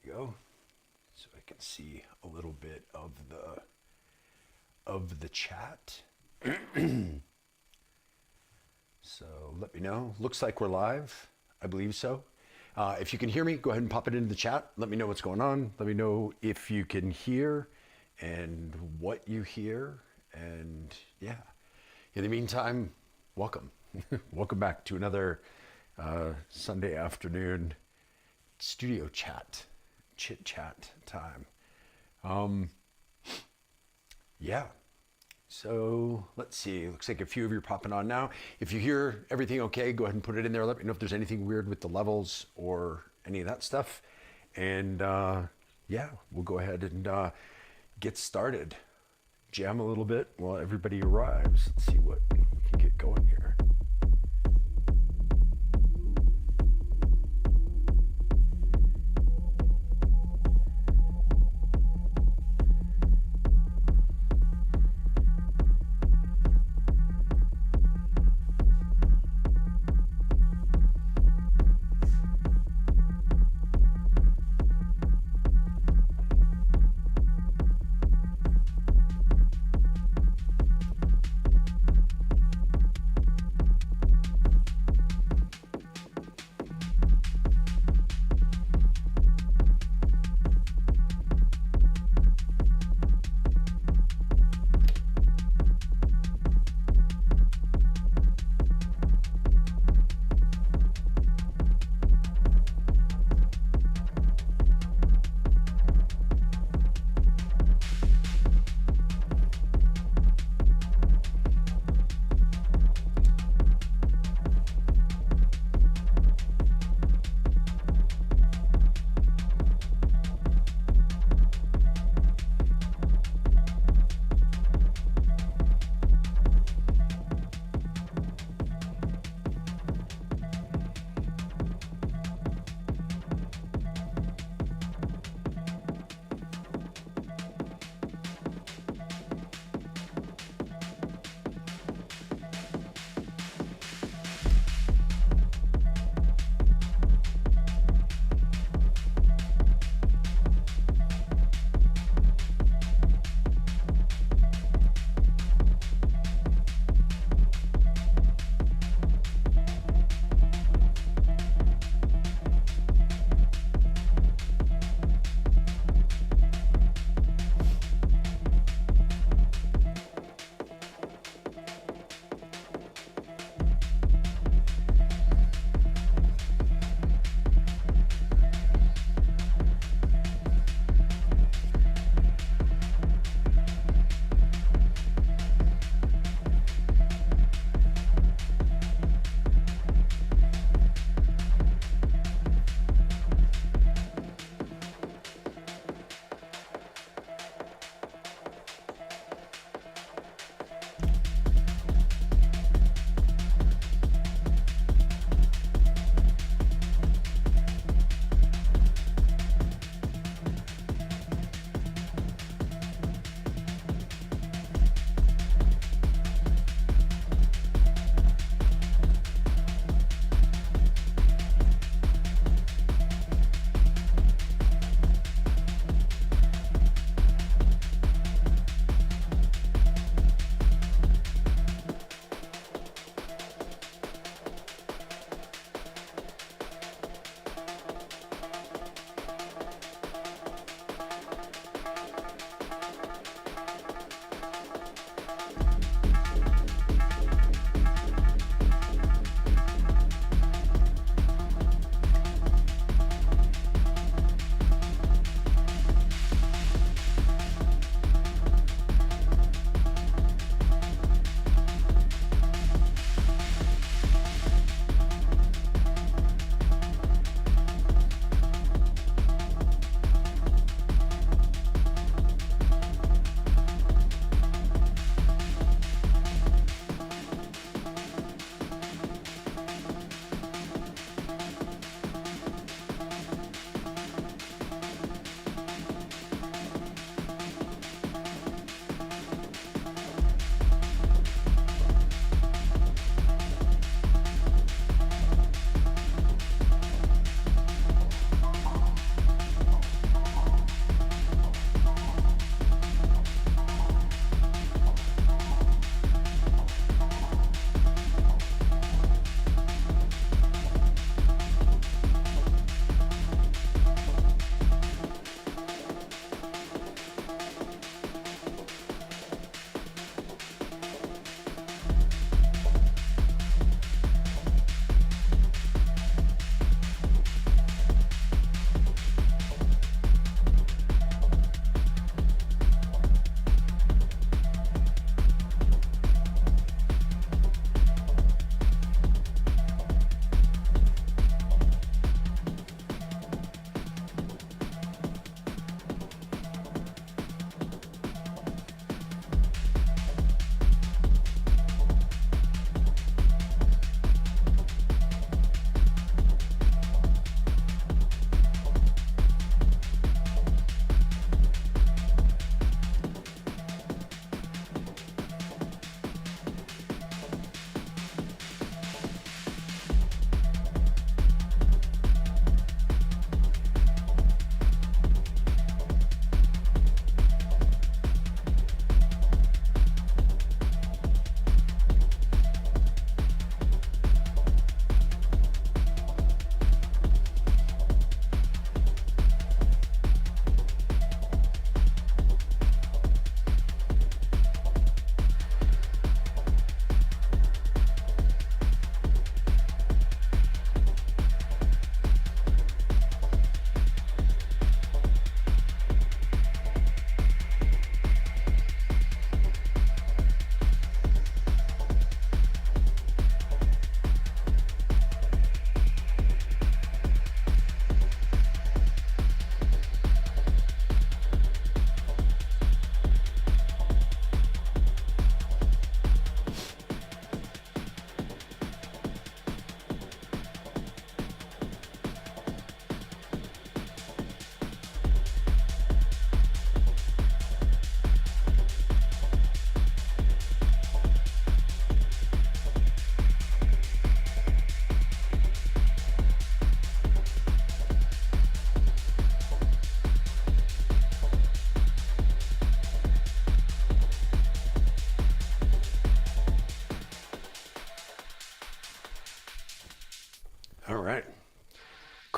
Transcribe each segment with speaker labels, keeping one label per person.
Speaker 1: we go. So I can see a little bit of the chat. So let me know. Looks like we're live. I believe so. If you can hear me, go ahead and pop it into the chat. Let me know what's going on. Let me know if you can hear and what you hear. And yeah, in the meantime, welcome. Welcome back to another Sunday afternoon studio chat, chit chat time. Yeah. So let's see. Looks like a few of you are popping on now. If you hear everything okay, go ahead and put it in there. Let me know if there's anything weird with the levels or any of that stuff. And yeah, we'll go ahead and get started. Jam a little bit while everybody arrives. Let's see what we can get going here.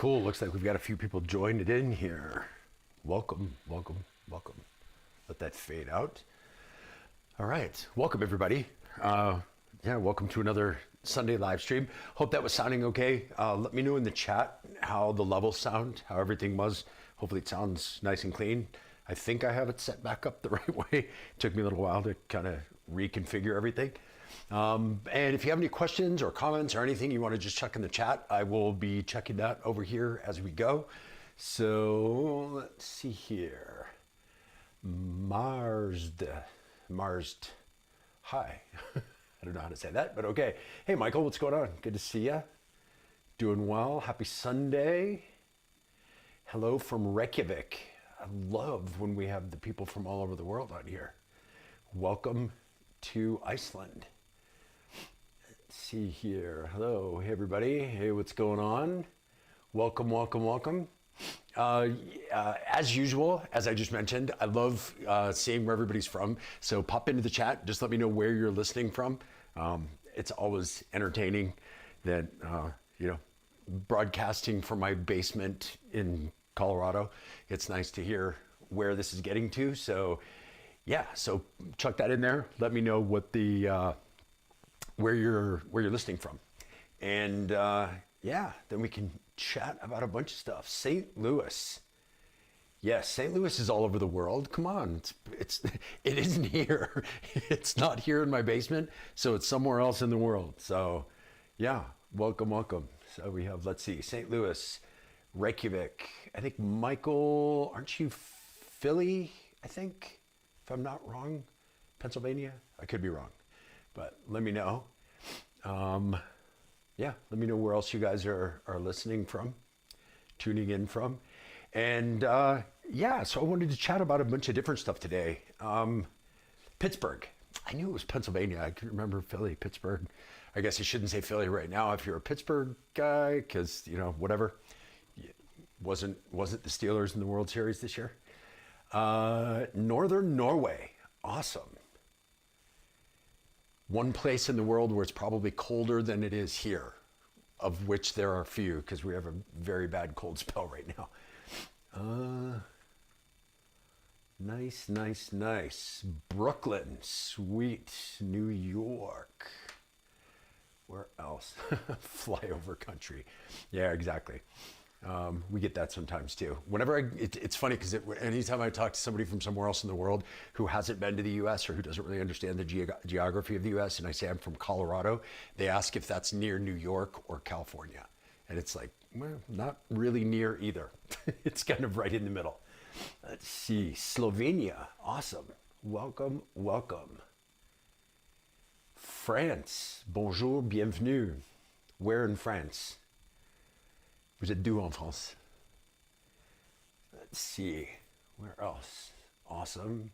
Speaker 1: Cool. Looks like we've got a few people joined in here. Welcome, welcome, welcome. Let that fade out. All right. Welcome, everybody. Welcome to another Sunday live stream. Hope that was sounding okay. Let me know in the chat how the levels sound, how everything was. Hopefully it sounds nice and clean. I think I have it set back up the right way. It took me a little while to kind of reconfigure everything. And if you have any questions or comments or anything you want to just check in the chat, I will be checking that over here as we go. So let's see here. Marsd, hi. I don't know how to say that, but okay. Hey, Michael, what's going on? Good to see ya. Doing well. Happy Sunday. Hello from Reykjavik. I love when we have the people from all over the world on here. Welcome to Iceland. Let's see here. Hello, hey everybody. Hey, what's going on? Welcome, welcome, welcome. As usual, as I just mentioned, I love seeing where everybody's from. So pop into the chat. Just let me know where you're listening from. It's always entertaining that, broadcasting from my basement in Colorado. It's nice to hear where this is getting to. So yeah, so chuck that in there. Let me know what the where you're listening from, and then we can chat about a bunch of stuff. St. Louis, yes, St. Louis is all over the world. Come on, it isn't here. It's not here in my basement, so it's somewhere else in the world. So yeah, welcome, welcome. So we have, let's see, St. Louis, Reykjavik. I think Michael, aren't you Philly? I think, if I'm not wrong, Pennsylvania. I could be wrong, but let me know. Let me know where else you guys are listening from, tuning in from. And so I wanted to chat about a bunch of different stuff today. Pittsburgh. I knew it was Pennsylvania. I couldn't remember Philly, Pittsburgh. I guess I shouldn't say Philly right now if you're a Pittsburgh guy, because, whatever. Wasn't the Steelers in the World Series this year? Northern Norway. Awesome. One place in the world where it's probably colder than it is here, of which there are few, because we have a very bad cold spell right now. Nice, nice, nice. Brooklyn, sweet. New York. Where else? Flyover country. Yeah, exactly. We get that sometimes too. Whenever it's funny because anytime I talk to somebody from somewhere else in the world who hasn't been to the U.S. or who doesn't really understand the geography of the U.S. and I say I'm from Colorado, they ask if that's near New York or California. And it's like, well, not really near either. It's kind of right in the middle. Let's see, Slovenia, awesome. Welcome, welcome. France, bonjour, bienvenue. Where in France? Vous êtes d'où en France? Let's see, where else? Awesome.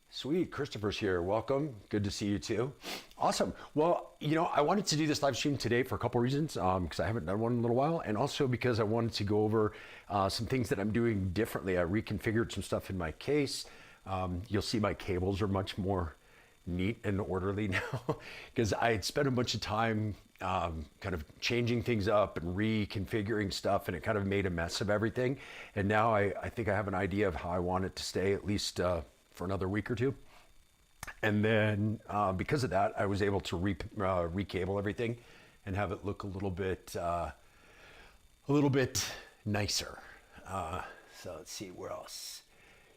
Speaker 1: Sweet, Christopher's here, welcome. Good to see you too. Awesome. Well, I wanted to do this live stream today for a couple reasons, because I haven't done one in a little while, and also because I wanted to go over some things that I'm doing differently. I reconfigured some stuff in my case. You'll see my cables are much more neat and orderly now, because I had spent a bunch of time kind of changing things up and reconfiguring stuff, and it kind of made a mess of everything. And now I think I have an idea of how I want it to stay, at least for another week or two. And then because of that, I was able to recable everything and have it look a little bit nicer. So let's see, where else?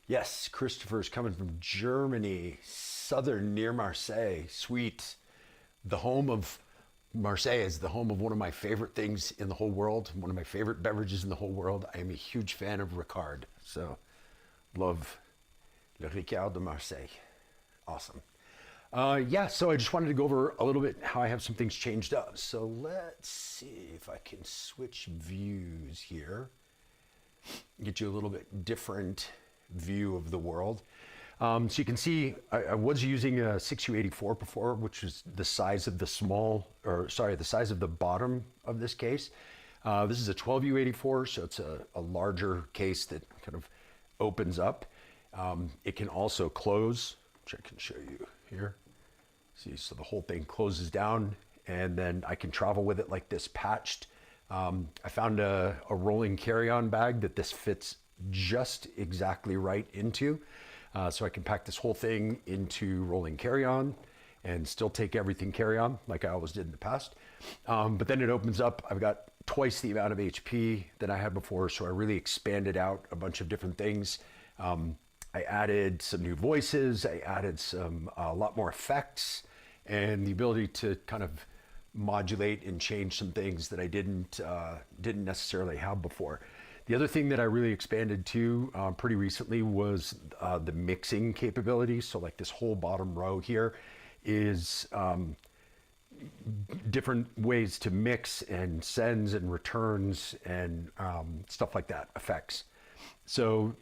Speaker 1: Yes, Christopher's coming from Germany, southern near Marseille. Sweet. The home of Marseille is the home of one of my favorite things in the whole world, one of my favorite beverages in the whole world. I am a huge fan of Ricard, so love Le Ricard de Marseille. Awesome. So I just wanted to go over a little bit how I have some things changed up. So let's see if I can switch views here, get you a little bit different view of the world. So you can see I was using a 6U84 before, which is the size of the size of the bottom of this case. This is a 12U84, so it's a larger case that kind of opens up. It can also close, which I can show you here. See, so the whole thing closes down, and then I can travel with it like this patched I found a rolling carry-on bag that this fits just exactly right into. So I can pack this whole thing into rolling carry-on and still take everything carry-on like I always did in the past. But then it opens up, I've got twice the amount of HP than I had before, so I really expanded out a bunch of different things. I added some new voices, I added a lot more effects, and the ability to kind of modulate and change some things that I didn't necessarily have before. The other thing that I really expanded to pretty recently was the mixing capabilities. So like this whole bottom row here is different ways to mix and sends and returns and stuff like that, effects. So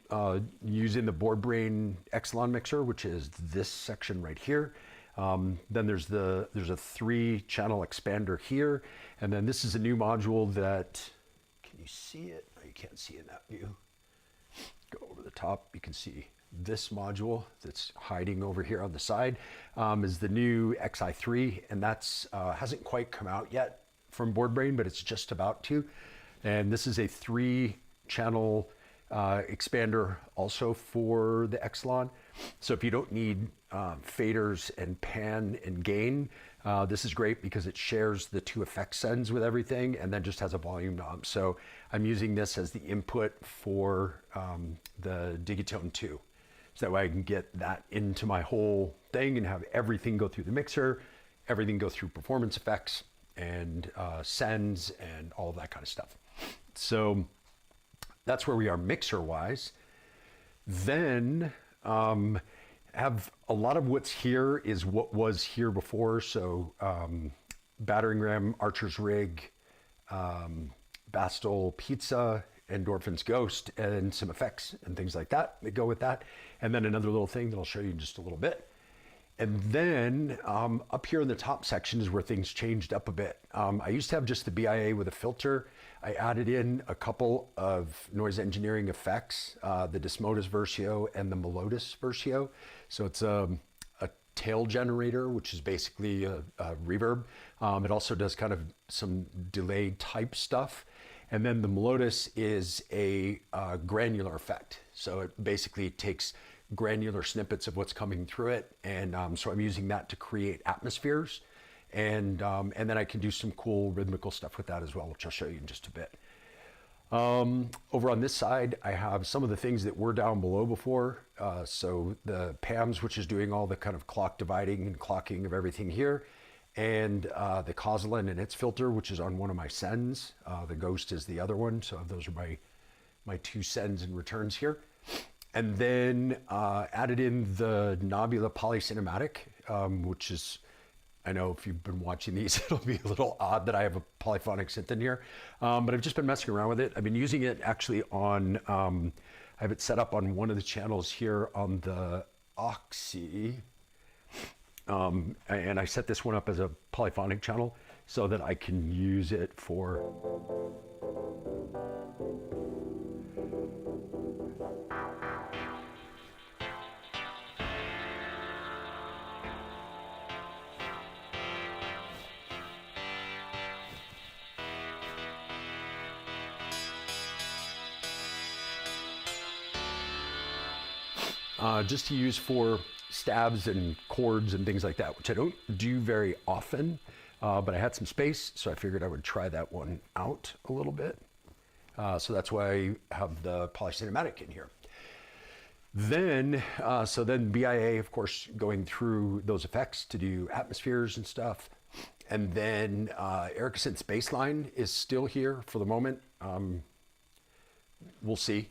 Speaker 1: using the board brain Exelon mixer, which is this section right here. Then there's a 3-channel expander here, and then this is a new module that, can you see it? No, you can't see in that view. Go over the top, you can see this module that's hiding over here on the side is the new XI3, and that's hasn't quite come out yet from board brain, but it's just about to. And this is a 3-channel expander also for the Exelon. So if you don't need faders and pan and gain, this is great because it shares the 2 effect sends with everything and then just has a volume knob. So I'm using this as the input for the Digitone 2. So that way I can get that into my whole thing and have everything go through the mixer, everything go through performance effects and sends and all of that kind of stuff. So that's where we are mixer wise. Then have a lot of what's here is what was here before. So battering ram, Archer's rig, Bastille pizza, Endorphin's ghost, and some effects and things like that that go with that. And then another little thing that I'll show you in just a little bit. And then up here in the top section is where things changed up a bit. I used to have just the BIA with a filter. I added in a couple of noise engineering effects, the Desmodus Versio and the Melodus Versio. So it's a tail generator, which is basically a reverb. It also does kind of some delay type stuff. And then the Melodus is a granular effect. So it basically takes granular snippets of what's coming through it. And so I'm using that to create atmospheres. And then I can do some cool rhythmical stuff with that as well, which I'll show you in just a bit. Over on this side, I have some of the things that were down below before. So the PAMS, which is doing all the kind of clock dividing and clocking of everything here. And the Causalin and its filter, which is on one of my sends. The Ghost is the other one. So those are my 2 sends and returns here. And then added in the Nobula Polycinematic, which is, I know if you've been watching these, it'll be a little odd that I have a polyphonic synth in here, but I've just been messing around with it. I've been using it actually on, I have it set up on one of the channels here on the Oxy, and I set this one up as a polyphonic channel so that I can use it for just to use for stabs and chords and things like that, which I don't do very often, but I had some space, so I figured I would try that one out a little bit. So that's why I have the polycinematic in here. Then, so then BIA, of course, going through those effects to do atmospheres and stuff. And then Erica Synth's bassline is still here for the moment. We'll see.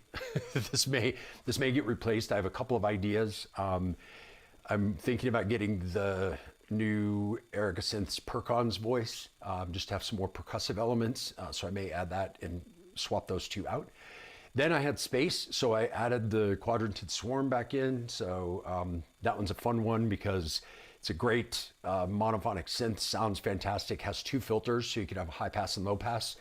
Speaker 1: This may get replaced. I have a couple of ideas. I'm thinking about getting the new Erica Synth's Percons voice, just to have some more percussive elements. So I may add that and swap those 2 out. Then I had space, so I added the Quadranted Swarm back in. So that one's a fun one because it's a great monophonic synth, sounds fantastic, has 2 filters, so you can have a high pass and low pass.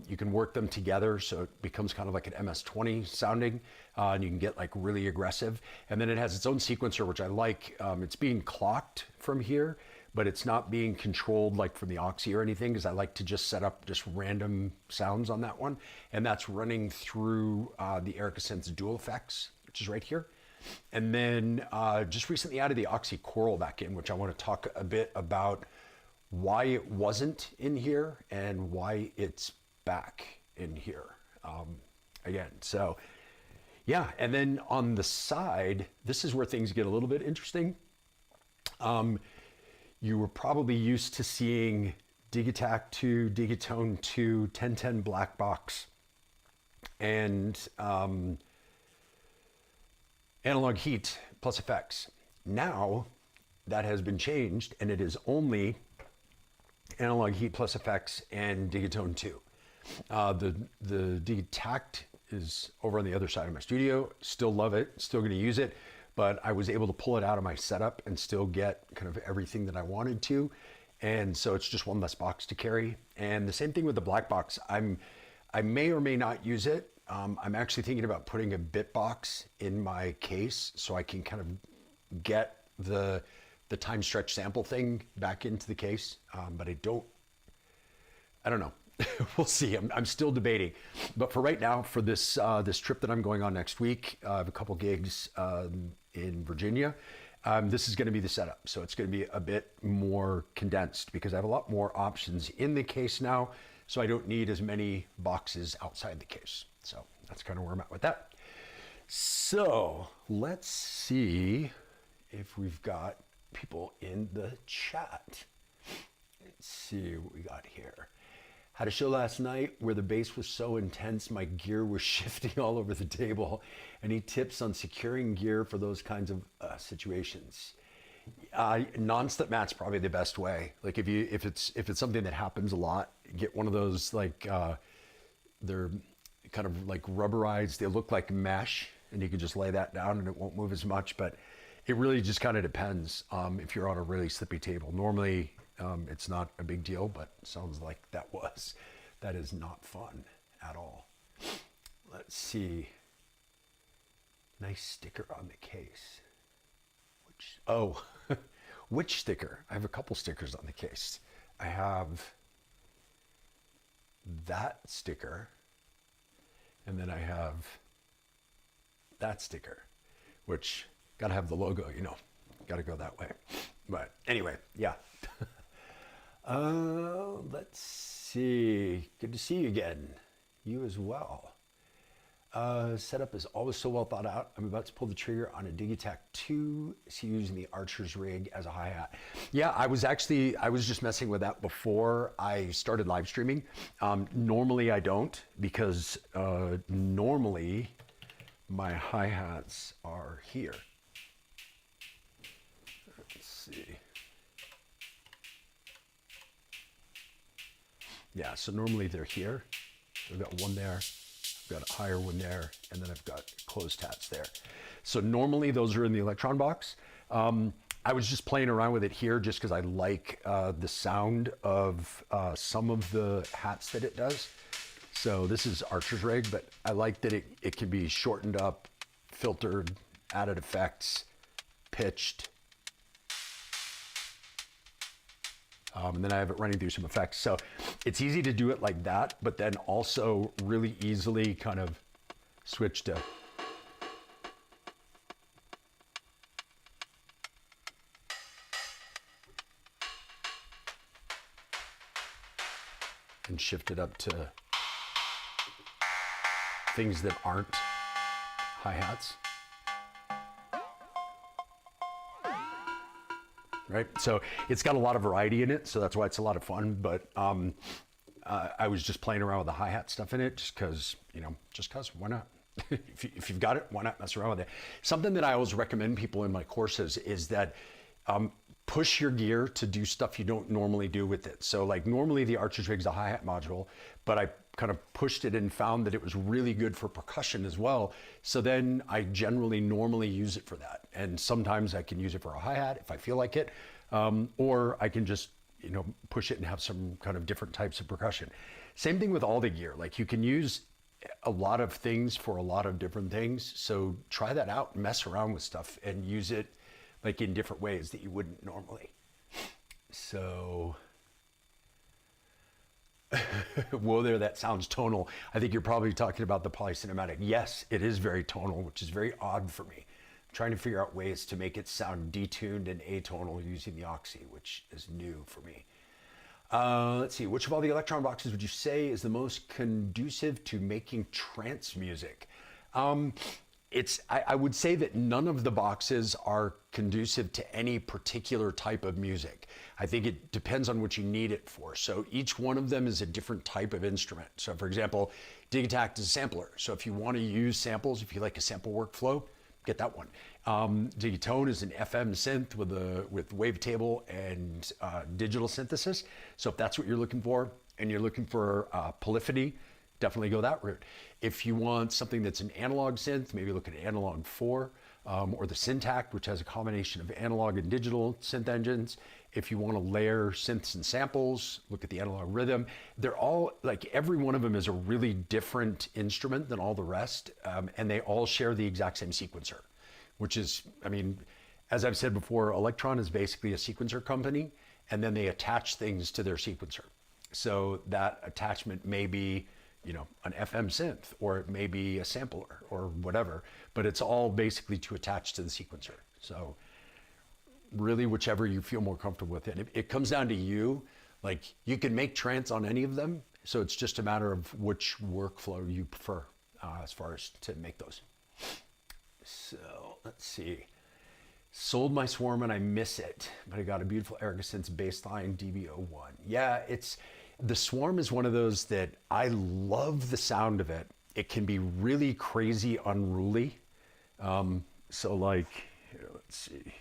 Speaker 1: You can work them together so it becomes kind of like an MS-20 sounding, and you can get like really aggressive. And then it has its own sequencer, which I like. It's being clocked from here, but it's not being controlled like from the Oxy or anything, because I like to just set up just random sounds on that one. And that's running through the Erica Sense Dual Effects, which is right here. And then just recently added the Oxy Choral back in, which I want to talk a bit about why it wasn't in here and why it's back in here again. So yeah, and then on the side, this is where things get a little bit interesting. You were probably used to seeing Digitac 2, Digatone 2, 1010 Black Box, and Analog Heat plus effects. Now that has been changed, and it is only Analog Heat plus effects and Digatone 2. The Digitact is over on the other side of my studio. Still love it, still gonna use it, but I was able to pull it out of my setup and still get kind of everything that I wanted to. And so it's just one less box to carry. And the same thing with the black box. I may or may not use it. I'm actually thinking about putting a bit box in my case so I can kind of get the time stretch sample thing back into the case. But I don't know. We'll see. I'm still debating. But for right now, for this trip that I'm going on next week, I have a couple gigs in Virginia. This is going to be the setup. So it's going to be a bit more condensed because I have a lot more options in the case now. So I don't need as many boxes outside the case. So that's kind of where I'm at with that. So let's see if we've got people in the chat. Let's see what we got here. Had a show last night where the bass was so intense my gear was shifting all over the table. Any tips on securing gear for those kinds of situations? Non-slip mat's probably the best way. Like if it's something that happens a lot, get one of those like they're kind of like rubberized. They look like mesh, and you can just lay that down and it won't move as much. But it really just kind of depends if you're on a really slippy table. Normally, it's not a big deal, but it sounds like that was. That is not fun at all. Let's see. Nice sticker on the case. Which sticker? I have a couple stickers on the case. I have that sticker, and then I have that sticker, which gotta have the logo, gotta go that way. But anyway, yeah. Let's see. Good to see you again. You as well. Setup is always so well thought out. I'm about to pull the trigger on a Digitac 2, so using the Archer's rig as a hi-hat. Yeah, I was just messing with that before I started live streaming. Normally I don't, because normally my hi-hats are here. Let's see. Yeah, so normally they're here. I've got one there. Got a higher one there, and then I've got closed hats there. So normally those are in the Electron box. I was just playing around with it here just because I like the sound of some of the hats that it does. So this is Archer's rig, but I like that it can be shortened up, filtered, added effects, pitched. And then I have it running through some effects. So it's easy to do it like that, but then also really easily kind of switch to and shift it up to things that aren't hi-hats. Right? So it's got a lot of variety in it, so that's why it's a lot of fun. But I was just playing around with the hi-hat stuff in it just because, why not? if you've got it, why not mess around with it? Something that I always recommend people in my courses is that push your gear to do stuff you don't normally do with it. So like normally the Archer's rig's a hi-hat module, but I kind of pushed it and found that it was really good for percussion as well. So then I normally use it for that. And sometimes I can use it for a hi-hat if I feel like it, or I can just, push it and have some kind of different types of percussion. Same thing with all the gear. Like you can use a lot of things for a lot of different things. So try that out, mess around with stuff and use it like in different ways that you wouldn't normally. So, whoa there, that sounds tonal. I think you're probably talking about the polycinematic. Yes, it is very tonal, which is very odd for me. I'm trying to figure out ways to make it sound detuned and atonal using the Oxy, which is new for me. Let's see, which of all the Electron boxes would you say is the most conducive to making trance music? I would say that none of the boxes are conducive to any particular type of music. I think it depends on what you need it for. So each one of them is a different type of instrument. So for example, Digitact is a sampler. So if you want to use samples, if you like a sample workflow, get that one. Digitone is an FM synth with wavetable and digital synthesis. So if that's what you're looking for, and you're looking for polyphony, definitely go that route. If you want something that's an analog synth, maybe look at Analog 4 or the Syntact, which has a combination of analog and digital synth engines. If you want to layer synths and samples, look at the Analog Rhythm. They're all, like, every one of them is a really different instrument than all the rest, and they all share the exact same sequencer, which is, I mean, as I've said before, Electron is basically a sequencer company, and then they attach things to their sequencer. So that attachment may be, you know, an FM synth, or it may be a sampler or whatever, but it's all basically to attach to the sequencer. So really whichever you feel more comfortable with. And it comes down to you. Like, you can make trance on any of them. So it's just a matter of which workflow you prefer as far as to make those. So let's see. Sold my Swarm and I miss it, but I got a beautiful Erica Synths baseline DB01. Yeah, the Swarm is one of those that I love the sound of it. It can be really crazy unruly. So like, here, let's see.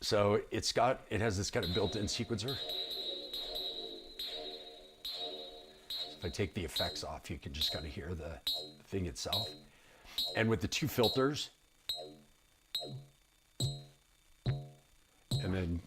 Speaker 1: So it has this kind of built-in sequencer. So if I take the effects off, you can just kind of hear the thing itself. And with the two filters, and then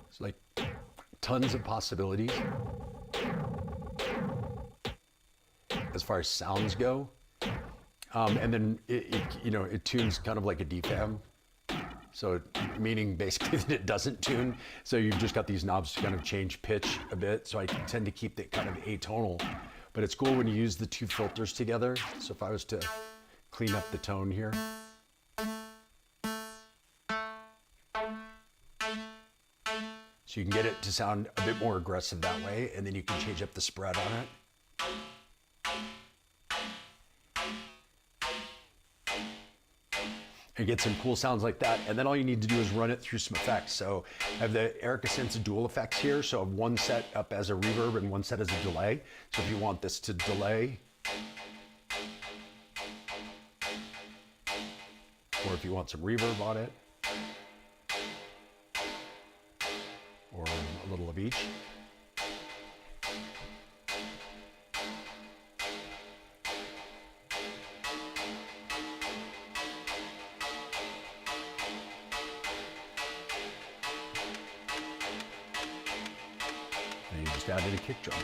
Speaker 1: it's like tons of possibilities as far as sounds go. And then it tunes kind of like a DFAM. So meaning basically that it doesn't tune. So you've just got these knobs to kind of change pitch a bit. So I tend to keep it kind of atonal, but it's cool when you use the two filters together. So if I was to clean up the tone here. So you can get it to sound a bit more aggressive that way, and then you can change up the spread on it. And get some cool sounds like that. And then all you need to do is run it through some effects. So I have the Erica Synths dual effects here. So I have one set up as a reverb and one set as a delay. So if you want this to delay, or if you want some reverb on it, or a little of each. And you just added a kick drum.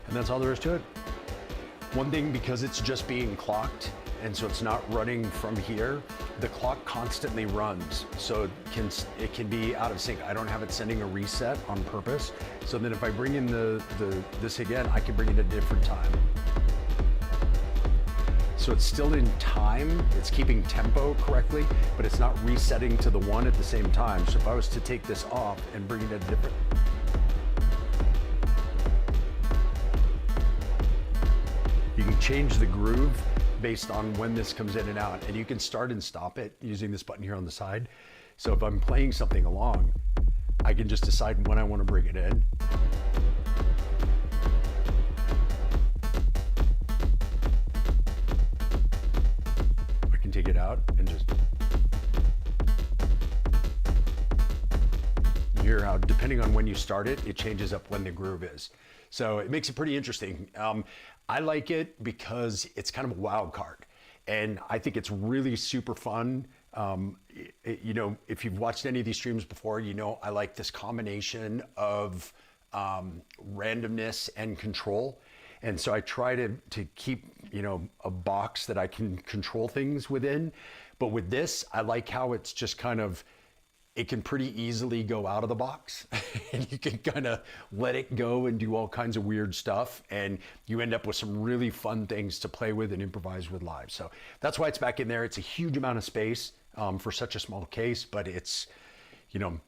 Speaker 1: And that's all there is to it. One thing, because it's just being clocked, and so it's not running from here. The clock constantly runs, so it can be out of sync. I don't have it sending a reset on purpose, so then if I bring in this again, I can bring it at a different time. So it's still in time, it's keeping tempo correctly, but it's not resetting to the one at the same time. So if I was to take this off and bring it at a different, you can change the groove based on when this comes in and out, and you can start and stop it using this button here on the side. So if I'm playing something along, I can just decide when I want to bring it in. I can take it out and just hear how, depending on when you start it, it changes up when the groove is. So it makes it pretty interesting. I like it because it's kind of a wild card, and I think it's really super fun. You know, if you've watched any of these streams before, you know I like this combination of randomness and control. And so I try to keep, you know, a box that I can control things within. But with this, I like how it's just kind of, it can pretty easily go out of the box and you can kind of let it go and do all kinds of weird stuff, and you end up with some really fun things to play with and improvise with live. So that's why it's back in there. It's a huge amount of space for such a small case, but it's, you know,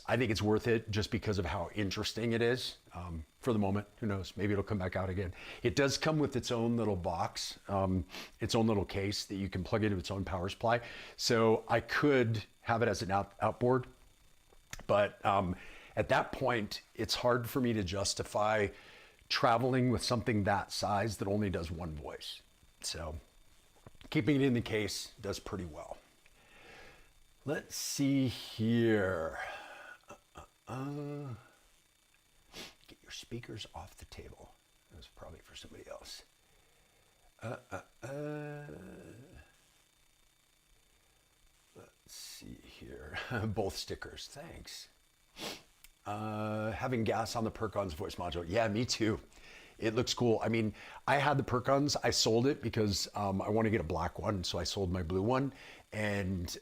Speaker 1: I think it's worth it just because of how interesting it is for the moment. Who knows, maybe it'll come back out again. It does come with its own little box, its own little case that you can plug into its own power supply. So I could have it as an outboard, but at that point, it's hard for me to justify traveling with something that size that only does one voice. So keeping it in the case does pretty well. Let's see here. Get your speakers off the table. That was probably for somebody else. Let's see here. Both stickers, thanks. Having gas on the Percons voice module. Yeah, me too. It looks cool. I mean, I had the Percons, I sold it because I want to get a black one, so I sold my blue one. And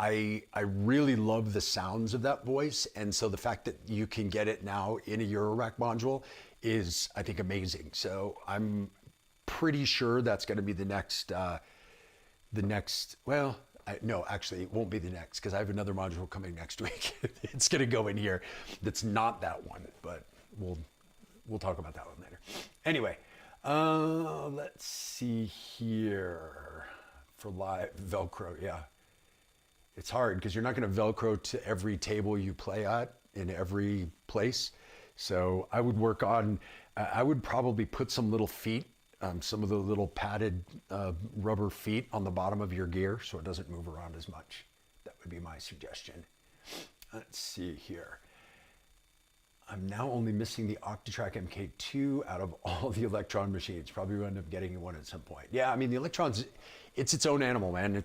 Speaker 1: I really love the sounds of that voice, and so the fact that you can get it now in a Eurorack module is, I think, amazing. So I'm pretty sure that's going to be the next. Well, no, actually, it won't be the next because I have another module coming next week. It's going to go in here. That's not that one, but we'll talk about that one later. Anyway, let's see here for live Velcro. Yeah. It's hard because you're not going to Velcro to every table you play at in every place. So I would work on, I would probably put some little feet, some of the little padded rubber feet on the bottom of your gear so it doesn't move around as much. That would be my suggestion. Let's see here. I'm now only missing the Octatrack MK2 out of all the Electron machines. Probably will end up getting one at some point. Yeah, I mean, the Electron's, it's its own animal, man.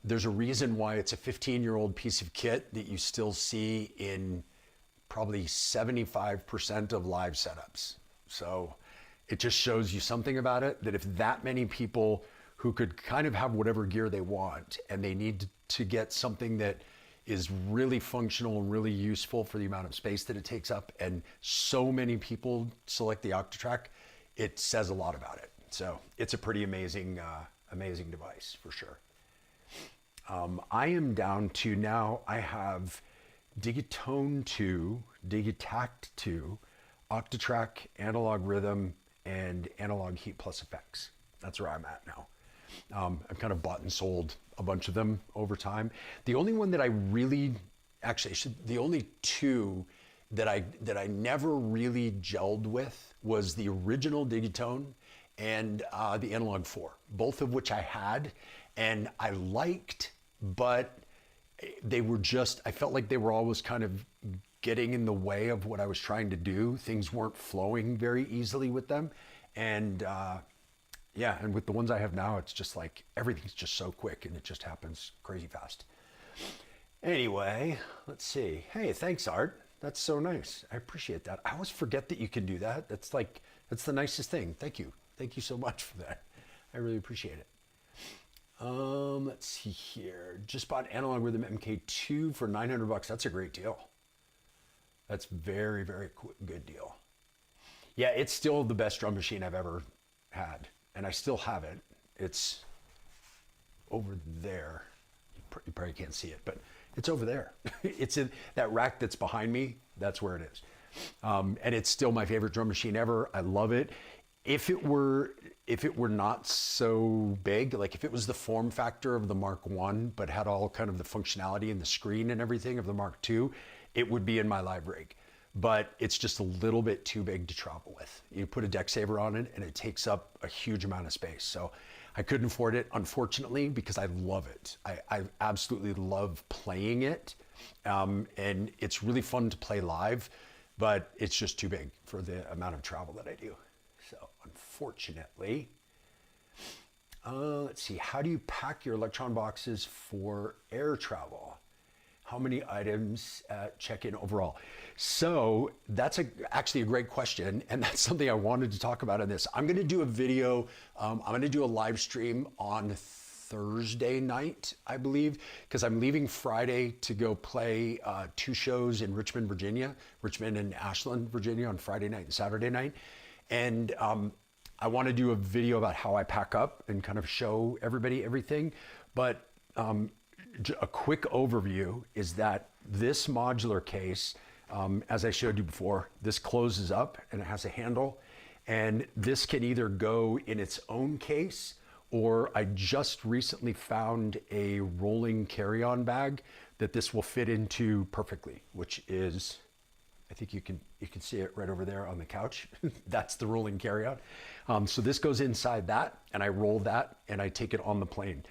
Speaker 1: There's a reason why it's a 15-year-old piece of kit that you still see in probably 75% of live setups. So it just shows you something about it, that if that many people who could kind of have whatever gear they want and they need to get something that is really functional and really useful for the amount of space that it takes up, and so many people select the Octatrack, it says a lot about it. So it's a pretty amazing, amazing device for sure. I am down to now, I have Digitone 2, Digitact 2, Octatrack, Analog Rhythm, and Analog Heat Plus Effects. That's where I'm at now. I've kind of bought and sold a bunch of them over time. The only one that I really, actually, the only two that I never really gelled with was the original Digitone and the Analog 4, both of which I had and I liked, but they were just, I felt like they were always kind of getting in the way of what I was trying to do. Things weren't flowing very easily with them. And yeah, and with the ones I have now, it's just like, everything's just so quick and it just happens crazy fast. Anyway, let's see. Hey, thanks, Art. That's so nice. I appreciate that. I always forget that you can do that. That's the nicest thing. Thank you. Thank you so much for that. I really appreciate it. Let's see here. Just bought Analog Rhythm MK2 for 900 bucks. That's a great deal. That's very, very good deal. Yeah, it's still the best drum machine I've ever had, and I still have it. It's over there. You probably can't see it, but it's over there. It's in that rack that's behind me. That's where it is. And it's still my favorite drum machine ever. I love it. If it were not so big, like if it was the form factor of the Mark I, but had all kind of the functionality and the screen and everything of the Mark II, it would be in my live rig. But it's just a little bit too big to travel with. You put a deck saver on it and it takes up a huge amount of space. So I couldn't afford it, unfortunately, because I love it. I absolutely love playing it. And it's really fun to play live, but it's just too big for the amount of travel that I do. So unfortunately, let's see, how do you pack your electron boxes for air travel? How many items at check-in overall? So that's actually a great question, and that's something I wanted to talk about in this. I'm gonna do a video, I'm gonna do a live stream on Thursday night, I believe, because I'm leaving Friday to go play 2 shows in Richmond, Virginia, Richmond and Ashland, Virginia on Friday night and Saturday night. And I want to do a video about how I pack up and kind of show everybody everything. But a quick overview is that this modular case, as I showed you before, this closes up and it has a handle. And this can either go in its own case, or I just recently found a rolling carry-on bag that this will fit into perfectly, which is, I think you can see it right over there on the couch. That's the rolling carry-on. So this goes inside that, and I roll that, and I take it on the plane.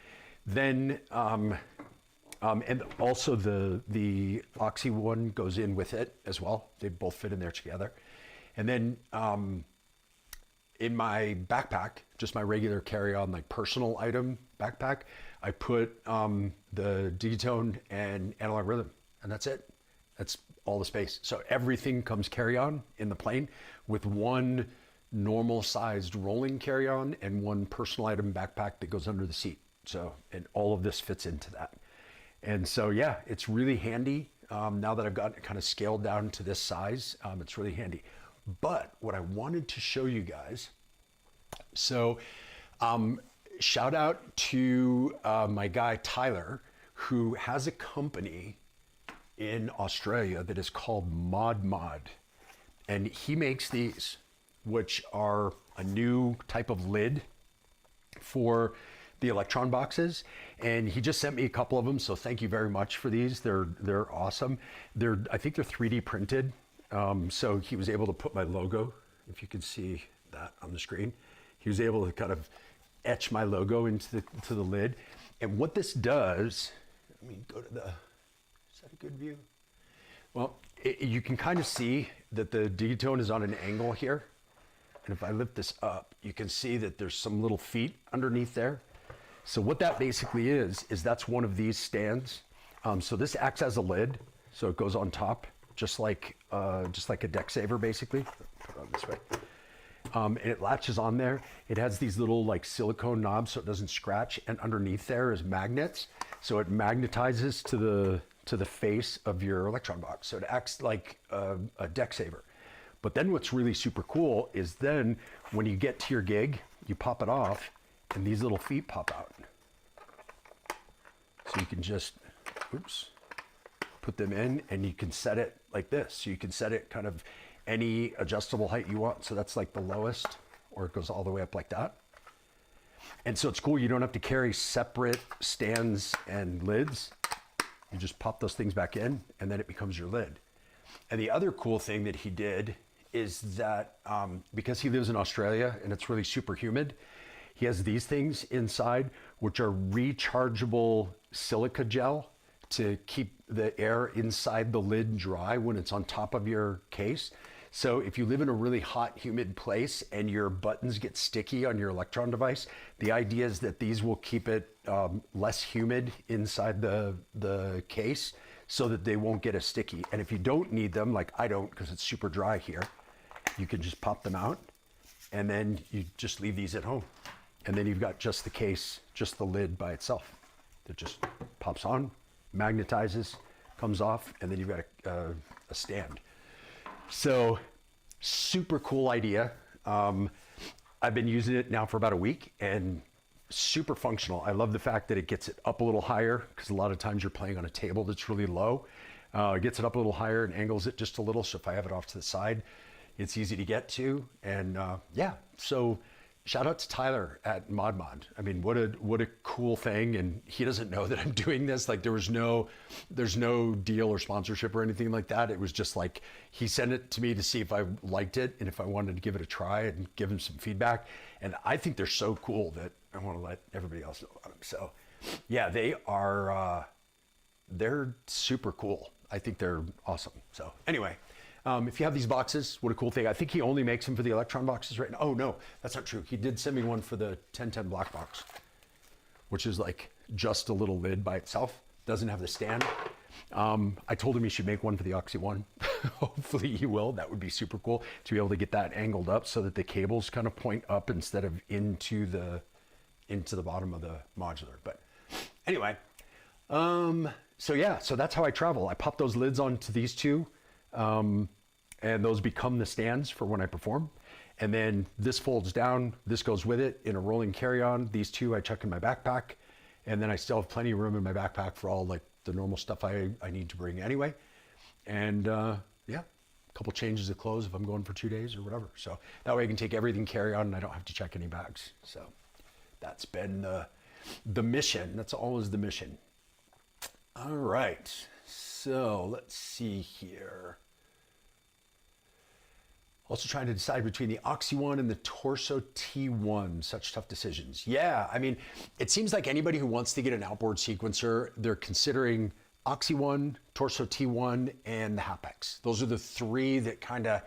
Speaker 1: Then, and also the Oxy one goes in with it as well. They both fit in there together. And then in my backpack, just my regular carry-on, like personal item backpack, I put the Digitone and Analog Rhythm, and that's it. That's all the space. So everything comes carry-on in the plane with one normal sized rolling carry-on and one personal item backpack that goes under the seat. So, and all of this fits into that. And so, yeah, it's really handy. Now that I've gotten it kind of scaled down to this size, it's really handy. But what I wanted to show you guys, so shout out to my guy Tyler, who has a company in Australia that is called Mod. And he makes these, which are a new type of lid for the electron boxes. And he just sent me a couple of them, so thank you very much for these. They're awesome. I think they're 3D printed. So he was able to put my logo, if you can see that on the screen. He was able to kind of etch my logo into the lid. And what this does, let me go to the, is that a good view? Well, you can kind of see that the Digitone is on an angle here. And if I lift this up, you can see that there's some little feet underneath there. So what that basically is that's one of these stands. So this acts as a lid, so it goes on top, just like a deck saver, basically. Put it on this way. And it latches on there. It has these little like silicone knobs so it doesn't scratch, and underneath there is magnets. So it magnetizes to the face of your electron box. So it acts like a deck saver. But then what's really super cool is then when you get to your gig, you pop it off and these little feet pop out. So you can just, put them in and you can set it like this. So you can set it kind of any adjustable height you want. So that's like the lowest, or it goes all the way up like that. And so it's cool. You don't have to carry separate stands and lids. You just pop those things back in and then it becomes your lid. And the other cool thing that he did is that because he lives in Australia and it's really super humid, he has these things inside, which are rechargeable silica gel to keep the air inside the lid dry when it's on top of your case. So if you live in a really hot, humid place and your buttons get sticky on your electron device, the idea is that these will keep it less humid inside the case so that they won't get as sticky. And if you don't need them, like I don't because it's super dry here, you can just pop them out and then you just leave these at home. And then you've got just the case, just the lid by itself that just pops on, magnetizes, comes off, and then you've got a stand. So super cool idea. I've been using it now for about a week and super functional. I love the fact that it gets it up a little higher, because a lot of times you're playing on a table that's really low. It gets it up a little higher and angles it just a little. So if I have it off to the side, it's easy to get to. And yeah, so shout out to Tyler at ModMod. I mean, what a cool thing. And he doesn't know that I'm doing this. Like there's no deal or sponsorship or anything like that. It was just like, he sent it to me to see if I liked it and if I wanted to give it a try and give him some feedback. And I think they're so cool that I want to let everybody else know about them. So yeah, they're super cool. I think they're awesome. So anyway, if you have these boxes, what a cool thing. I think he only makes them for the Electron boxes right now. Oh no, that's not true. He did send me one for the 1010 black box, which is like just a little lid by itself. Doesn't have the stand. I told him he should make one for the Oxy One. Hopefully he will. That would be super cool to be able to get that angled up so that the cables kind of point up instead of into the bottom of the modular. But anyway, so yeah, so that's how I travel. I pop those lids onto these two, and those become the stands for when I perform. And then this folds down, this goes with it in a rolling carry-on. These two I chuck in my backpack, and then I still have plenty of room in my backpack for all like the normal stuff I need to bring anyway. And yeah, a couple changes of clothes if I'm going for 2 days or whatever. So that way I can take everything carry-on and I don't have to check any bags. So that's been the mission. That's always the mission. All right, so let's see here. Also trying to decide between the Oxy One and the Torso T1, such tough decisions. Yeah, I mean, it seems like anybody who wants to get an outboard sequencer, they're considering Oxy One, Torso T1, and the Hapex. Those are the three that kind of,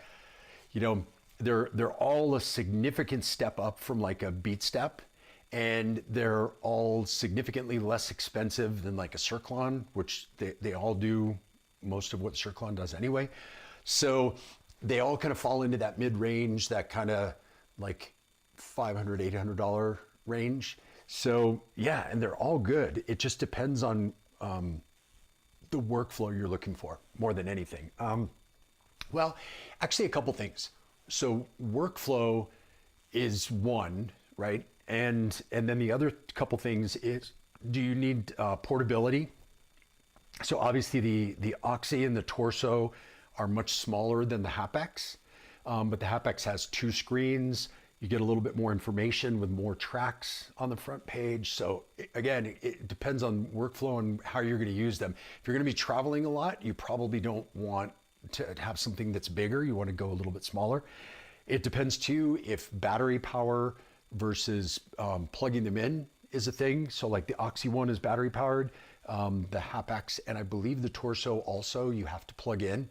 Speaker 1: you know, they're all a significant step up from like a beat step. And they're all significantly less expensive than like a Circlon, which they all do most of what Circlon does anyway. So they all kind of fall into that mid-range, that kind of like $500, $800 range. So yeah, and they're all good. It just depends on the workflow you're looking for more than anything. Well, actually a couple things. So workflow is one, right? And then the other couple things is, do you need portability? So obviously the Oxy and the Torso are much smaller than the Hapex, but the Hapex has 2 screens. You get a little bit more information with more tracks on the front page. So again, it depends on workflow and how you're going to use them. If you're going to be traveling a lot, you probably don't want to have something that's bigger. You want to go a little bit smaller. It depends too if battery power versus plugging them in is a thing. So like the Oxy One is battery powered, the Hapex, and I believe the Torso also you have to plug in.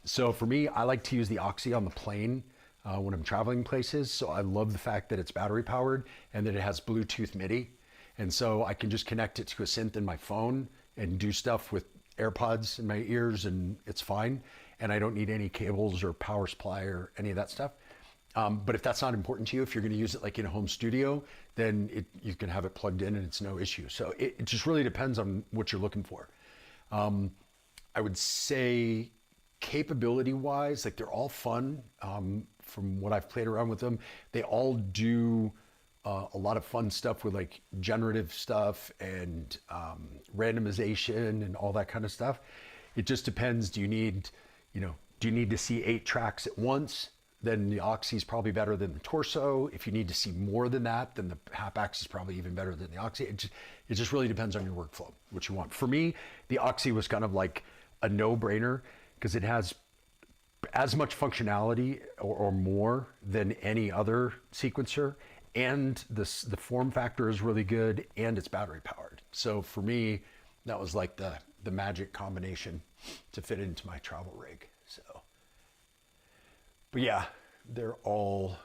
Speaker 1: So for me, I like to use the Oxy on the plane when I'm traveling places. So I love the fact that it's battery powered and that it has Bluetooth MIDI. And so I can just connect it to a synth in my phone and do stuff with AirPods in my ears and it's fine. And I don't need any cables or power supply or any of that stuff. But if that's not important to you, if you're going to use it like in a home studio, then you can have it plugged in and it's no issue. So it just really depends on what you're looking for. I would say capability wise, like they're all fun. From what I've played around with them, they all do a lot of fun stuff with like generative stuff and randomization and all that kind of stuff. It just depends. Do you need to see 8 tracks at once? Then the Oxy is probably better than the Torso. If you need to see more than that, then the Hapex is probably even better than the Oxy. It just really depends on your workflow, what you want. For me, the Oxy was kind of like a no-brainer because it has as much functionality or more than any other sequencer, and the form factor is really good, and it's battery powered. So for me, that was like the magic combination to fit into my travel rig. So. But yeah, they're all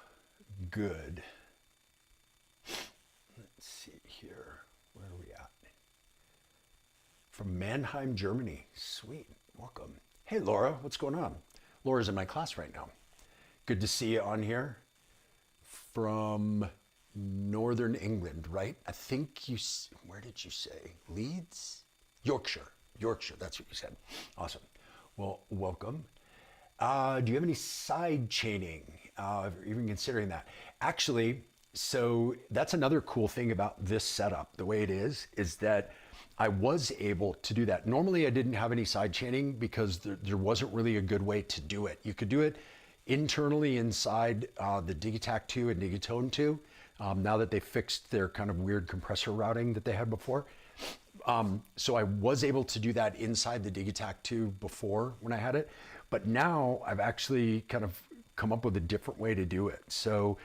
Speaker 1: good. Let's see here. Where are we at? From Mannheim, Germany. Sweet. Welcome. Hey, Laura. What's going on? Laura's in my class right now. Good to see you on here. From Northern England, right? I think where did you say? Leeds? Yorkshire. Yorkshire, that's what you said. Awesome. Well, welcome. Do you have any side chaining? If you're even considering that. Actually, so that's another cool thing about this setup, the way it is that I was able to do that. Normally I didn't have any side chaining because there wasn't really a good way to do it. You could do it internally inside the Digitac 2 and Digitone 2, now that they fixed their kind of weird compressor routing that they had before. So I was able to do that inside the Digitac 2 before when I had it, but now I've actually kind of come up with a different way to do it. So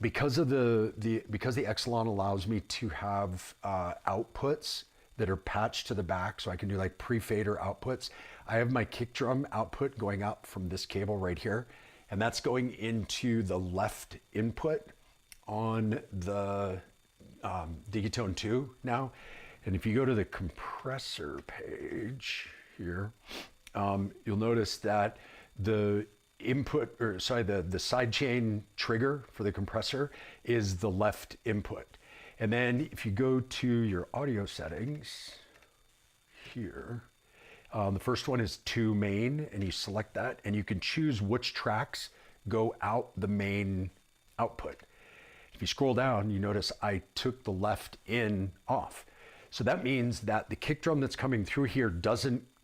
Speaker 1: because of because the Exelon allows me to have outputs that are patched to the back, so I can do like pre-fader outputs. I have my kick drum output going out from this cable right here, and that's going into the left input on the Digitone 2 now. And if you go to the compressor page here, you'll notice that the the sidechain trigger for the compressor is the left input. And then if you go to your audio settings here, the first one is 2 main, and you select that, and you can choose which tracks go out the main output. If you scroll down, you notice I took the left in off. So that means that the kick drum that's coming through here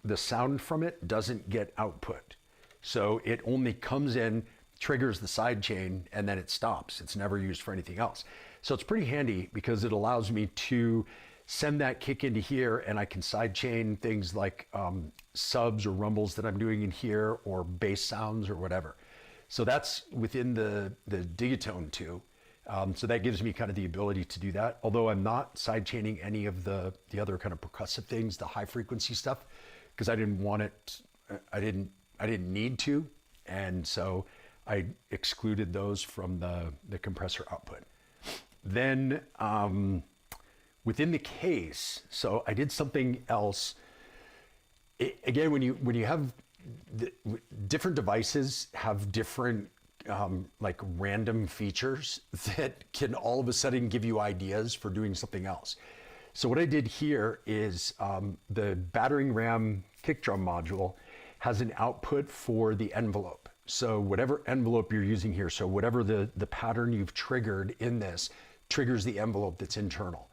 Speaker 1: the sound from it doesn't get output. So it only comes in, triggers the side chain, and then it stops. It's never used for anything else. So it's pretty handy because it allows me to send that kick into here, and I can side chain things like subs or rumbles that I'm doing in here, or bass sounds or whatever. So that's within the Digitone 2. So that gives me kind of the ability to do that. Although I'm not side chaining any of the other kind of percussive things, the high frequency stuff, because I didn't want it. I didn't need to, and so I excluded those from the compressor output. Then within the case, so I did something else. Again, when you have different devices have different like random features that can all of a sudden give you ideas for doing something else. So what I did here is the battering ram kick drum module has an output for the envelope. So whatever envelope you're using here, so whatever the pattern you've triggered in this triggers the envelope that's internal.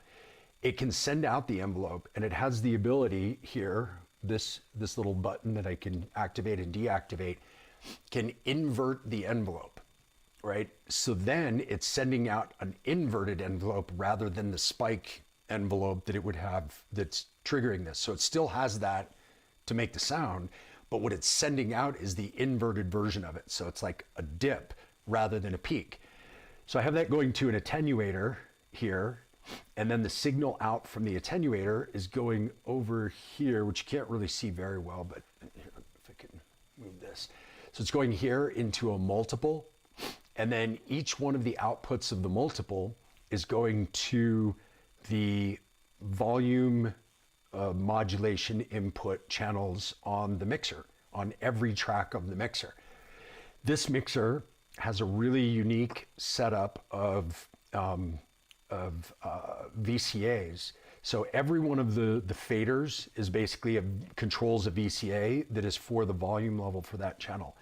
Speaker 1: It can send out the envelope, and it has the ability here, this little button that I can activate and deactivate, can invert the envelope, right? So then it's sending out an inverted envelope rather than the spike envelope that it would have that's triggering this. So it still has that to make the sound, but what it's sending out is the inverted version of it. So it's like a dip rather than a peak. So I have that going to an attenuator here, and then the signal out from the attenuator is going over here, which you can't really see very well, but here, if I can move this. So it's going here into a multiple, and then each one of the outputs of the multiple is going to the volume modulation input channels on the mixer, on every track of the mixer. This mixer has a really unique setup of VCAs. So every one of the faders is basically controls a VCA that is for the volume level for that channel.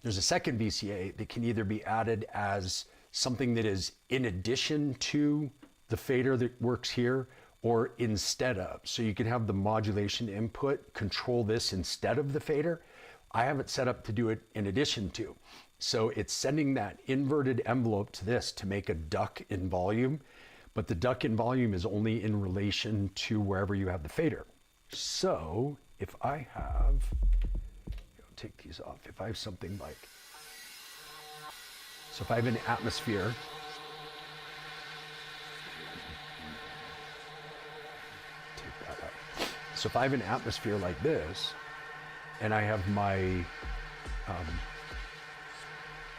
Speaker 1: There's a second VCA that can either be added as something that is in addition to the fader that works here, or instead of. So you can have the modulation input control this instead of the fader. I have it set up to do it in addition to. So it's sending that inverted envelope to this to make a duck in volume, but the duck in volume is only in relation to wherever you have the fader. So if I have, I'll take these off. If I have something like, so if I have an atmosphere, take that out. So if I have an atmosphere like this, and I have my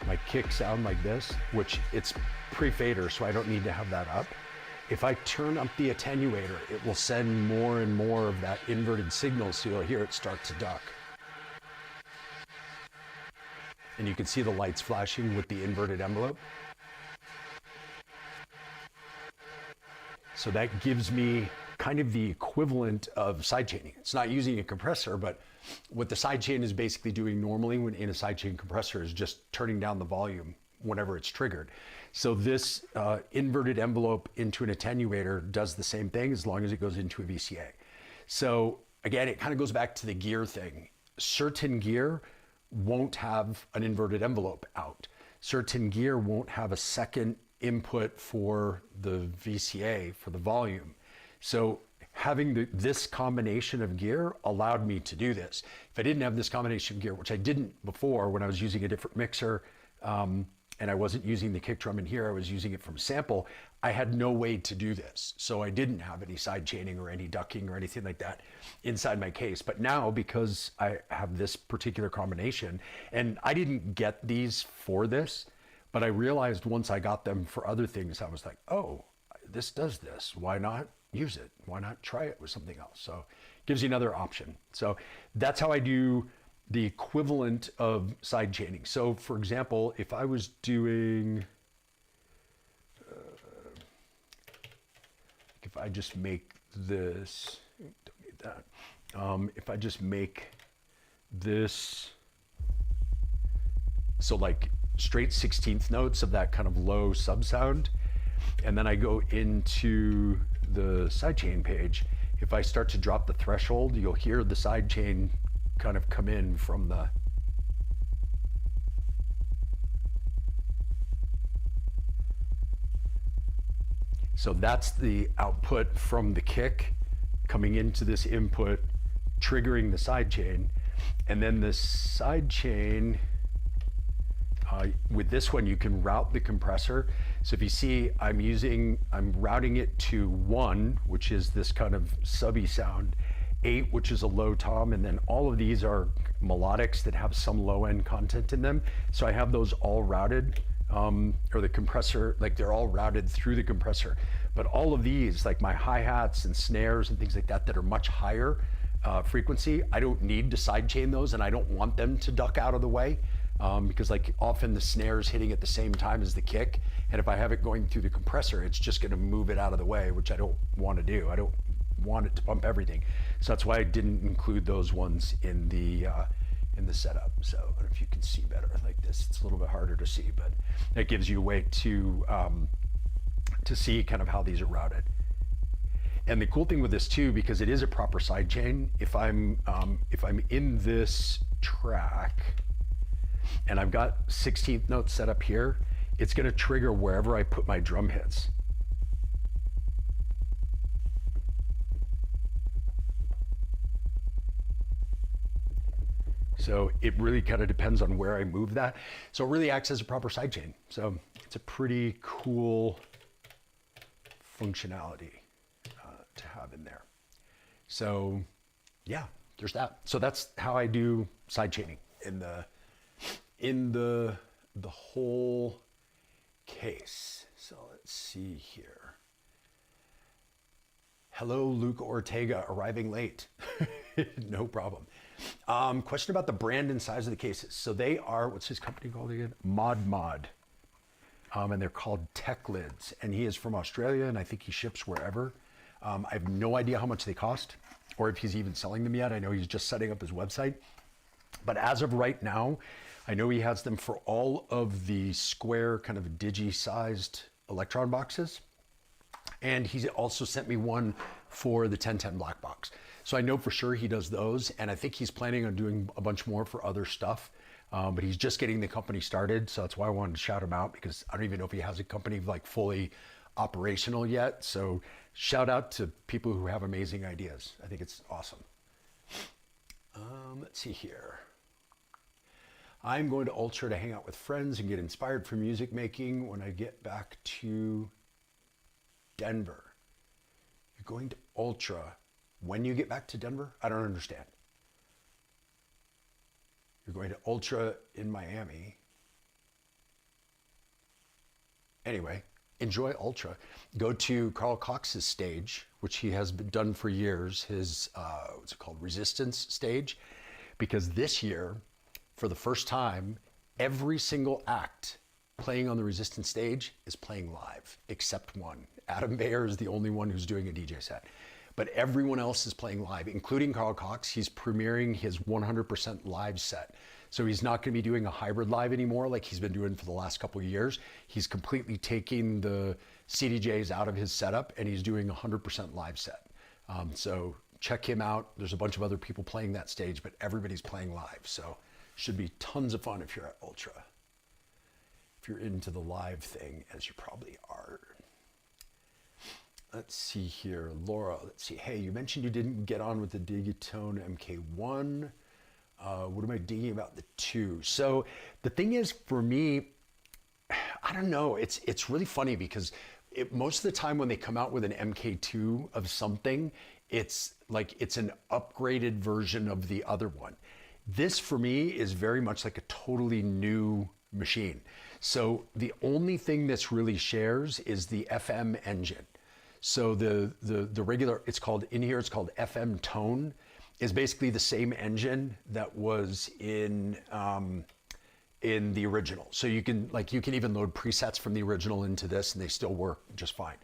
Speaker 1: my kick sound like this, which it's pre-fader, so I don't need to have that up. If I turn up the attenuator, it will send more and more of that inverted signal, so you'll hear it start to duck. And you can see the lights flashing with the inverted envelope. So that gives me kind of the equivalent of sidechaining. It's not using a compressor, but what the sidechain is basically doing normally when in a sidechain compressor is just turning down the volume whenever it's triggered. So this inverted envelope into an attenuator does the same thing as long as it goes into a VCA. So again, it kind of goes back to the gear thing. Certain gear won't have an inverted envelope out. Certain gear won't have a second input for the VCA, for the volume. So having this combination of gear allowed me to do this. If I didn't have this combination of gear, which I didn't before when I was using a different mixer, and I wasn't using the kick drum in here, I was using it from sample, I had no way to do this. So I didn't have any side chaining or any ducking or anything like that inside my case. But now, because I have this particular combination, and I didn't get these for this, but I realized once I got them for other things, I was like, oh, this does this. Why not use it? Why not try it with something else? So it gives you another option. So that's how I do the equivalent of side chaining. So for example, if I was doing, if I just make this, don't need that. If I just make this, so like straight 16th notes of that kind of low sub sound, and then I go into the sidechain page. If I start to drop the threshold, you'll hear the sidechain kind of come in from the, so that's the output from the kick coming into this input, triggering the sidechain, and then the sidechain, with this one, you can route the compressor. So if you see, I'm routing it to 1, which is this kind of subby sound, 8, which is a low tom, and then all of these are melodics that have some low end content in them. So I have those all routed, or the compressor, like they're all routed through the compressor. But all of these, like my hi-hats and snares and things like that, that are much higher frequency, I don't need to sidechain those, and I don't want them to duck out of the way. Because like often the snare is hitting at the same time as the kick, and if I have it going through the compressor, it's just going to move it out of the way, which I don't want to do. I don't want it to pump everything, so that's why I didn't include those ones in the setup. So I don't know if you can see better like this. It's a little bit harder to see, but that gives you a way to see kind of how these are routed. And the cool thing with this too, because it is a proper side chain, if I'm in this track and I've got 16th notes set up here, it's going to trigger wherever I put my drum hits. So it really kind of depends on where I move that. So it really acts as a proper sidechain. So it's a pretty cool functionality to have in there. So yeah, there's that. So that's how I do sidechaining in the whole case. So let's see here. Hello, Luke Ortega, arriving late. No problem. Question about the brand and size of the cases. So they are, what's his company called again? Mod. And they're called Tech Lids. And he is from Australia, and I think he ships wherever. I have no idea how much they cost, or if he's even selling them yet. I know he's just setting up his website. But as of right now, I know he has them for all of the square kind of digi-sized Electron boxes. And he also sent me one for the 1010 black box. So I know for sure he does those. And I think he's planning on doing a bunch more for other stuff. But he's just getting the company started. So that's why I wanted to shout him out, because I don't even know if he has a company like fully operational yet. So shout out to people who have amazing ideas. I think it's awesome. Let's see here. I'm going to Ultra to hang out with friends and get inspired for music making when I get back to Denver. You're going to Ultra when you get back to Denver? I don't understand. You're going to Ultra in Miami. Anyway, enjoy Ultra. Go to Carl Cox's stage, which he has been done for years, his, what's it called, Resistance stage. Because this year, for the first time, every single act playing on the Resistance stage is playing live, except one. Adam Bayer is the only one who's doing a DJ set. But everyone else is playing live, including Carl Cox. He's premiering his 100% live set. So he's not going to be doing a hybrid live anymore like he's been doing for the last couple of years. He's completely taking the CDJs out of his setup and he's doing a 100% live set. So check him out. There's a bunch of other people playing that stage, but everybody's playing live. So should be tons of fun if you're at Ultra. If you're into the live thing, as you probably are. Let's see here, Laura, let's see. Hey, you mentioned you didn't get on with the Digitone MK1. What am I digging about the 2? So the thing is, for me, I don't know, it's really funny because most of the time when they come out with an MK2 of something, it's like it's an upgraded version of the other one. This for me is very much like a totally new machine. So the only thing this really shares is the FM engine. So the regular, it's called FM Tone, is basically the same engine that was in the original. So you can even load presets from the original into this and they still work just fine.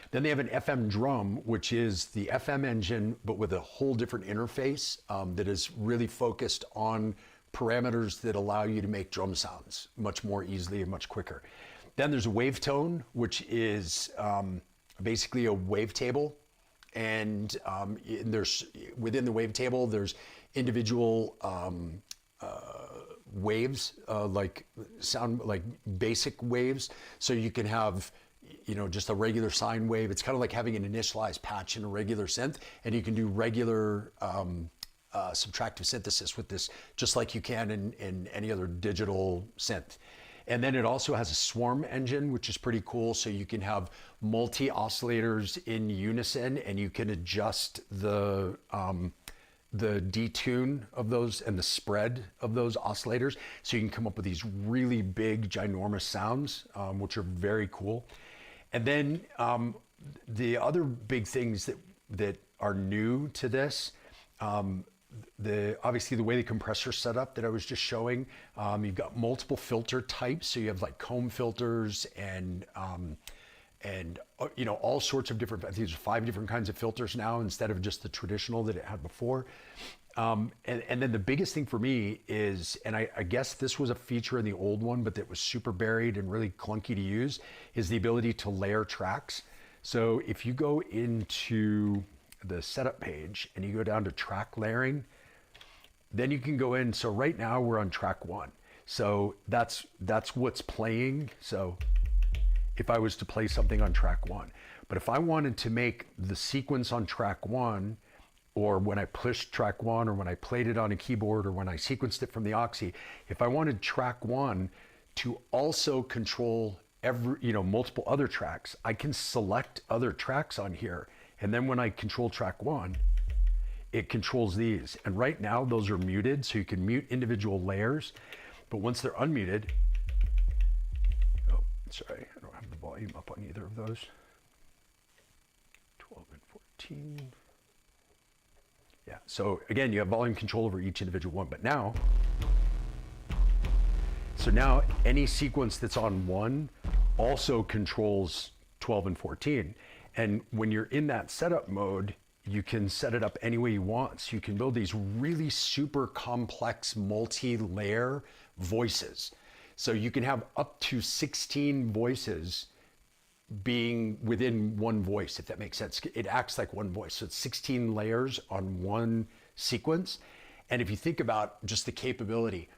Speaker 1: Then they have an FM Drum, which is the FM engine, but with a whole different interface that is really focused on parameters that allow you to make drum sounds much more easily and much quicker. Then there's a Wavetone, which is basically a wavetable, and there's within the wavetable there's individual waves, like basic waves. So you can have, just a regular sine wave. It's kind of like having an initialized patch in a regular synth, and you can do regular subtractive synthesis with this, just like you can in any other digital synth. And then it also has a swarm engine, which is pretty cool. So you can have multi oscillators in unison, and you can adjust the detune of those and the spread of those oscillators. So you can come up with these really big, ginormous sounds, which are very cool. And then the other big things that are new to this, obviously the way the compressor's set up that I was just showing, you've got multiple filter types. So you have like comb filters and all sorts of different, I think there's 5 different kinds of filters now instead of just the traditional that it had before. And then the biggest thing for me is, and I guess this was a feature in the old one, but that was super buried and really clunky to use, is the ability to layer tracks. So if you go into the setup page and you go down to track layering, then you can go in. So right now we're on track 1. So that's what's playing. So if I was to play something on track 1, but if I wanted to make the sequence on track 1, or when I pushed track 1, or when I played it on a keyboard, or when I sequenced it from the Oxy, if I wanted track 1 to also control multiple other tracks, I can select other tracks on here. And then when I control track 1, it controls these. And right now those are muted, so you can mute individual layers. But once they're unmuted, oh, sorry, I don't have the volume up on either of those. 12 and 14. Yeah, so again, you have volume control over each individual one, but now any sequence that's on 1 also controls 12 and 14. And when you're in that setup mode, you can set it up any way you want. So you can build these really super complex multi-layer voices. So you can have up to 16 voices being within one voice, if that makes sense. It acts like one voice. So it's 16 layers on one sequence. And if you think about just the capability,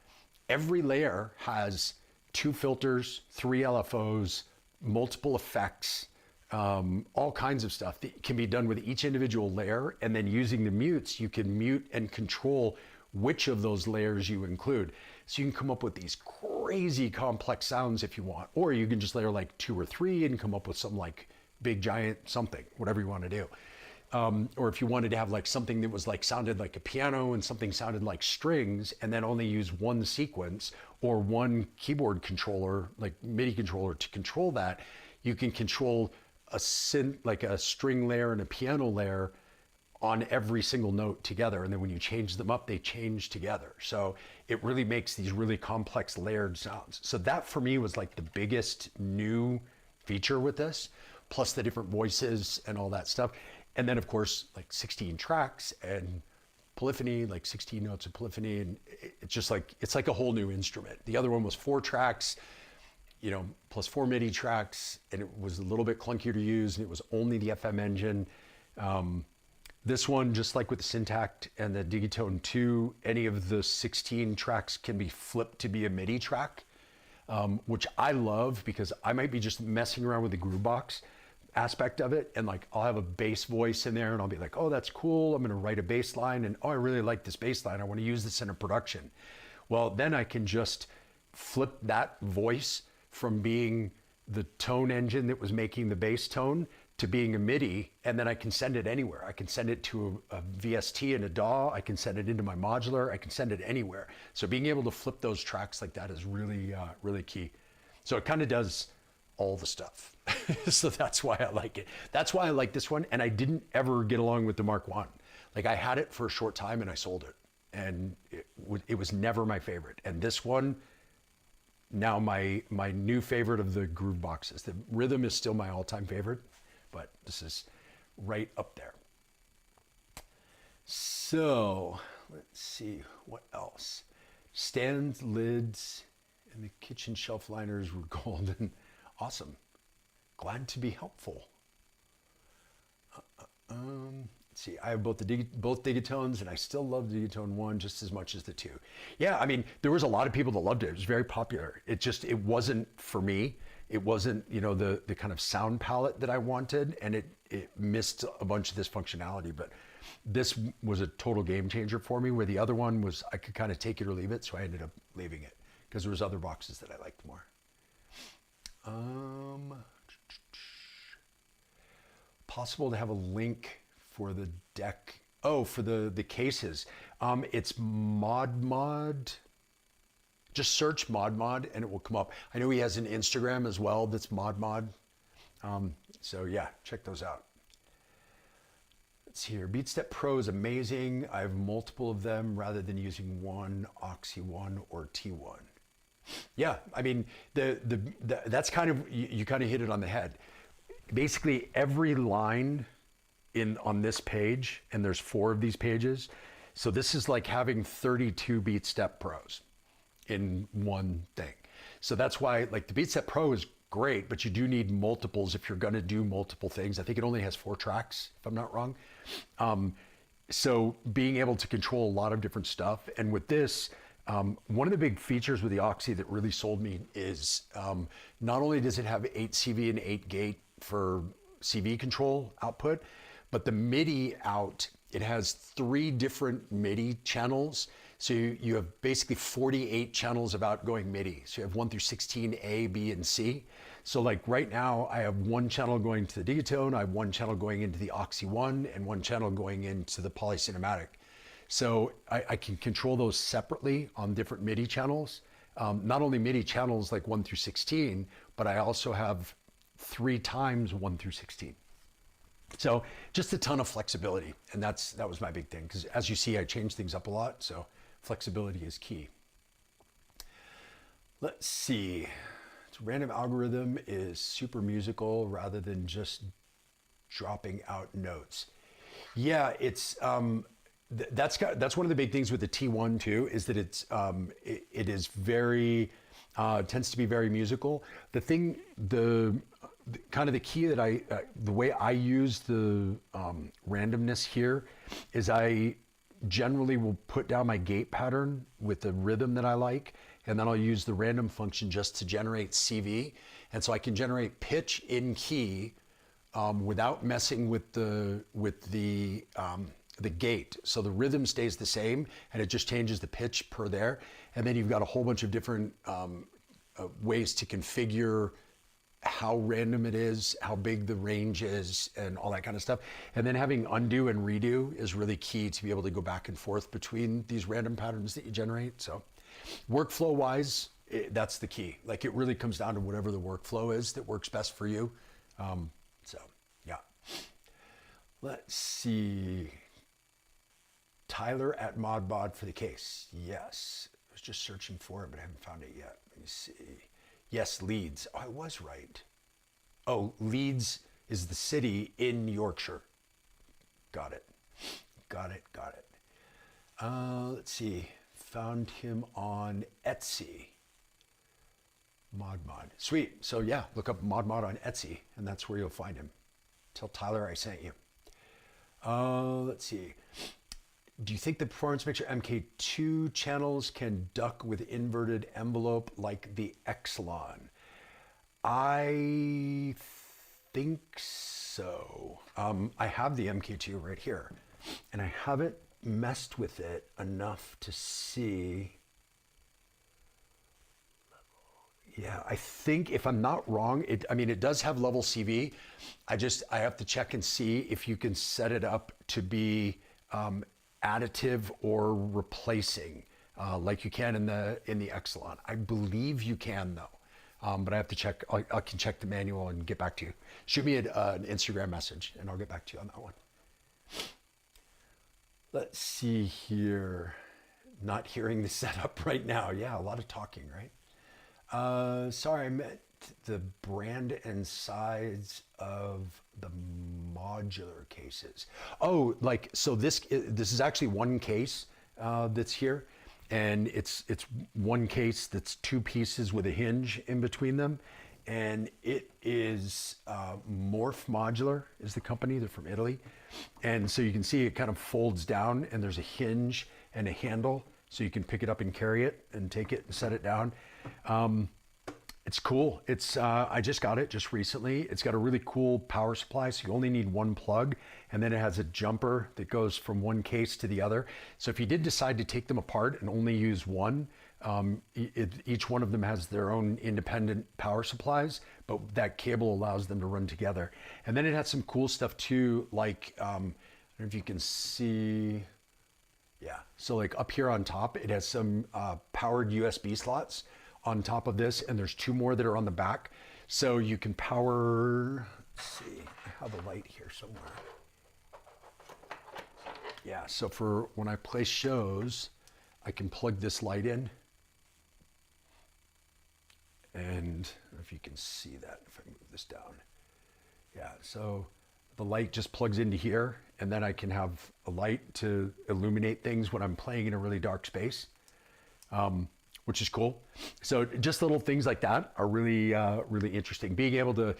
Speaker 1: every layer has 2 filters, 3 LFOs, multiple effects, all kinds of stuff that can be done with each individual layer. And then using the mutes, you can mute and control which of those layers you include. So you can come up with these crazy complex sounds if you want, or you can just layer like 2 or 3 and come up with some like big giant something, whatever you want to do. Or if you wanted to have like something that was like sounded like a piano and something sounded like strings, and then only use one sequence or one keyboard controller, like MIDI controller to control that, you can control a synth, like a string layer and a piano layer on every single note together. And then when you change them up, they change together. So it really makes these really complex layered sounds. So that for me was like the biggest new feature with this, plus the different voices and all that stuff. And then of course, like 16 tracks and polyphony, like 16 notes of polyphony. And it's just like, it's like a whole new instrument. The other one was 4 tracks, you know, plus 4 MIDI tracks, and it was a little bit clunkier to use, and it was only the FM engine. This one, just like with the Syntact and the Digitone 2, any of the 16 tracks can be flipped to be a MIDI track, which I love because I might be just messing around with the groovebox aspect of it, and like I'll have a bass voice in there and I'll be like, oh, that's cool, I'm gonna write a bass line, and oh, I really like this bass line, I wanna use this in a production. Well, then I can just flip that voice from being the tone engine that was making the bass tone to being a MIDI, and then I can send it anywhere. I can send it to a VST and a DAW, I can send it into my modular, I can send it anywhere. So being able to flip those tracks like that is really, really key. So it kind of does all the stuff. So that's why I like it. That's why I like this one, and I didn't ever get along with the Mark I. Like I had it for a short time and I sold it, and it was never my favorite. And this one, now my new favorite of the groove boxes. The Rhythm is still my all-time favorite, but this is right up there. So let's see what else. Stands, lids, and the kitchen shelf liners were golden. Awesome. Glad to be helpful. Let's see, I have both Digitones, and I still love Digitone 1 just as much as the 2. Yeah, I mean, there was a lot of people that loved it. It was very popular. It wasn't for me. It wasn't, you know, the kind of sound palette that I wanted, and it missed a bunch of this functionality. But this was a total game changer for me, where the other one was, I could kind of take it or leave it, so I ended up leaving it because there was other boxes that I liked more. Possible to have a link for the deck. Oh, for the cases. It's Mod. Just search Mod and it will come up. I know he has an Instagram as well that's Mod. So yeah, check those out. Let's see here. BeatStep Pro is amazing. I have multiple of them rather than using one, Oxy 1 or T1. Yeah, I mean, that's kind of, you kind of hit it on the head. Basically every line on this page, and there's 4 of these pages, so this is like having 32 BeatStep Pros in one thing. So that's why, like, the BeatStep Pro is great, but you do need multiples if you're going to do multiple things. I think it only has 4 tracks, if I'm not wrong. So being able to control a lot of different stuff, and with this, one of the big features with the Oxy that really sold me is not only does it have 8 CV and 8 gate for CV control output, but the MIDI out, it has 3 different MIDI channels. So you have basically 48 channels of outgoing MIDI. So you have 1 through 16, A, B, and C. So like right now, I have 1 channel going to the Digitone, I have 1 channel going into the Oxy 1, and 1 channel going into the Polycinematic. So I can control those separately on different MIDI channels. Not only MIDI channels like 1 through 16, but I also have 3 times 1 through 16. So just a ton of flexibility, and that was my big thing, because as you see, I change things up a lot, so flexibility is key. Let's see. Random algorithm is super musical rather than just dropping out notes. Yeah, it's that's one of the big things with the T1 too, is that it is very tends to be very musical. The kind of the key that the way I use the randomness here is I generally will put down my gate pattern with the rhythm that I like, and then I'll use the random function just to generate CV. And so I can generate pitch in key without messing with the gate. So the rhythm stays the same and it just changes the pitch per there. And then you've got a whole bunch of different ways to configure how random it is, how big the range is, and all that kind of stuff. And then having undo and redo is really key to be able to go back and forth between these random patterns that you generate. So workflow wise, that's the key. Like, it really comes down to whatever the workflow is that works best for you. So yeah. Let's see. Tyler at ModBod for the case. Yes. I was just searching for it, but I haven't found it yet. Let me see. Yes, leads. Oh, I was right. Oh, leads is the city in Yorkshire. Got it. Got it. Got it. Let's see. Found him on Etsy. Mod. Sweet. So yeah, look up Mod on Etsy, and that's where you'll find him. Tell Tyler I sent you. Let's see. Do you think the Performance Mixer MK2 channels can duck with inverted envelope like the Exelon? I think so. I have the MK2 right here, and I haven't messed with it enough to see. Yeah, I think if I'm not wrong, it does have level CV. I have to check and see if you can set it up to be additive or replacing, like you can in the Exelon. I believe you can though, but I have to check. I can check the manual and get back to you. Shoot me an Instagram message and I'll get back to you on that one. Let's see here. Not hearing the setup right now. Yeah, a lot of talking, right? Sorry, I meant the brand and size of the modular cases. Oh, like, so this is actually one case that's here, and it's one case that's two pieces with a hinge in between them, and it is Morph Modular is the company. They're from Italy, and so you can see it kind of folds down, and there's a hinge and a handle, so you can pick it up and carry it and take it and set it down. It's cool. It's I just got it just recently. It's got a really cool power supply, so you only need one plug, and then it has a jumper that goes from one case to the other. So if you did decide to take them apart and only use one, each one of them has their own independent power supplies, but that cable allows them to run together. And then it has some cool stuff too, like I don't know if you can see. Yeah, so like up here on top, it has some powered USB slots on top of this, and there's two more that are on the back. So you can power, let's see, I have a light here somewhere. Yeah, so for when I play shows, I can plug this light in. And I don't know if you can see that if I move this down. Yeah, so the light just plugs into here, and then I can have a light to illuminate things when I'm playing in a really dark space, which is cool. So just little things like that are really, really interesting. Being able to,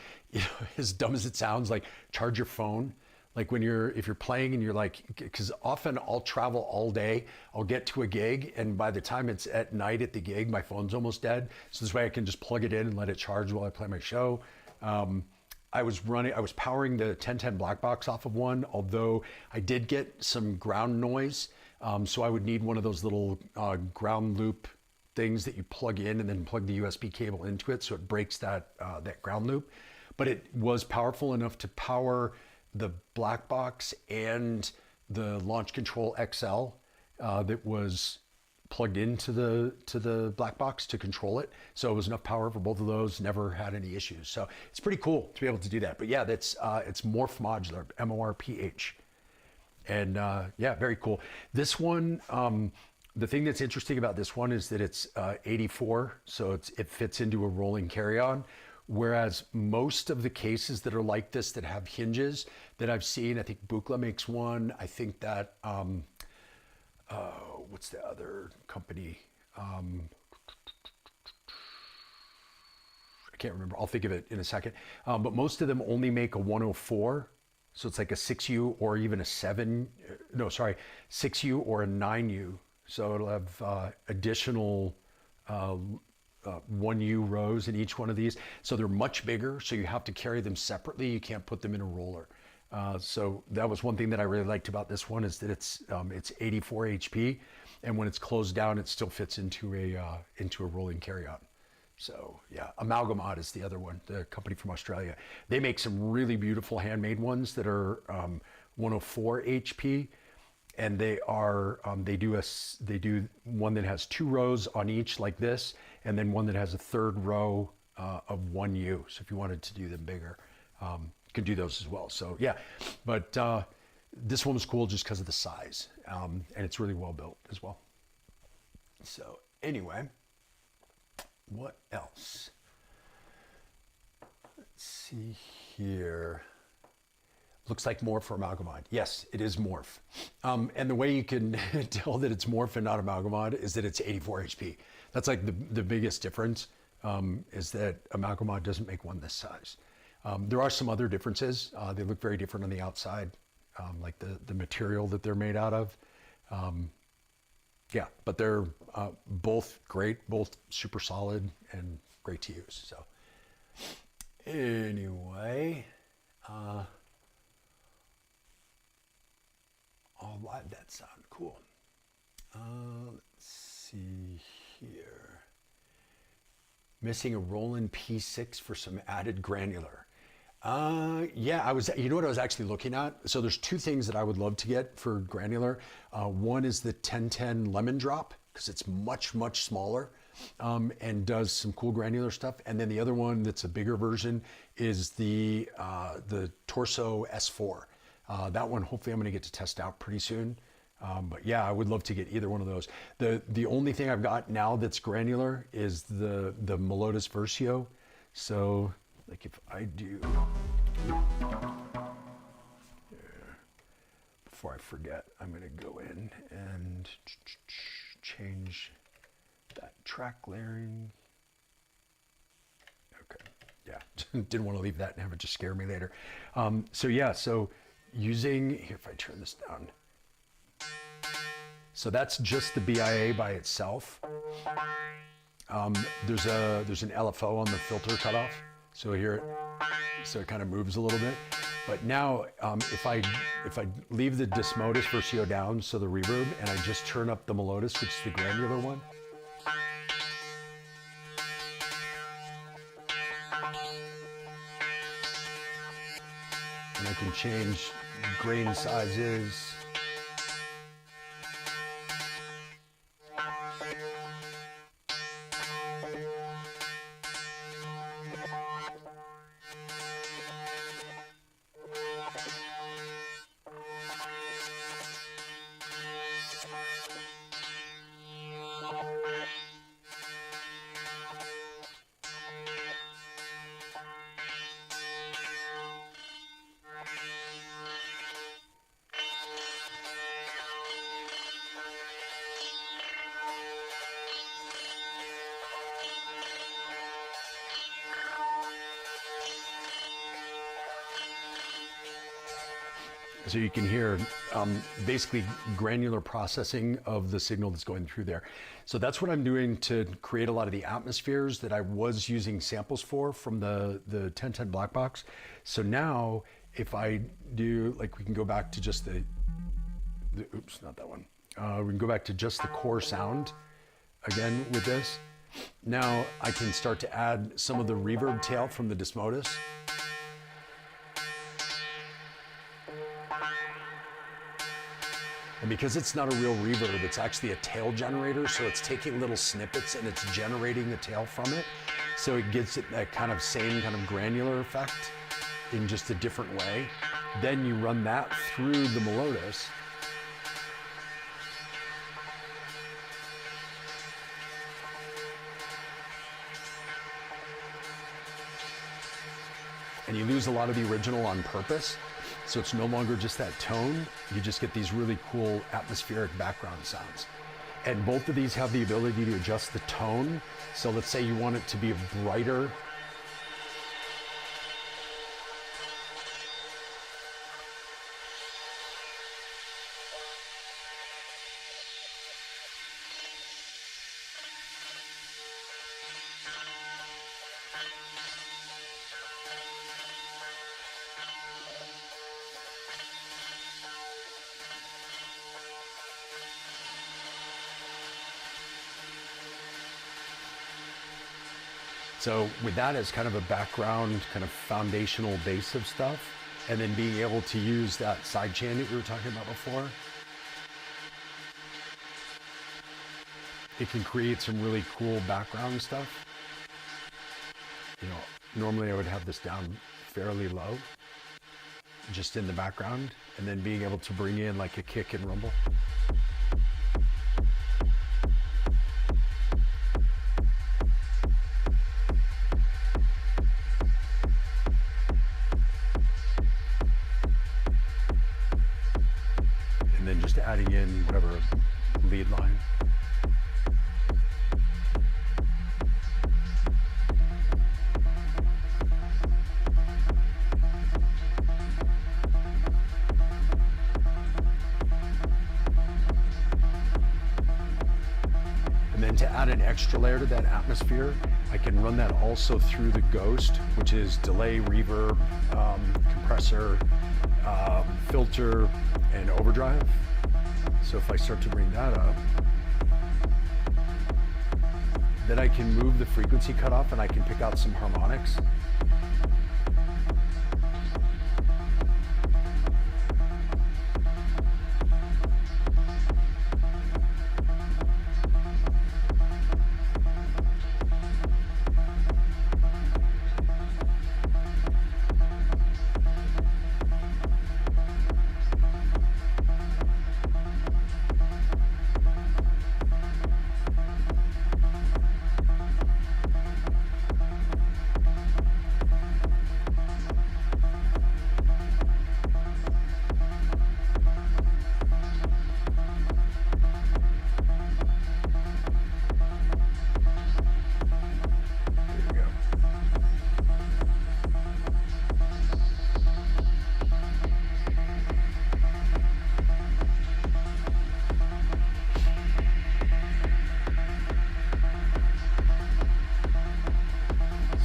Speaker 1: as dumb as it sounds, like charge your phone, like if you're playing and you're like, because often I'll travel all day, I'll get to a gig, and by the time it's at night at the gig, my phone's almost dead. So this way I can just plug it in and let it charge while I play my show. I was powering the 1010 black box off of one, although I did get some ground noise. So I would need one of those little ground loop things that you plug in and then plug the USB cable into it, so it breaks that ground loop. But it was powerful enough to power the black box and the Launch Control XL that was plugged into the black box to control it. So it was enough power for both of those, never had any issues. So it's pretty cool to be able to do that. But yeah, it's Morph Modular, MORPH. And yeah, very cool. This one, the thing that's interesting about this one is that it's 84, so it fits into a rolling carry-on. Whereas most of the cases that are like this that have hinges that I've seen, I think Buchla makes one. I think that what's the other company? I can't remember. I'll think of it in a second. But most of them only make a 104. So it's like a 6U or even a 6U or a 9U. So it'll have additional 1U rows in each one of these. So they're much bigger, so you have to carry them separately. You can't put them in a roller. So that was one thing that I really liked about this one, is that it's 84 HP, and when it's closed down, it still fits into a rolling carry-on. So yeah, Amalgamod is the other one, the company from Australia. They make some really beautiful handmade ones that are 104 HP, and they do one that has 2 rows on each like this, and then one that has a 3rd row of 1U. So if you wanted to do them bigger, you can do those as well. So yeah, but this one was cool just because of the size, and it's really well built as well. So anyway, what else? Let's see here. Looks like morph or amalgamod. Yes, it is morph. And the way you can tell that it's morph and not amalgamod is that it's 84 HP. That's like the biggest difference, is that amalgamod doesn't make one this size. There are some other differences. They look very different on the outside, like the material that they're made out of. Yeah, but they're both great, both super solid and great to use. So anyway, all live, that sound cool. Let's see here. Missing a Roland P6 for some added granular. Yeah, you know what I was actually looking at? So there's two things that I would love to get for granular. One is the 1010 Lemon Drop, because it's much, much smaller, and does some cool granular stuff. And then the other one that's a bigger version is the Torso S4. That one, hopefully I'm gonna get to test out pretty soon. But yeah, I would love to get either one of those. The only thing I've got now that's granular is the Melodus Versio. So like if I do, before I forget, I'm gonna go in and change that track layering. Okay, yeah, didn't want to leave that and have it just scare me later. So yeah, so using, here, if I turn this down. So that's just the BIA by itself. There's an LFO on the filter cutoff. So here, so it kind of moves a little bit. But now, if I leave the Dismodus Versio down, so the reverb, and I just turn up the Melodus, which is the granular one. And I can change grain sizes. So you can hear basically granular processing of the signal that's going through there. So that's what I'm doing to create a lot of the atmospheres that I was using samples for from the 1010 black box. So now if I do, like, we can go back to just the oops, not that one. We can go back to just the core sound again with this. Now I can start to add some of the reverb tail from the Dismodus. And because it's not a real reverb, it's actually a tail generator, so it's taking little snippets and it's generating the tail from it. So it gives it that kind of same kind of granular effect in just a different way. Then you run that through the Melodus. And you lose a lot of the original on purpose. So it's no longer just that tone, you just get these really cool atmospheric background sounds. And both of these have the ability to adjust the tone. So let's say you want it to be a brighter. So with that as kind of a background, kind of foundational base of stuff, and then being able to use that sidechain that we were talking about before, it can create some really cool background stuff. You know, normally I would have this down fairly low, just in the background, and then being able to bring in like a kick and rumble. add an extra layer to that atmosphere, I can run that also through the Ghost, which is delay, reverb, compressor, filter, and overdrive. So if I start to bring that up, then I can move the frequency cutoff and I can pick out some harmonics.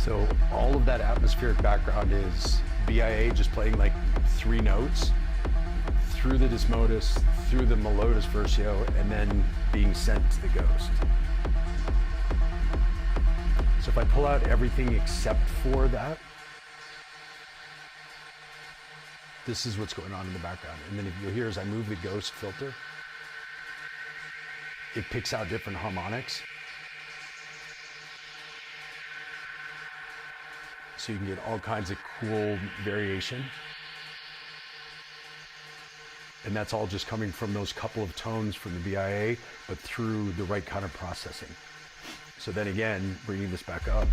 Speaker 1: So all of that atmospheric background is BIA just playing like 3 notes through the Desmodus, through the Melodus Versio, and then being sent to the Ghost. So if I pull out everything except for that, this is what's going on in the background. And then if you'll hear as I move the Ghost filter, it picks out different harmonics. So you can get all kinds of cool variation. And that's all just coming from those couple of tones from the BIA, but through the right kind of processing. So then again, bringing this back up.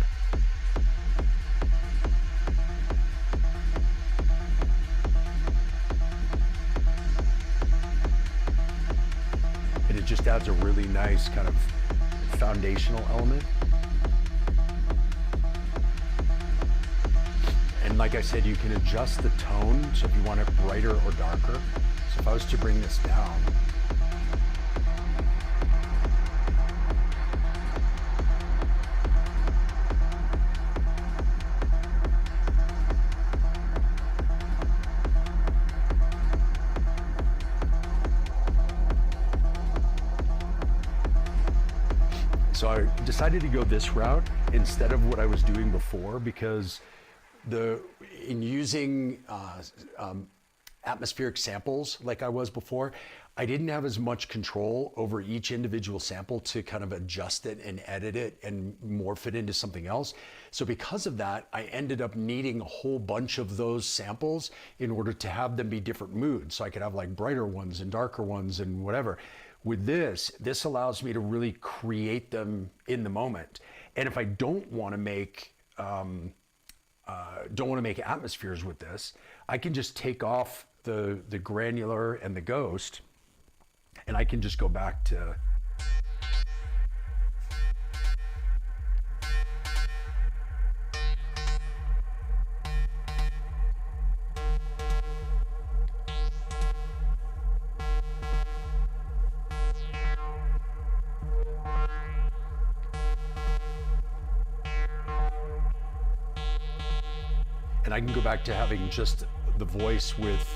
Speaker 1: And it just adds a really nice kind of foundational element. And like I said, you can adjust the tone, so if you want it brighter or darker. So if I was to bring this down, so I decided to go this route instead of what I was doing before, because in using atmospheric samples like I was before, I didn't have as much control over each individual sample to kind of adjust it and edit it and morph it into something else. So because of that, I ended up needing a whole bunch of those samples in order to have them be different moods. So I could have like brighter ones and darker ones and whatever. With this allows me to really create them in the moment. And if I don't want to make atmospheres with this, I can just take off the granular and the Ghost, and I can just go back to having just the voice with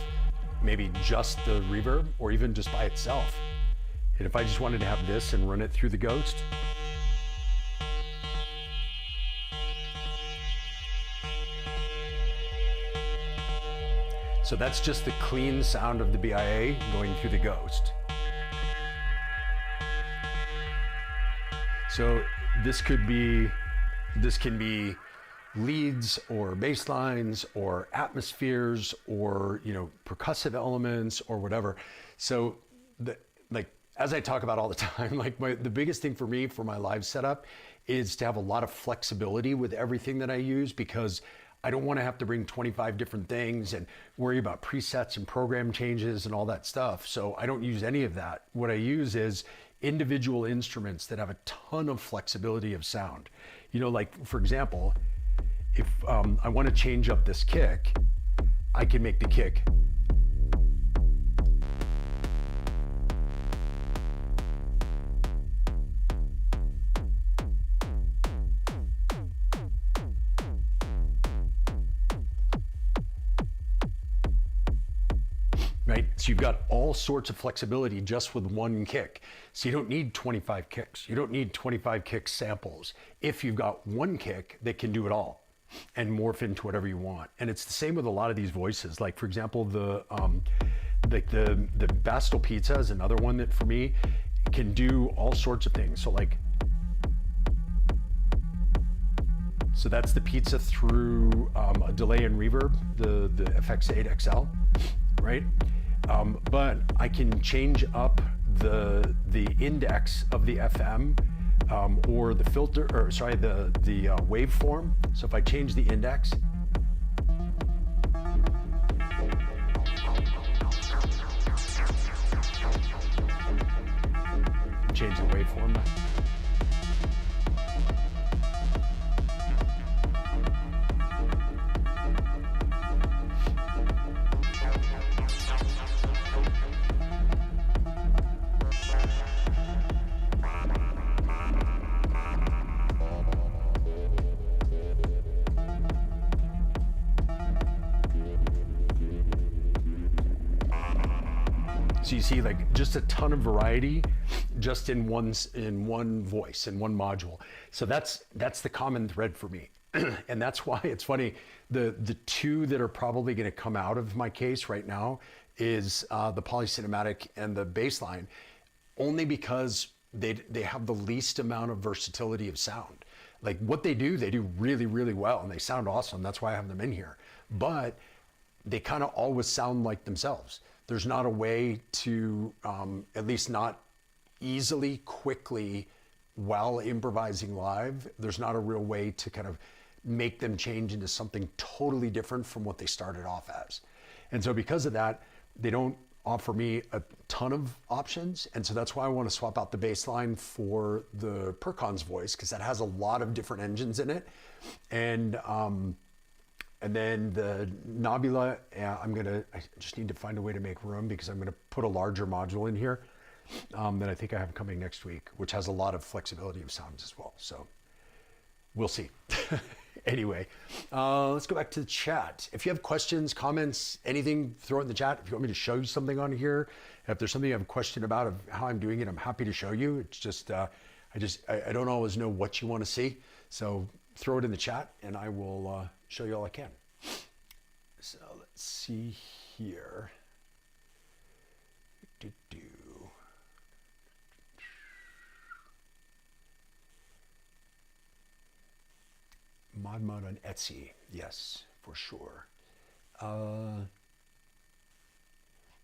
Speaker 1: maybe just the reverb, or even just by itself. And if I just wanted to have this and run it through the Ghost, so that's just the clean sound of the BIA going through the Ghost. So this can be leads or bass lines or atmospheres or, you know, percussive elements or whatever. So as I talk about all the time, the biggest thing for me for my live setup is to have a lot of flexibility with everything that I use, because I don't want to have to bring 25 different things and worry about presets and program changes and all that stuff. So I don't use any of that. What I use is individual instruments that have a ton of flexibility of sound. You know, like for example, if I want to change up this kick, I can make the kick right? So you've got all sorts of flexibility just with one kick. So you don't need 25 kicks. You don't need 25 kick samples if you've got one kick that can do it all and morph into whatever you want. And it's the same with a lot of these voices. Like for example, the Bastel Pizza is another one that for me can do all sorts of things. So that's the pizza through a delay and reverb, the FX8 XL, right? But I can change up the index of the FM or the filter, or sorry, the waveform. So if I change the index, change the waveform. So you see like just a ton of variety just in one voice, in one module. So that's the common thread for me. And that's why it's funny, the two that are probably going to come out of my case right now is the polycinematic and the bassline, only because they have the least amount of versatility of sound. Like what they do really, really well, and they sound awesome. That's why I have them in here. But they kind of always sound like themselves. There's not a way to, at least not easily, quickly, while improvising live, there's not a real way to kind of make them change into something totally different from what they started off as. And so because of that, they don't offer me a ton of options. And so that's why I want to swap out the bass line for the Percon's voice, because that has a lot of different engines in it. And then the Nobula, I just need to find a way to make room because I'm gonna put a larger module in here that I think I have coming next week, which has a lot of flexibility of sounds as well. So we'll see. Anyway, let's go back to the chat. If you have questions, comments, anything, throw it in the chat. If you want me to show you something on here, if there's something you have a question about of how I'm doing it, I'm happy to show you. It's just, I don't always know what you want to see. So throw it in the chat and I will show you all I can. So let's see here. Mod mode on Etsy. Yes, for sure. The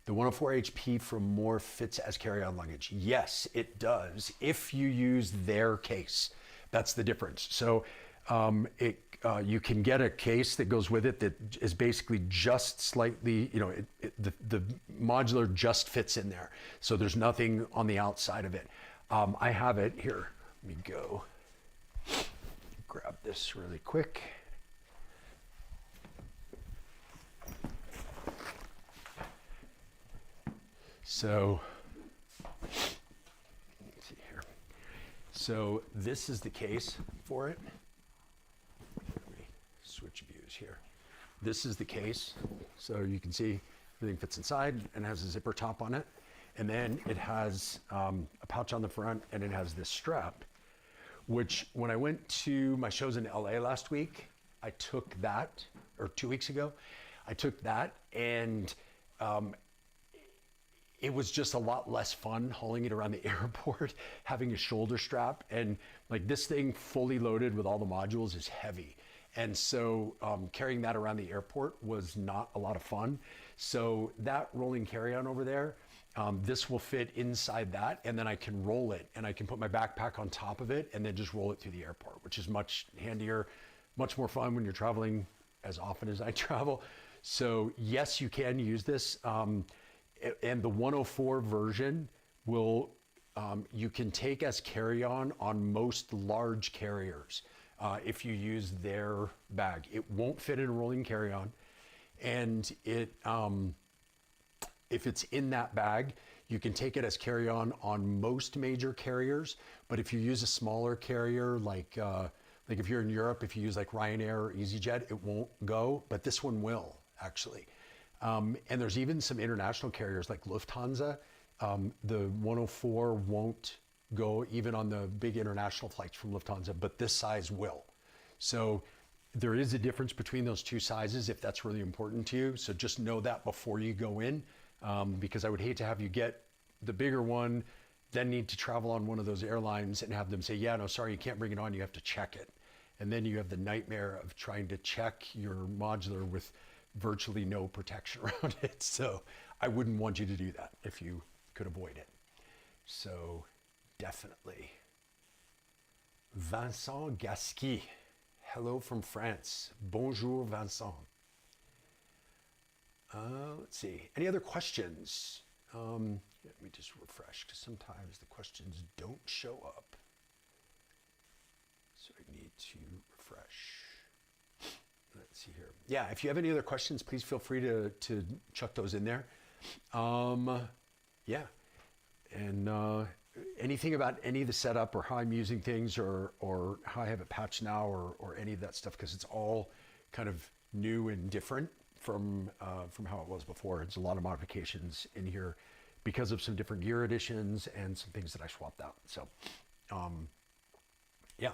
Speaker 1: 104 HP from More fits as carry-on luggage. Yes, it does. If you use their case, that's the difference. So you can get a case that goes with it that is basically just slightly, the modular just fits in there. So there's nothing on the outside of it. I have it here. Let me go grab this really quick. So, let's see here. So this is the case for it. Let me switch views here. This is the case. So you can see everything fits inside and has a zipper top on it. And then it has a pouch on the front and it has this strap, which when I went to my shows in LA last week, I took that, or 2 weeks ago, I took that and it was just a lot less fun hauling it around the airport, having a shoulder strap. And like this thing fully loaded with all the modules is heavy. And so carrying that around the airport was not a lot of fun. So that rolling carry-on over there, this will fit inside that, and then I can roll it and I can put my backpack on top of it and then just roll it through the airport, which is much handier, much more fun when you're traveling as often as I travel. So yes, you can use this. And the 104 version will, you can take as carry-on on most large carriers if you use their bag. It won't fit in a rolling carry-on, and it if it's in that bag, you can take it as carry-on on most major carriers. But if you use a smaller carrier, like if you're in Europe, if you use like Ryanair or EasyJet, it won't go, but this one will actually. And there's even some international carriers like Lufthansa. The 104 won't go even on the big international flights from Lufthansa, but this size will. So there is a difference between those two sizes if that's really important to you. So just know that before you go in, because I would hate to have you get the bigger one, then need to travel on one of those airlines and have them say, yeah, no, sorry, you can't bring it on, you have to check it. And then you have the nightmare of trying to check your modular with virtually no protection around it. So I wouldn't want you to do that if you could avoid it. So definitely. Vincent Gasqui. Hello from France. Bonjour, Vincent. Let's see. Any other questions? Let me just refresh because sometimes the questions don't show up. So I need to refresh. Let's see here. Yeah, if you have any other questions, please feel free to chuck those in there. Yeah. And anything about any of the setup or how I'm using things or how I have it patched now or any of that stuff, because it's all kind of new and different from how it was before. It's a lot of modifications in here because of some different gear additions and some things that I swapped out. So, yeah.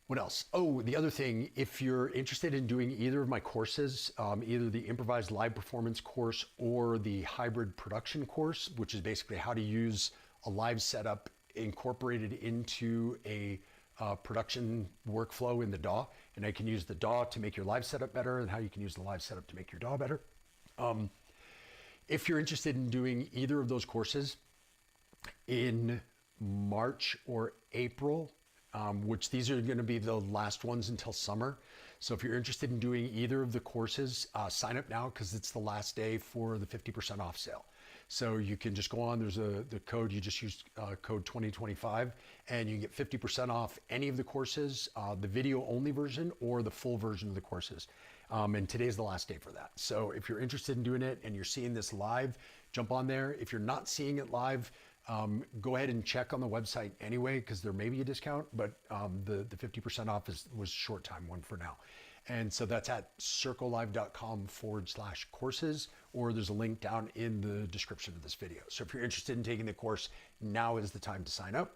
Speaker 1: What else? Oh, the other thing, if you're interested in doing either of my courses, either the improvised live performance course or the hybrid production course, which is basically how to use a live setup incorporated into a production workflow in the DAW, and I can use the DAW to make your live setup better and how you can use the live setup to make your DAW better. If you're interested in doing either of those courses in March or April, which these are going to be the last ones until summer. So if you're interested in doing either of the courses, sign up now because it's the last day for the 50% off sale. So you can just go on, there's the code, you just use code 2025 and you can get 50% off any of the courses, the video only version or the full version of the courses. And today's the last day for that. So if you're interested in doing it and you're seeing this live, jump on there. If you're not seeing it live, go ahead and check on the website anyway, because there may be a discount, but the 50% off was a short time one for now. And so that's at circlelive.com/courses, or there's a link down in the description of this video. So if you're interested in taking the course, now is the time to sign up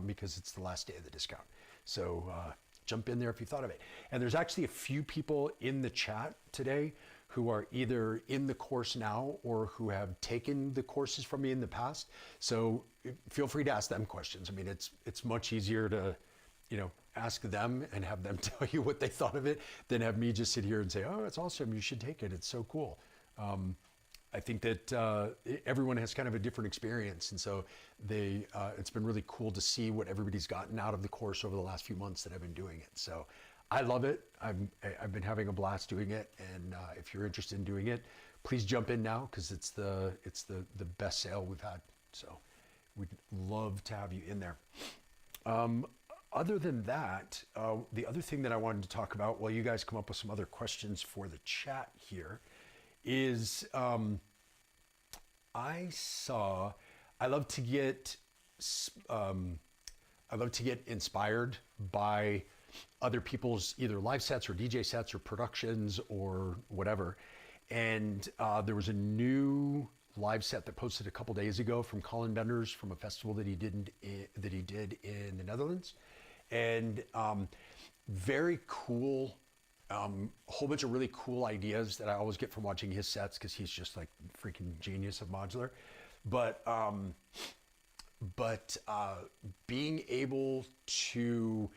Speaker 1: because it's the last day of the discount. So jump in there if you thought of it. And there's actually a few people in the chat today who are either in the course now or who have taken the courses from me in the past. So feel free to ask them questions. I mean, it's much easier to, ask them and have them tell you what they thought of it than have me just sit here and say, oh, it's awesome, you should take it, it's so cool. I think that everyone has kind of a different experience. And so it's been really cool to see what everybody's gotten out of the course over the last few months that I've been doing it. So I love it. I've been having a blast doing it. And if you're interested in doing it, please jump in now because it's the best sale we've had. So we'd love to have you in there. Other than that, the other thing that I wanted to talk about while you guys come up with some other questions for the chat here is I love to get inspired by other people's either live sets or DJ sets or productions or whatever. And there was a new live set that posted a couple days ago from Colin Benders from a festival that he did in the Netherlands. And very cool, a whole bunch of really cool ideas that I always get from watching his sets because he's just like freaking genius of modular. But being able to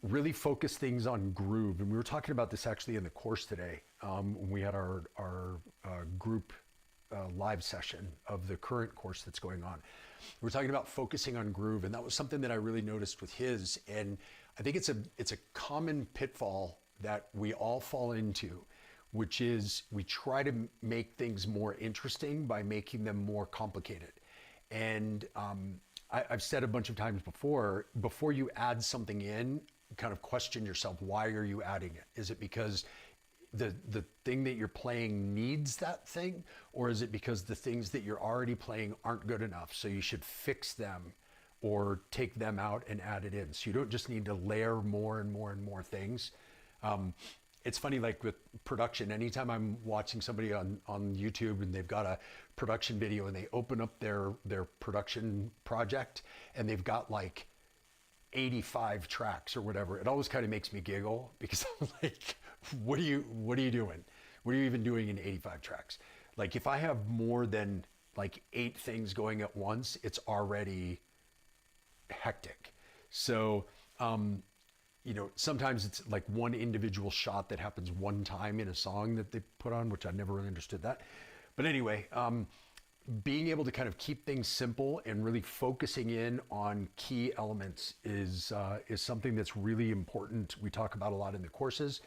Speaker 1: really focus things on groove, and we were talking about this actually in the course today when we had our group live session of the current course that's going on. We're talking about focusing on groove, and that was something that I really noticed with his. And I think it's a common pitfall that we all fall into, which is we try to make things more interesting by making them more complicated. And I've said a bunch of times before you add something in, kind of question yourself, why are you adding it? Is it because the thing that you're playing needs that thing, or is it because the things that you're already playing aren't good enough, so you should fix them or take them out and add it in? So you don't just need to layer more and more and more things. it's funny, like with production, anytime I'm watching somebody on YouTube and they've got a production video and they open up their production project and they've got like 85 tracks or whatever, it always kind of makes me giggle because I'm like, what are you doing? What are you even doing in 85 tracks? Like if I have more than like 8 things going at once, it's already hectic. So, sometimes it's like one individual shot that happens one time in a song that they put on, which I never really understood that. But anyway, being able to kind of keep things simple and really focusing in on key elements is something that's really important. We talk about a lot in the courses,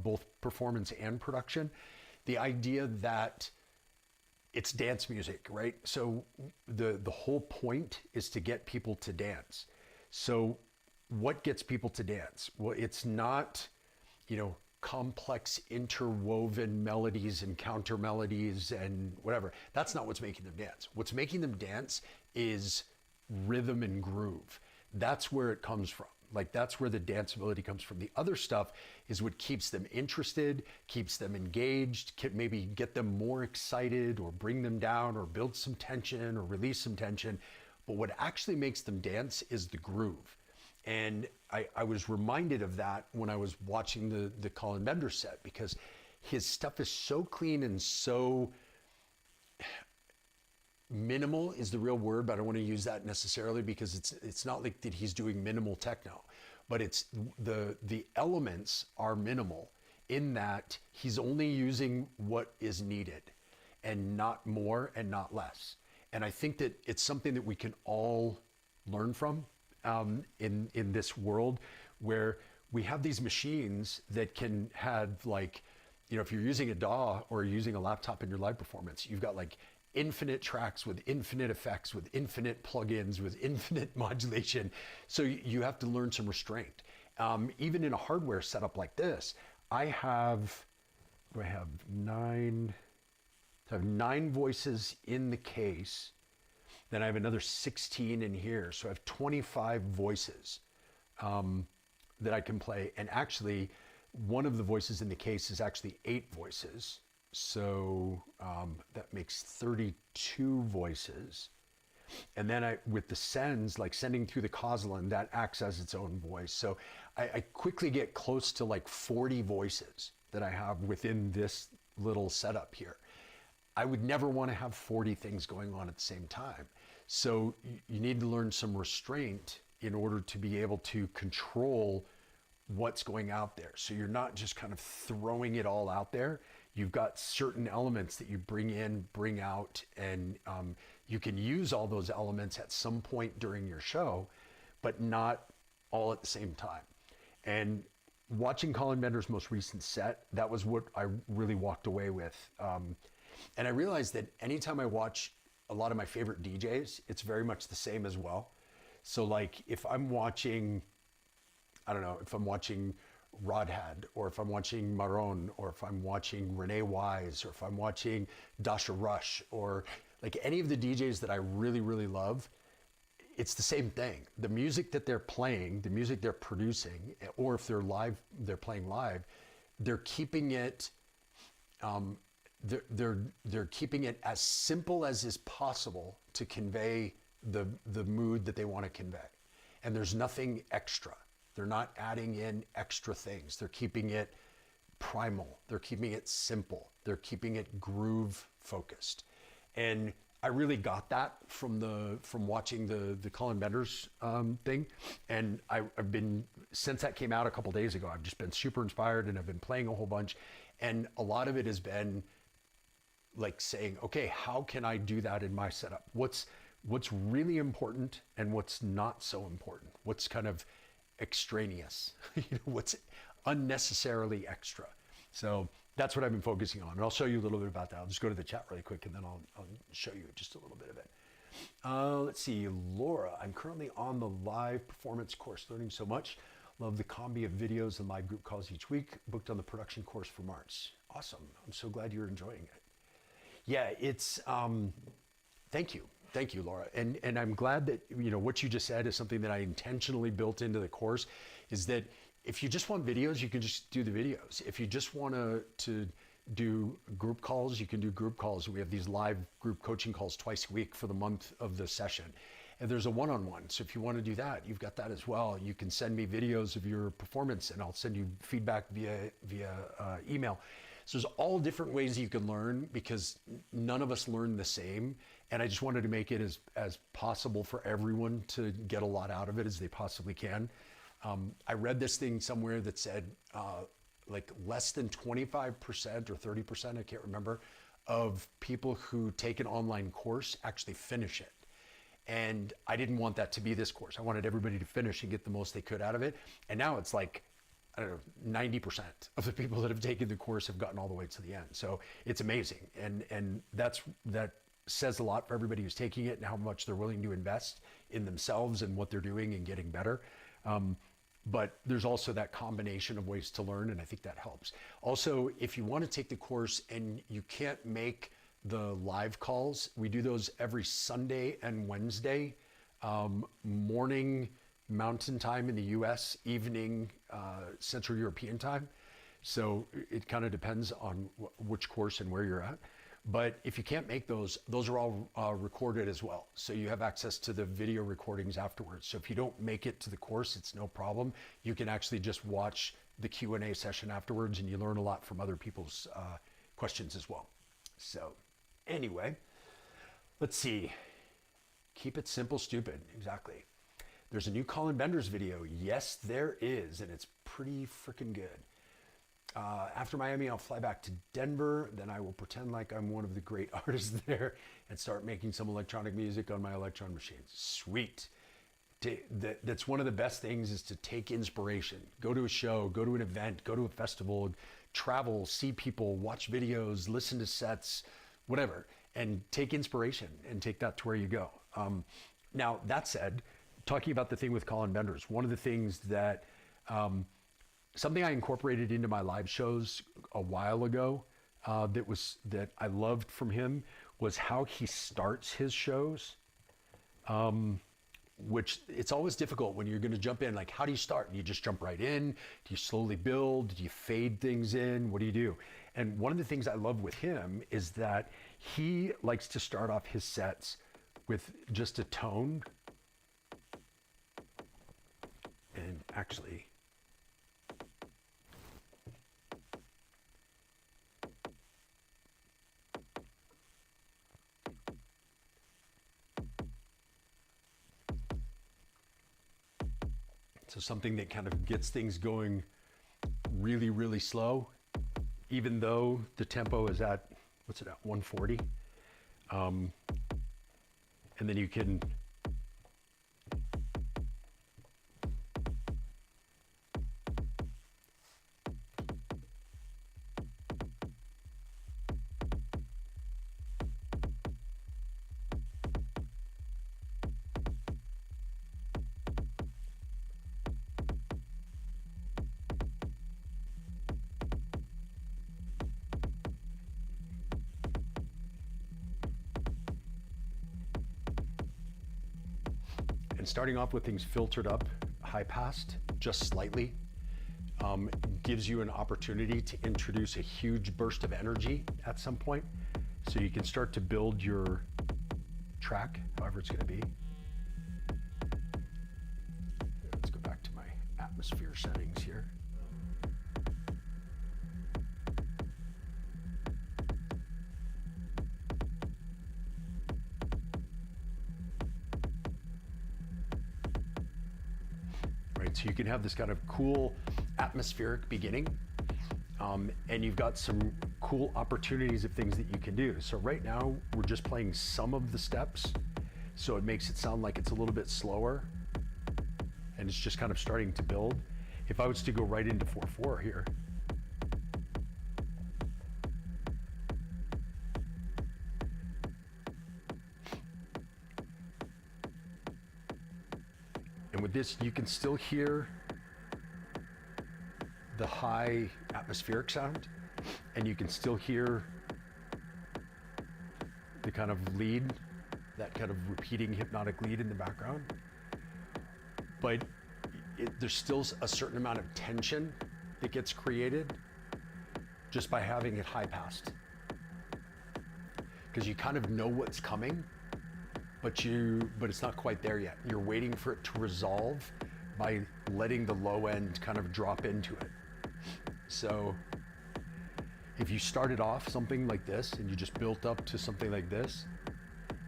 Speaker 1: both performance and production. The idea that it's dance music, right? So the whole point is to get people to dance. So what gets people to dance? Well, it's not, complex interwoven melodies and counter melodies and whatever. That's not what's making them dance. What's making them dance is rhythm and groove. That's where it comes from. Like that's where the danceability comes from. The other stuff is what keeps them interested, keeps them engaged, can maybe get them more excited or bring them down or build some tension or release some tension. But what actually makes them dance is the groove. And I was reminded of that when I was watching the Colin Bender set, because his stuff is so clean and so minimal is the real word, but I don't want to use that necessarily because it's not like that he's doing minimal techno, but it's the elements are minimal in that he's only using what is needed and not more and not less. And I think that it's something that we can all learn from. In this world where we have these machines that can have like, if you're using a DAW or using a laptop in your live performance, you've got like infinite tracks with infinite effects, with infinite plugins, with infinite modulation. So you have to learn some restraint. Even in a hardware setup like this, I have 9 voices in the case. Then I have another 16 in here. So I have 25 voices that I can play. And actually, one of the voices in the case is actually 8 voices. So that makes 32 voices. And then with the sends, like sending through the Cosland, that acts as its own voice. So I quickly get close to like 40 voices that I have within this little setup here. I would never want to have 40 things going on at the same time. So you need to learn some restraint in order to be able to control what's going out there. So you're not just kind of throwing it all out there. You've got certain elements that you bring in, bring out, and you can use all those elements at some point during your show, but not all at the same time. And watching Colin Bender's most recent set, that was what I really walked away with. And I realized that anytime I watch a lot of my favorite DJs, it's very much the same as well. So like if I'm watching, if I'm watching Rodhad, or if I'm watching Maron, or if I'm watching Renee Wise, or if I'm watching Dasha Rush, or like any of the DJs that I really, really love, it's the same thing. The music that they're playing, the music they're producing, or if they're playing live, they're keeping it, they're keeping it as simple as is possible to convey the mood that they want to convey. And there's nothing extra. They're not adding in extra things. They're keeping it primal. They're keeping it simple. They're keeping it groove focused. And I really got that from watching the Colin Bender's thing. And I've been, since that came out a couple days ago, I've just been super inspired and I've been playing a whole bunch. And a lot of it has been like saying, okay, how can I do that in my setup? What's really important and what's not so important? What's kind of extraneous? What's unnecessarily extra? So that's what I've been focusing on. And I'll show you a little bit about that. I'll just go to the chat really quick and then I'll show you just a little bit of it. Let's see, Laura, I'm currently on the live performance course, learning so much. Love the combi of videos and live group calls each week. Booked on the production course for March. Awesome. I'm so glad you're enjoying it. Yeah, it's, thank you. Thank you, Laura. And I'm glad that, what you just said is something that I intentionally built into the course, is that if you just want videos, you can just do the videos. If you just want to do group calls, you can do group calls. We have these live group coaching calls twice a week for the month of the session. And there's a one-on-one. So if you want to do that, you've got that as well. You can send me videos of your performance and I'll send you feedback via email. So there's all different ways you can learn because none of us learn the same. And I just wanted to make it as possible for everyone to get a lot out of it as they possibly can. I read this thing somewhere that said like less than 25% or 30%, I can't remember, of people who take an online course actually finish it. And I didn't want that to be this course. I wanted everybody to finish and get the most they could out of it. And now it's like, I don't know, 90% of the people that have taken the course have gotten all the way to the end. So it's amazing. And that says a lot for everybody who's taking it and how much they're willing to invest in themselves and what they're doing and getting better. But there's also that combination of ways to learn, and I think that helps. Also, if you want to take the course and you can't make the live calls, we do those every Sunday and Wednesday, morning Mountain Time in the US, evening Central European Time. So it kind of depends on which course and where you're at. But if you can't make those are all recorded as well. So you have access to the video recordings afterwards. So if you don't make it to the course, it's no problem. You can actually just watch the Q&A session afterwards and you learn a lot from other people's questions as well. So anyway, let's see. Keep it simple, stupid. Exactly. There's a new Colin Benders video. Yes, there is. And it's pretty freaking good. After Miami, I'll fly back to Denver. Then I will pretend like I'm one of the great artists there and start making some electronic music on my Electron machines. Sweet. That's one of the best things is to take inspiration. Go to a show, go to an event, go to a festival, travel, see people, watch videos, listen to sets, whatever, and take inspiration and take that to where you go. Now, that said, talking about the thing with Colin Benders, one of the things that something I incorporated into my live shows a while ago that I loved from him was how he starts his shows, which it's always difficult when you're going to jump in. Like, how do you start? Do you just jump right in? Do you slowly build? Do you fade things in? What do you do? And one of the things I love with him is that he likes to start off his sets with just a tone. And actually, so something that kind of gets things going really, really slow, even though the tempo is at, what's it at, 140? And then you can starting off with things filtered up, high passed, just slightly, gives you an opportunity to introduce a huge burst of energy at some point. So you can start to build your track, however it's going to be. Let's go back to my atmosphere settings here. So you can have this kind of cool atmospheric beginning, and you've got some cool opportunities of things that you can do. So right now we're just playing some of the steps, so it makes it sound like it's a little bit slower, and it's just kind of starting to build. If I was to go right into 4/4 here, and with this, you can still hear the high atmospheric sound, and you can still hear the kind of lead, that kind of repeating hypnotic lead in the background. But there's still a certain amount of tension that gets created just by having it high passed. Because you kind of know what's coming, but it's not quite there yet. You're waiting for it to resolve by letting the low end kind of drop into it. So if you started off something like this and you just built up to something like this,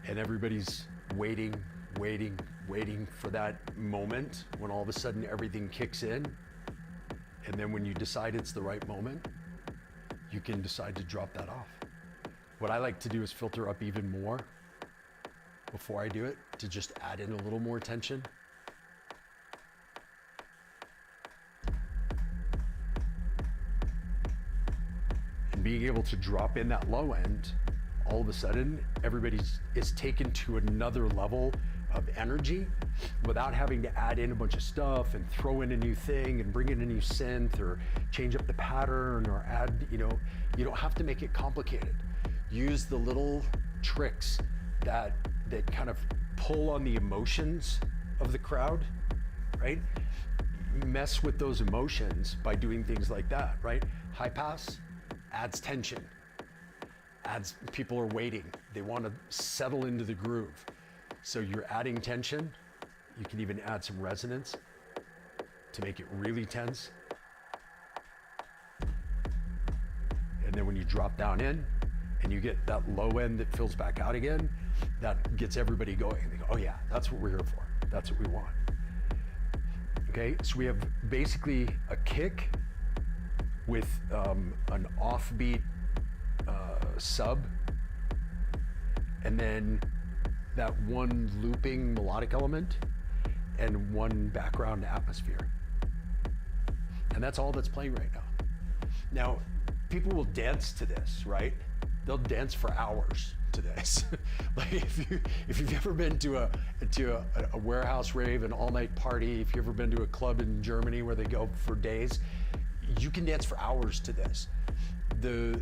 Speaker 1: and everybody's waiting for that moment when all of a sudden everything kicks in, and then when you decide it's the right moment, you can decide to drop that off. What I like to do is filter up even more before I do it, to just add in a little more tension. And being able to drop in that low end, all of a sudden everybody is taken to another level of energy without having to add in a bunch of stuff and throw in a new thing and bring in a new synth or change up the pattern or add, you don't have to make it complicated. Use the little tricks that kind of pull on the emotions of the crowd, right? Mess with those emotions by doing things like that, right? High pass adds tension. People are waiting. They want to settle into the groove. So you're adding tension. You can even add some resonance to make it really tense. And then when you drop down in and you get that low end that fills back out again, that gets everybody going. They go, oh yeah, that's what we're here for. That's what we want. Okay, so we have basically a kick with an offbeat sub, and then that one looping melodic element and one background atmosphere. And that's all that's playing right now. Now, people will dance to this, right? They'll dance for hours to this. Like if you've ever been to a warehouse rave, an all-night party, if you've ever been to a club in Germany where they go for days, you can dance for hours to this. The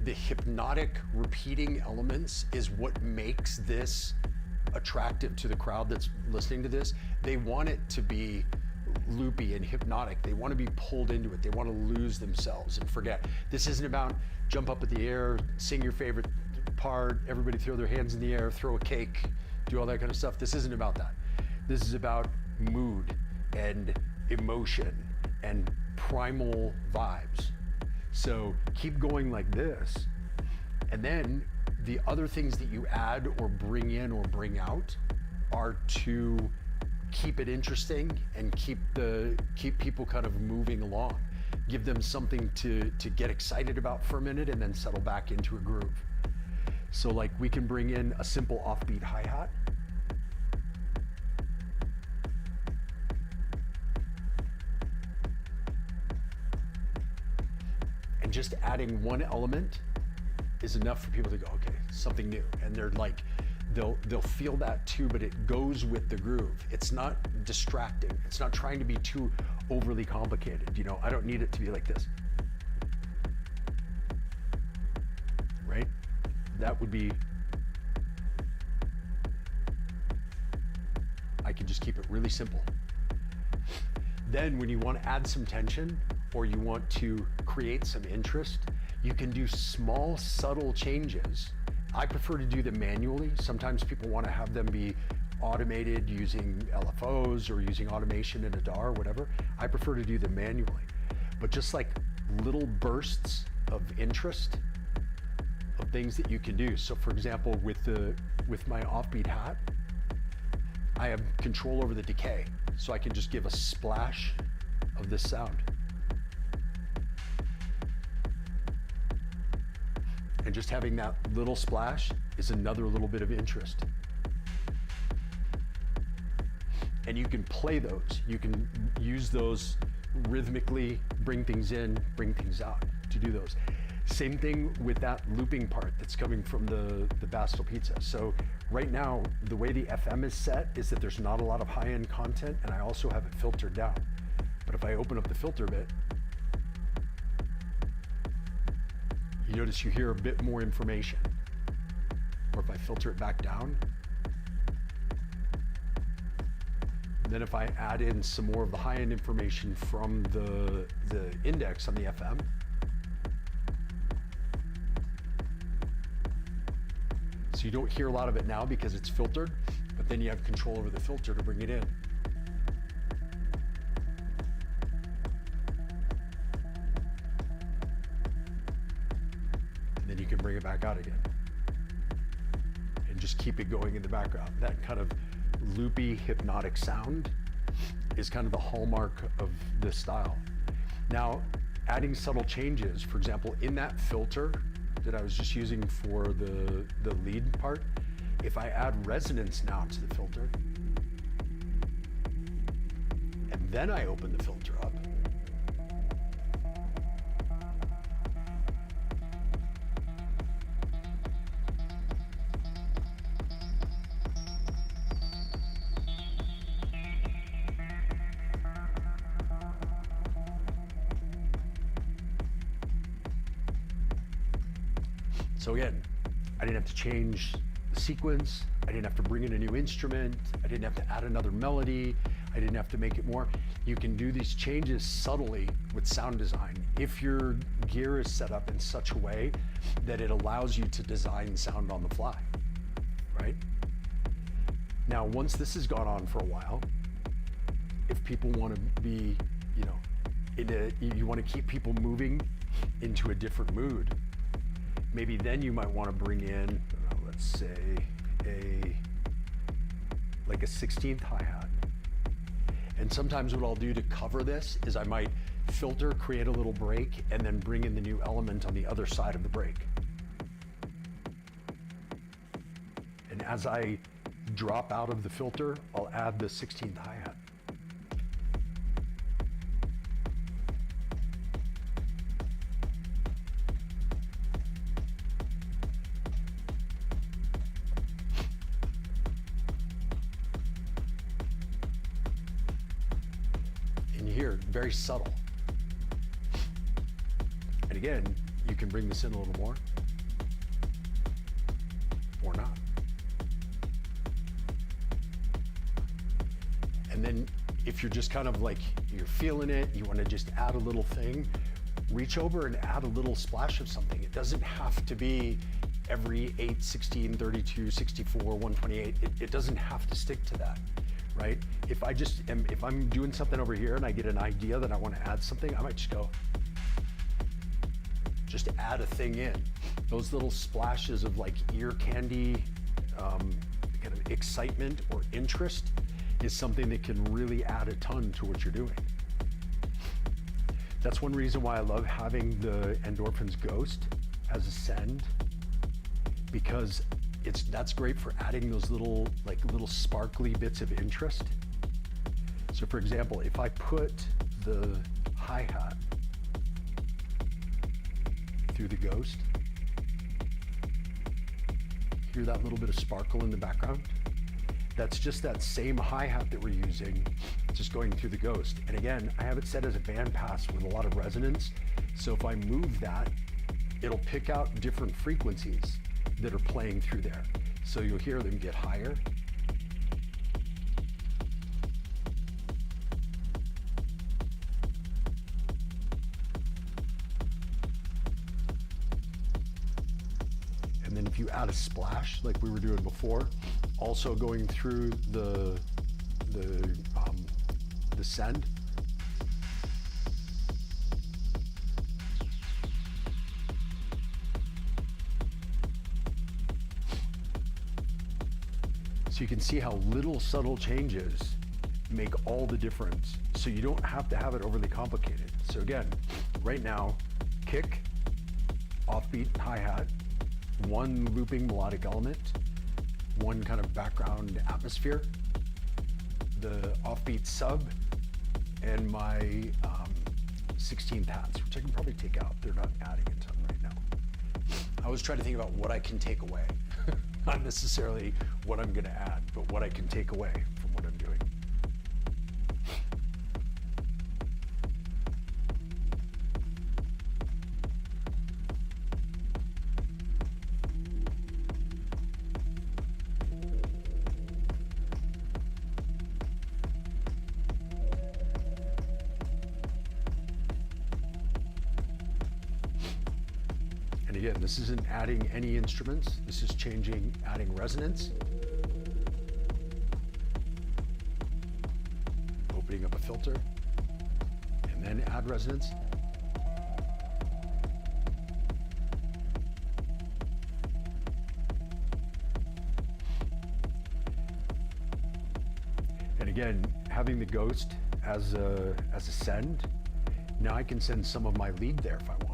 Speaker 1: hypnotic repeating elements is what makes this attractive to the crowd that's listening to this. They want it to be loopy and hypnotic. They want to be pulled into it. They want to lose themselves and forget. This isn't about jump up at the air, sing your favorite part, everybody throw their hands in the air, throw a cake, do all that kind of stuff. This isn't about that. This is about mood and emotion and primal vibes. So keep going like this. And then the other things that you add or bring in or bring out are to keep it interesting and keep people kind of moving along. Give them something to get excited about for a minute and then settle back into a groove. So like we can bring in a simple offbeat hi-hat. And just adding one element is enough for people to go, okay, something new. And they're like, they'll feel that too, but it goes with the groove. It's not distracting. It's not trying to be too overly complicated. I don't need it to be like this. Right? That would be, I can just keep it really simple. Then when you want to add some tension or you want to create some interest, you can do small, subtle changes. I prefer to do them manually. Sometimes people want to have them be automated using LFOs or using automation in a DAW or whatever. I prefer to do them manually. But just like little bursts of interest of things that you can do. So for example, with my offbeat hat, I have control over the decay. So I can just give a splash of this sound. And just having that little splash is another little bit of interest. And you can play those. You can use those rhythmically, bring things in, bring things out to do those. Same thing with that looping part that's coming from the Bastille Pizza. So right now, the way the FM is set is that there's not a lot of high-end content, and I also have it filtered down. But if I open up the filter bit, you notice you hear a bit more information. Or if I filter it back down, then if I add in some more of the high-end information from the index on the FM, so you don't hear a lot of it now because it's filtered, but then you have control over the filter to bring it in. And then you can bring it back out again. And just keep it going in the background. That kind of loopy, hypnotic sound is kind of the hallmark of this style. Now, adding subtle changes, for example, in that filter that I was just using for the lead part, if I add resonance now to the filter, and then I open the filter up, so again, I didn't have to change the sequence. I didn't have to bring in a new instrument. I didn't have to add another melody. I didn't have to make it more. You can do these changes subtly with sound design if your gear is set up in such a way that it allows you to design sound on the fly, right? Now, once this has gone on for a while, if people want to be, you want to keep people moving into a different mood, maybe then you might want to bring in, let's say, like a 16th hi-hat. And sometimes what I'll do to cover this is I might filter, create a little break, and then bring in the new element on the other side of the break. And as I drop out of the filter, I'll add the 16th hi-hat. Here, very subtle. And again, you can bring this in a little more or not. And then if you're just kind of like, you're feeling it, you want to just add a little thing, reach over and add a little splash of something. It doesn't have to be every 8, 16, 32, 64, 128. It doesn't have to stick to that. Right? If I'm doing something over here and I get an idea that I want to add something, I might just add a thing in. Those little splashes of like ear candy, kind of excitement or interest is something that can really add a ton to what you're doing. That's one reason why I love having the Endorphins Ghost as a send, because that's great for adding those little sparkly bits of interest. So for example, if I put the hi-hat through the Ghost, hear that little bit of sparkle in the background? That's just that same hi-hat that we're using, just going through the Ghost. And again, I have it set as a bandpass with a lot of resonance. So if I move that, it'll pick out different frequencies that are playing through there. So you'll hear them get higher. And then if you add a splash like we were doing before, also going through the send, so you can see how little subtle changes make all the difference. So you don't have to have it overly complicated. So again, right now, kick, offbeat hi-hat, one looping melodic element, one kind of background atmosphere, the offbeat sub, and my 16th hats, which I can probably take out. They're not adding a ton right now. I always try to think about what I can take away. Not necessarily what I'm going to add, but what I can take away from what I'm doing. again, this isn't adding any instruments. This is adding resonance. Opening up a filter, and then add resonance. And again, having the ghost as a send, now I can send some of my lead there if I want.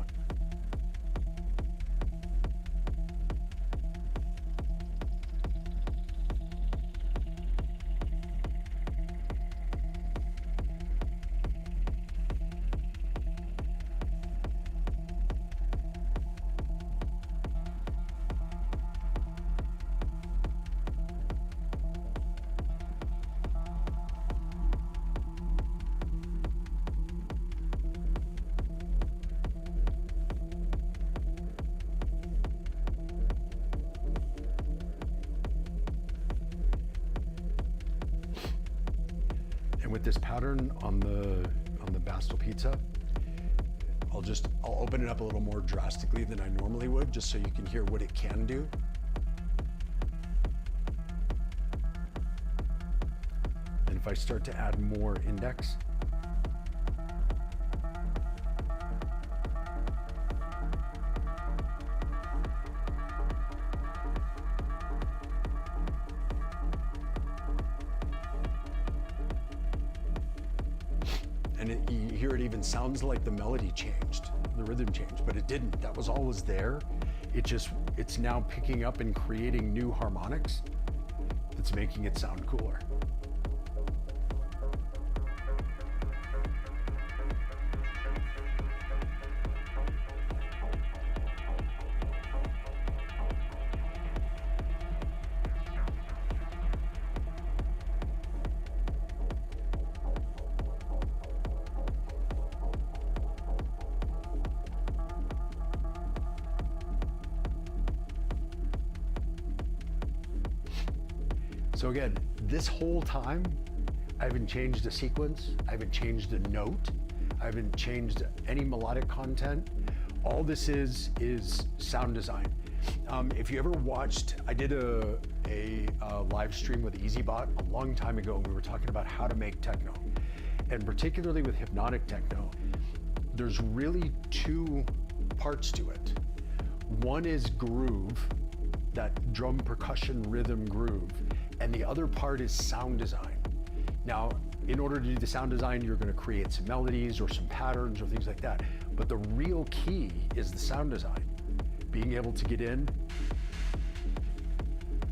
Speaker 1: And with this pattern on the Bastel pizza, I'll open it up a little more drastically than I normally would, just so you can hear what it can do. And if I start to add more index, and you hear it even sounds like the melody changed, the rhythm changed, but it didn't. That was always there. It's now picking up and creating new harmonics that's making it sound cooler. So again, this whole time, I haven't changed a sequence, I haven't changed a note, I haven't changed any melodic content. All this is sound design. If you ever watched, I did a live stream with EasyBot a long time ago, and we were talking about how to make techno. And particularly with hypnotic techno, there's really two parts to it. One is groove, that drum percussion rhythm groove, and the other part is sound design. Now, in order to do the sound design, you're going to create some melodies or some patterns or things like that. But the real key is the sound design. Being able to get in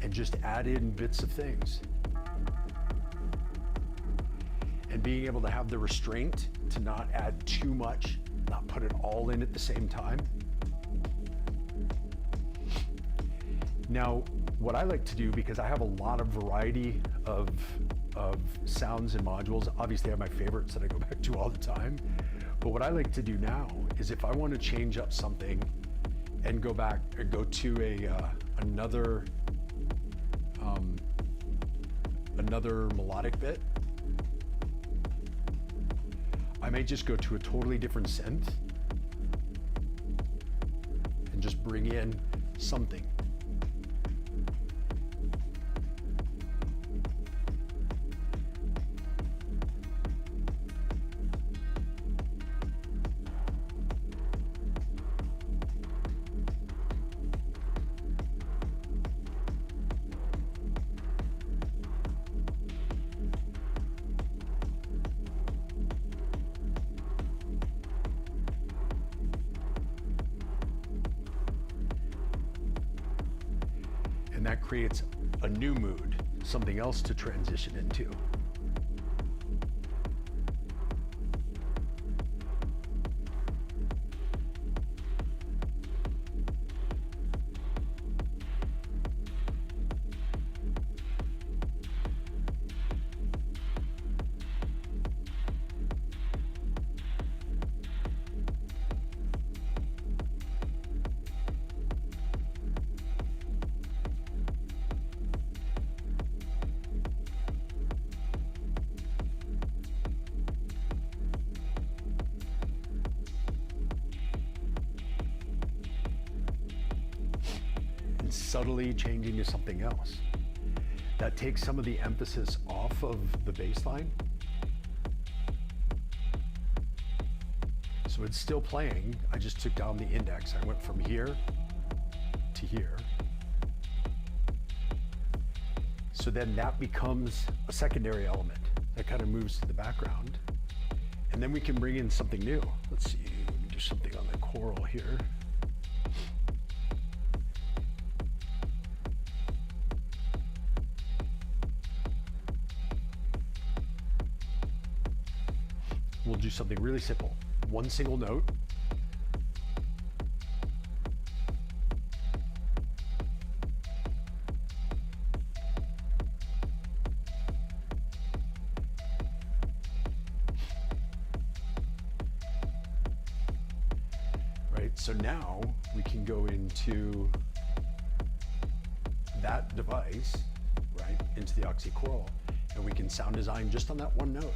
Speaker 1: and just add in bits of things. And being able to have the restraint to not add too much, not put it all in at the same time. Now, what I like to do, because I have a lot of variety of sounds and modules, obviously I have my favorites that I go back to all the time, but what I like to do now is if I want to change up something and go back or go to another melodic bit, I may just go to a totally different synth and just bring in something. And that creates a new mood, something else to transition into. subtly changing to something else. That takes some of the emphasis off of the bass line. So it's still playing, I just took down the index. I went from here to here. So then that becomes a secondary element that kind of moves to the background. And then we can bring in something new. Let's see, let me do something on the choral here. We'll do something really simple. One single note. Right, so now we can go into that device, right, into the oxychoral, and we can sound design just on that one note.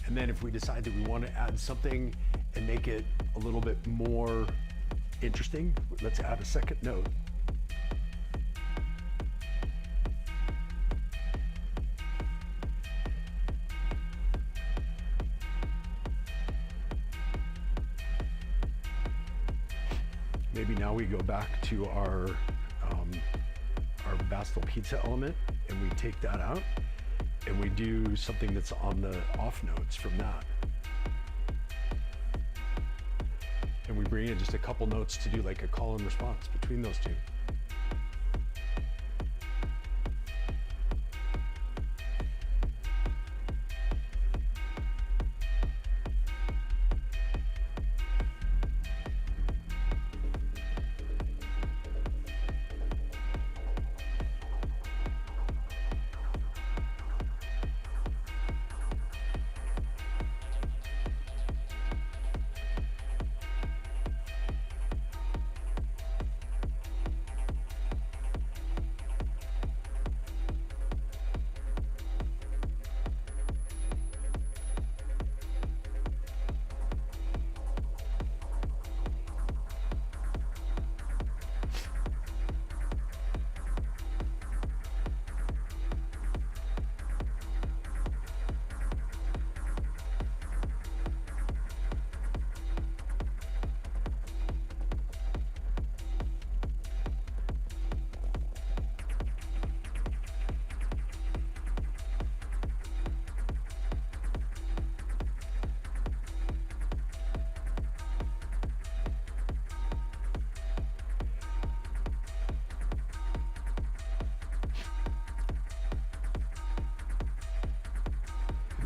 Speaker 1: And then if we decide that we want to add something and make it a little bit more interesting, let's add a second note. Maybe now we go back to our Bastel pizza element and we take that out. And we do something that's on the off notes from that. And we bring in just a couple notes to do like a call and response between those two.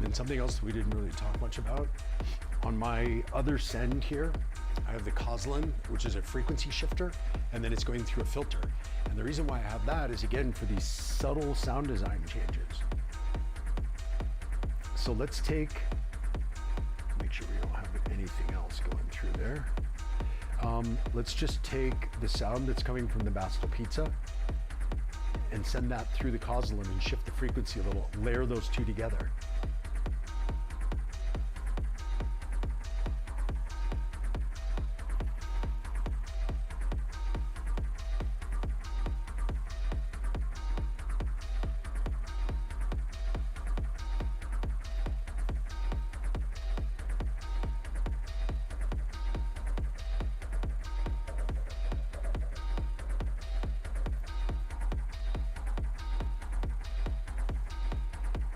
Speaker 1: And something else we didn't really talk much about, on my other send here, I have the Coslin, which is a frequency shifter, and then it's going through a filter. And the reason why I have that is, again, for these subtle sound design changes. So let's make sure we don't have anything else going through there. Let's just take the sound that's coming from the Bastel pizza and send that through the Coslin and shift the frequency a little, layer those two together.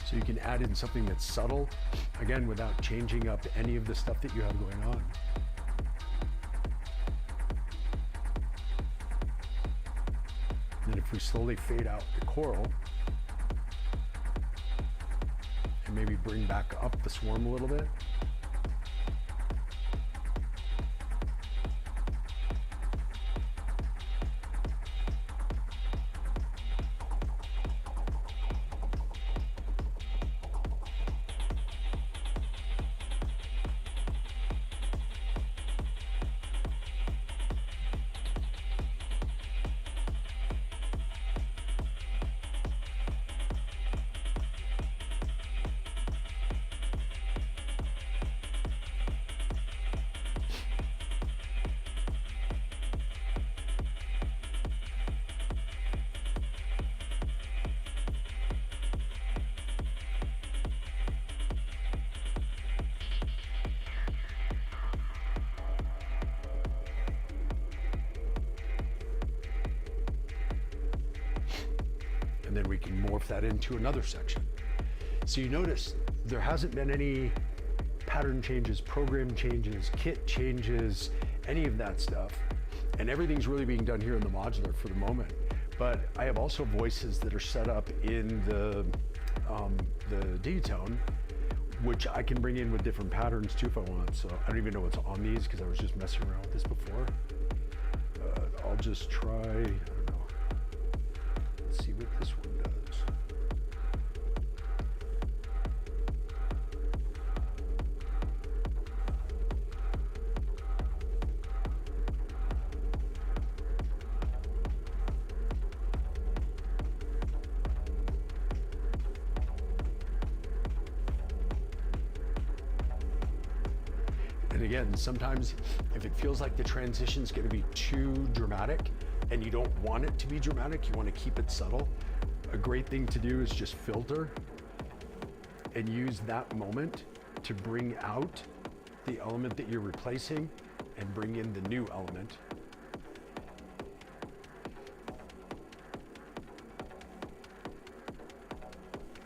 Speaker 1: So you can add in something that's subtle, again, without changing up any of the stuff that you have going on. we slowly fade out the choral and maybe bring back up the swarm a little bit. And then we can morph that into another section. So you notice there hasn't been any pattern changes, program changes, kit changes, any of that stuff. And everything's really being done here in the modular for the moment. But I have also voices that are set up in the D-tone, which I can bring in with different patterns too if I want. So I don't even know what's on these because I was just messing around with this before. I'll just try, I don't know. Let's see what this one does. And again, sometimes if it feels like the transition is going to be too dramatic and you don't want it to be dramatic, you want to keep it subtle, a great thing to do is just filter and use that moment to bring out the element that you're replacing and bring in the new element.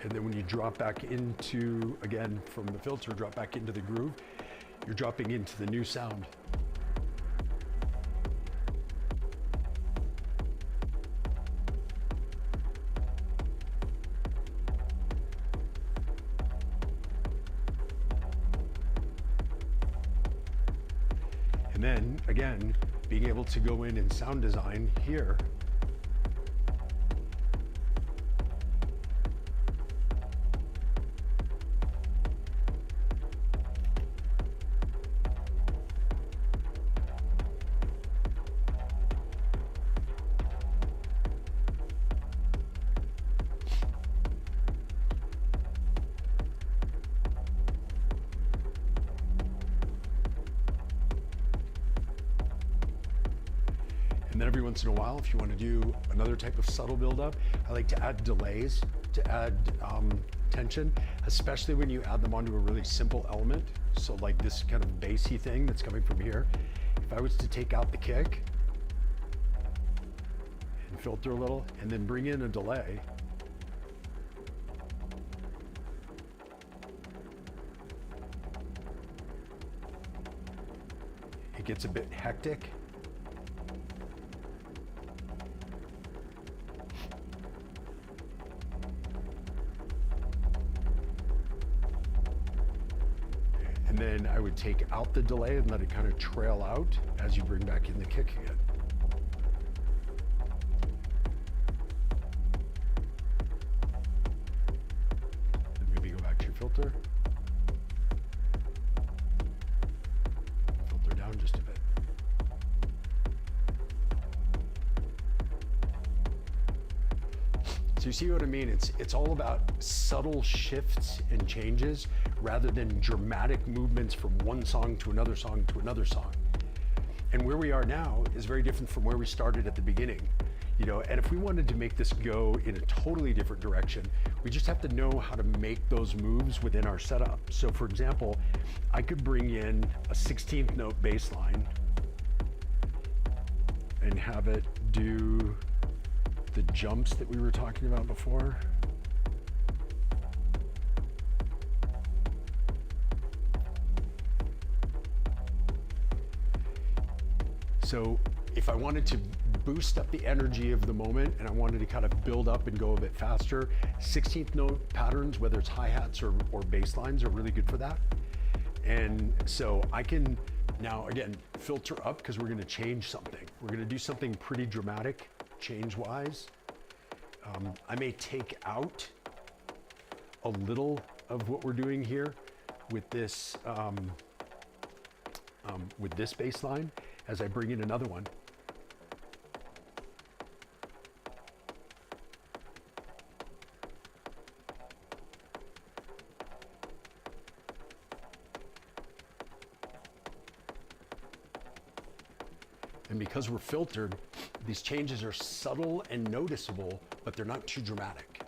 Speaker 1: And then when you drop back into, again, from the filter, drop back into the groove, you're dropping into the new sound. And then, again, being able to go in sound design here. And then every once in a while, if you want to do another type of subtle buildup, I like to add delays to add tension, especially when you add them onto a really simple element. So like this kind of bassy thing that's coming from here. If I was to take out the kick and filter a little and then bring in a delay, it gets a bit hectic. And then I would take out the delay and let it kind of trail out as you bring back in the kick again. Then maybe go back to your filter. Filter down just a bit. So you see what I mean? It's all about subtle shifts and changes rather than dramatic movements from one song to another song to another song. And where we are now is very different from where we started at the beginning. You know, and if we wanted to make this go in a totally different direction, we just have to know how to make those moves within our setup. So for example, I could bring in a 16th note bass line and have it do the jumps that we were talking about before. So if I wanted to boost up the energy of the moment, and I wanted to kind of build up and go a bit faster. 16th note patterns, whether it's hi-hats or bass lines, are really good for that. And so I can now, again, filter up because we're gonna change something. We're gonna do something pretty dramatic, change-wise. I may take out a little of what we're doing here with this bass line as I bring in another one. And because we're filtered, these changes are subtle and noticeable, but they're not too dramatic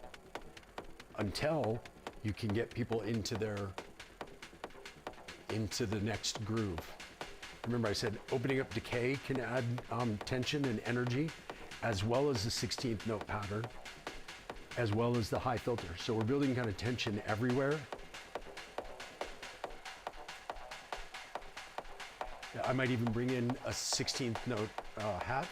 Speaker 1: until you can get people into the next groove. Remember I said opening up decay can add tension and energy, as well as the 16th note pattern, as well as the high filter. So we're building kind of tension everywhere. I might even bring in a 16th note hat.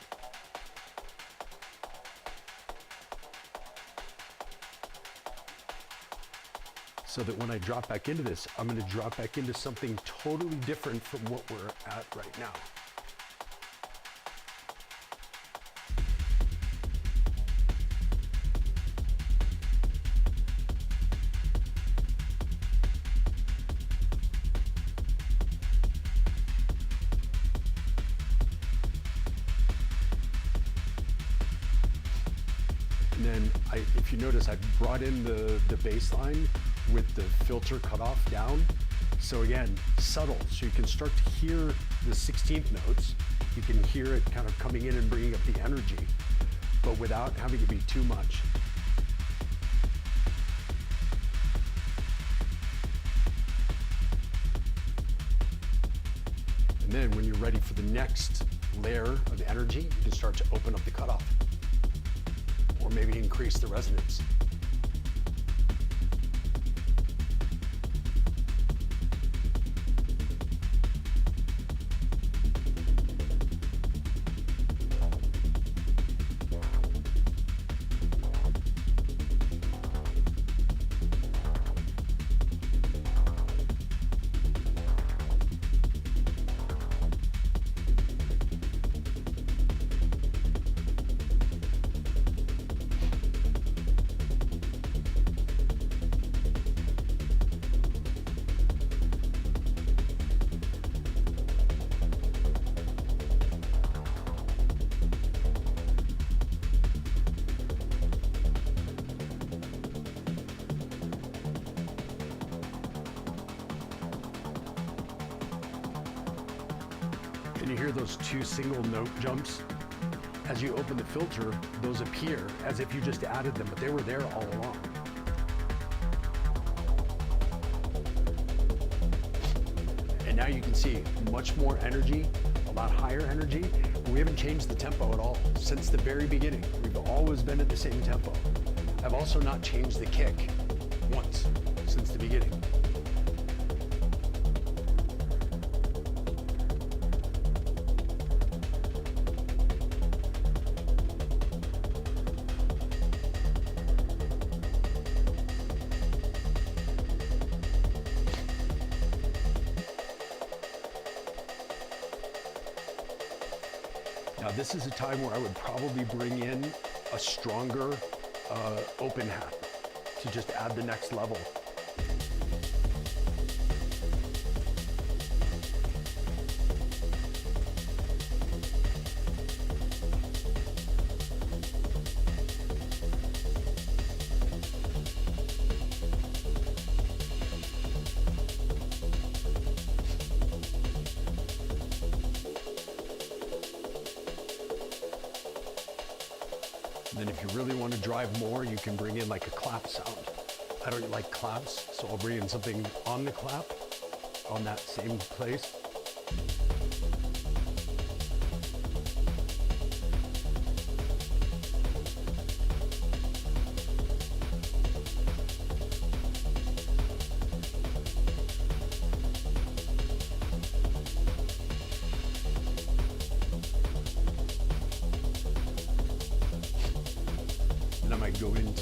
Speaker 1: So that when I drop back into this, I'm going to drop back into something totally different from what we're at right now. And then if you notice, I brought in the bass line with the filter cut off down. So again, subtle. So you can start to hear the 16th notes. You can hear it kind of coming in and bringing up the energy, but without having it be too much. And then when you're ready for the next layer of energy, you can start to open up the cutoff, or maybe increase the resonance. Can you hear those two single note jumps? As you open the filter, those appear as if you just added them, but they were there all along. And now you can see much more energy, a lot higher energy, but we haven't changed the tempo at all since the very beginning. We've always been at the same tempo. I've also not changed the kick once since the beginning. Now this is a time where I would probably bring in a stronger open hat to just add the next level. And then if you really want to drive more, you can bring in like a clap sound. I don't like claps, so I'll bring in something on the clap, on that same place.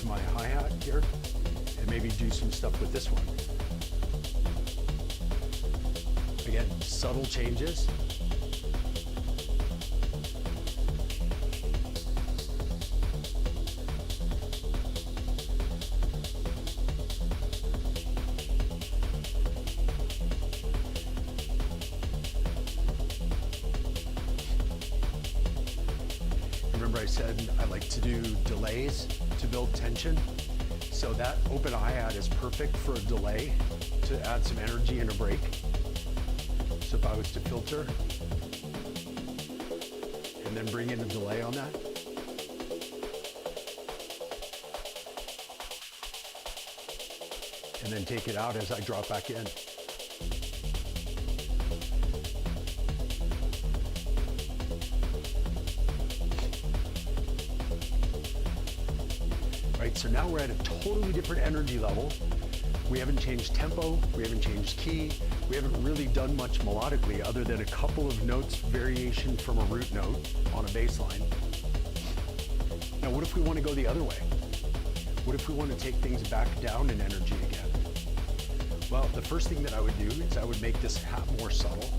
Speaker 1: my hi-hat here and maybe do some stuff with this one. Again, subtle changes. Remember I said I like to do delays to build tension. So that open hi-hat is perfect for a delay to add some energy and a break. So if I was to filter and then bring in a delay on that. And then take it out as I drop back in. Right, so now we're at a totally different energy level. We haven't changed tempo, we haven't changed key, we haven't really done much melodically other than a couple of notes variation from a root note on a bass line. Now what if we want to go the other way? What if we want to take things back down in energy again? Well, the first thing that I would do is I would make this hat more subtle.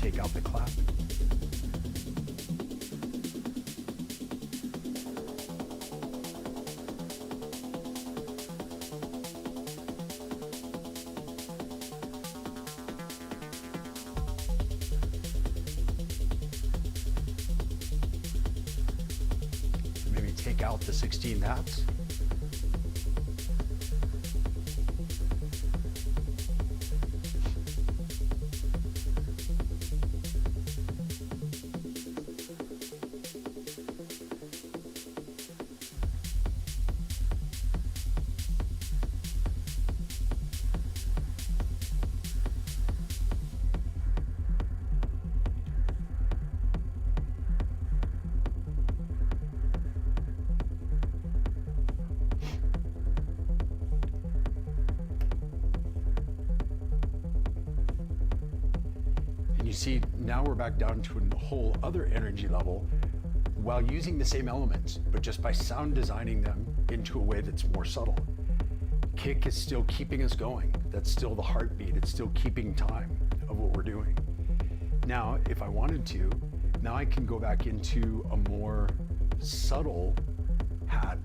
Speaker 1: Take out the clap. Maybe take out the 16 hats. You see, now we're back down to a whole other energy level while using the same elements, but just by sound designing them into a way that's more subtle. Kick is still keeping us going. That's still the heartbeat. It's still keeping time of what we're doing. Now, if I wanted to, now I can go back into a more subtle hat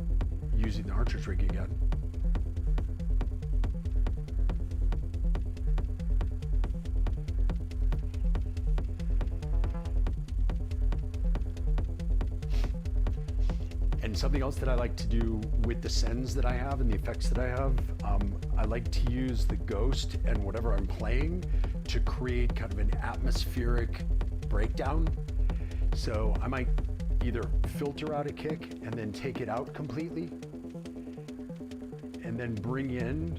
Speaker 1: using the archer's rig again. And something else that I like to do with the sends that I have and the effects that I have, I like to use the ghost and whatever I'm playing to create kind of an atmospheric breakdown. So I might either filter out a kick and then take it out completely, and then bring in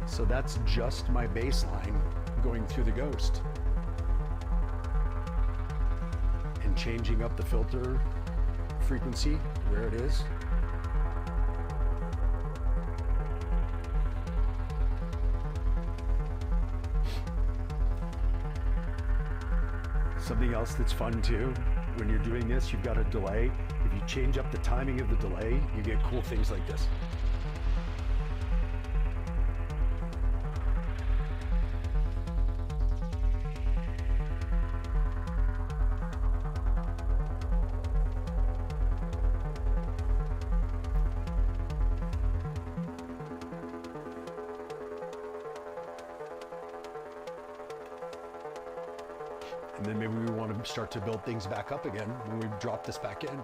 Speaker 1: so that's just my bass line going through the ghost and changing up the filter frequency where it is. Something else that's fun too, when you're doing this, you've got a delay. If you change up the timing of the delay, you get cool things like this. And then maybe we want to start to build things back up again when we drop this back in.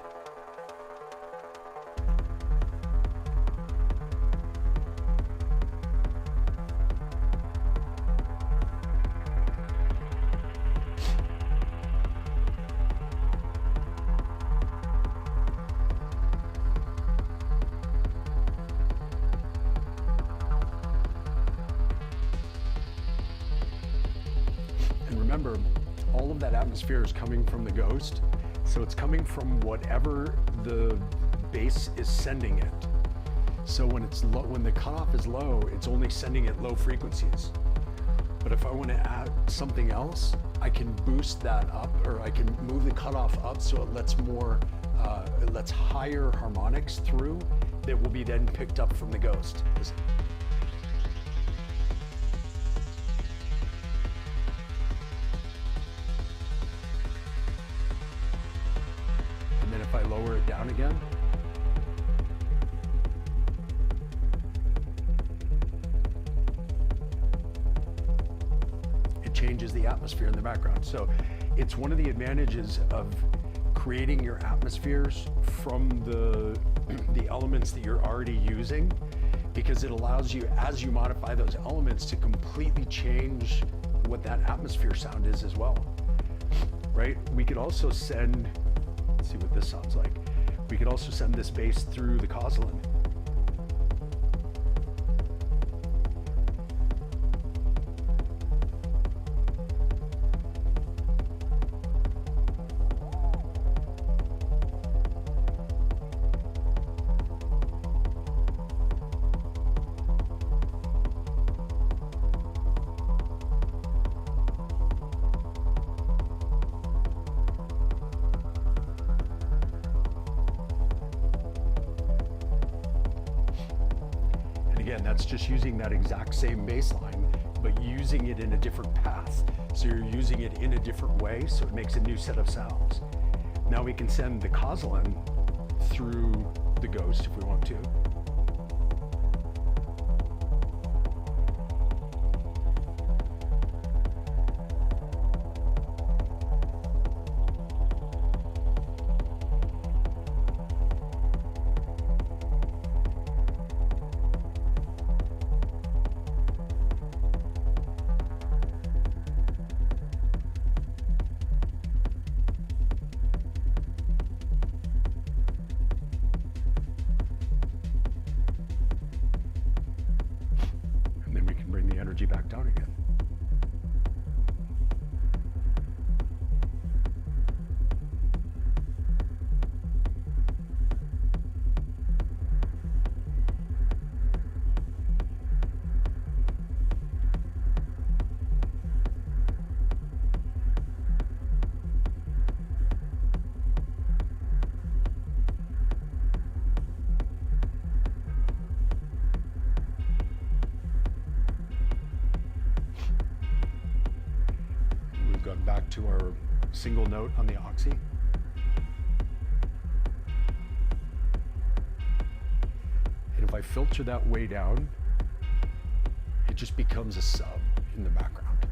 Speaker 1: all of that atmosphere is coming from the ghost. So it's coming from whatever the bass is sending it. So when it's low, when the cutoff is low, it's only sending it low frequencies. But if I want to add something else, I can boost that up, or I can move the cutoff up so it lets higher harmonics through that will be then picked up from the ghost. And then if I lower it down again, changes the atmosphere in the background. So it's one of the advantages of creating your atmospheres from the elements that you're already using, because it allows you, as you modify those elements, to completely change what that atmosphere sound is as well, right? We could also send, let's see what this sounds like. We could also send this bass through the Cosland. Again, that's just using that exact same bass line, but using it in a different path. So you're using it in a different way, so it makes a new set of sounds. Now we can send the Cosland through the ghost if we want to. Energy back down again. Back to our single note on the oxy. And if I filter that way down, it just becomes a sub in the background.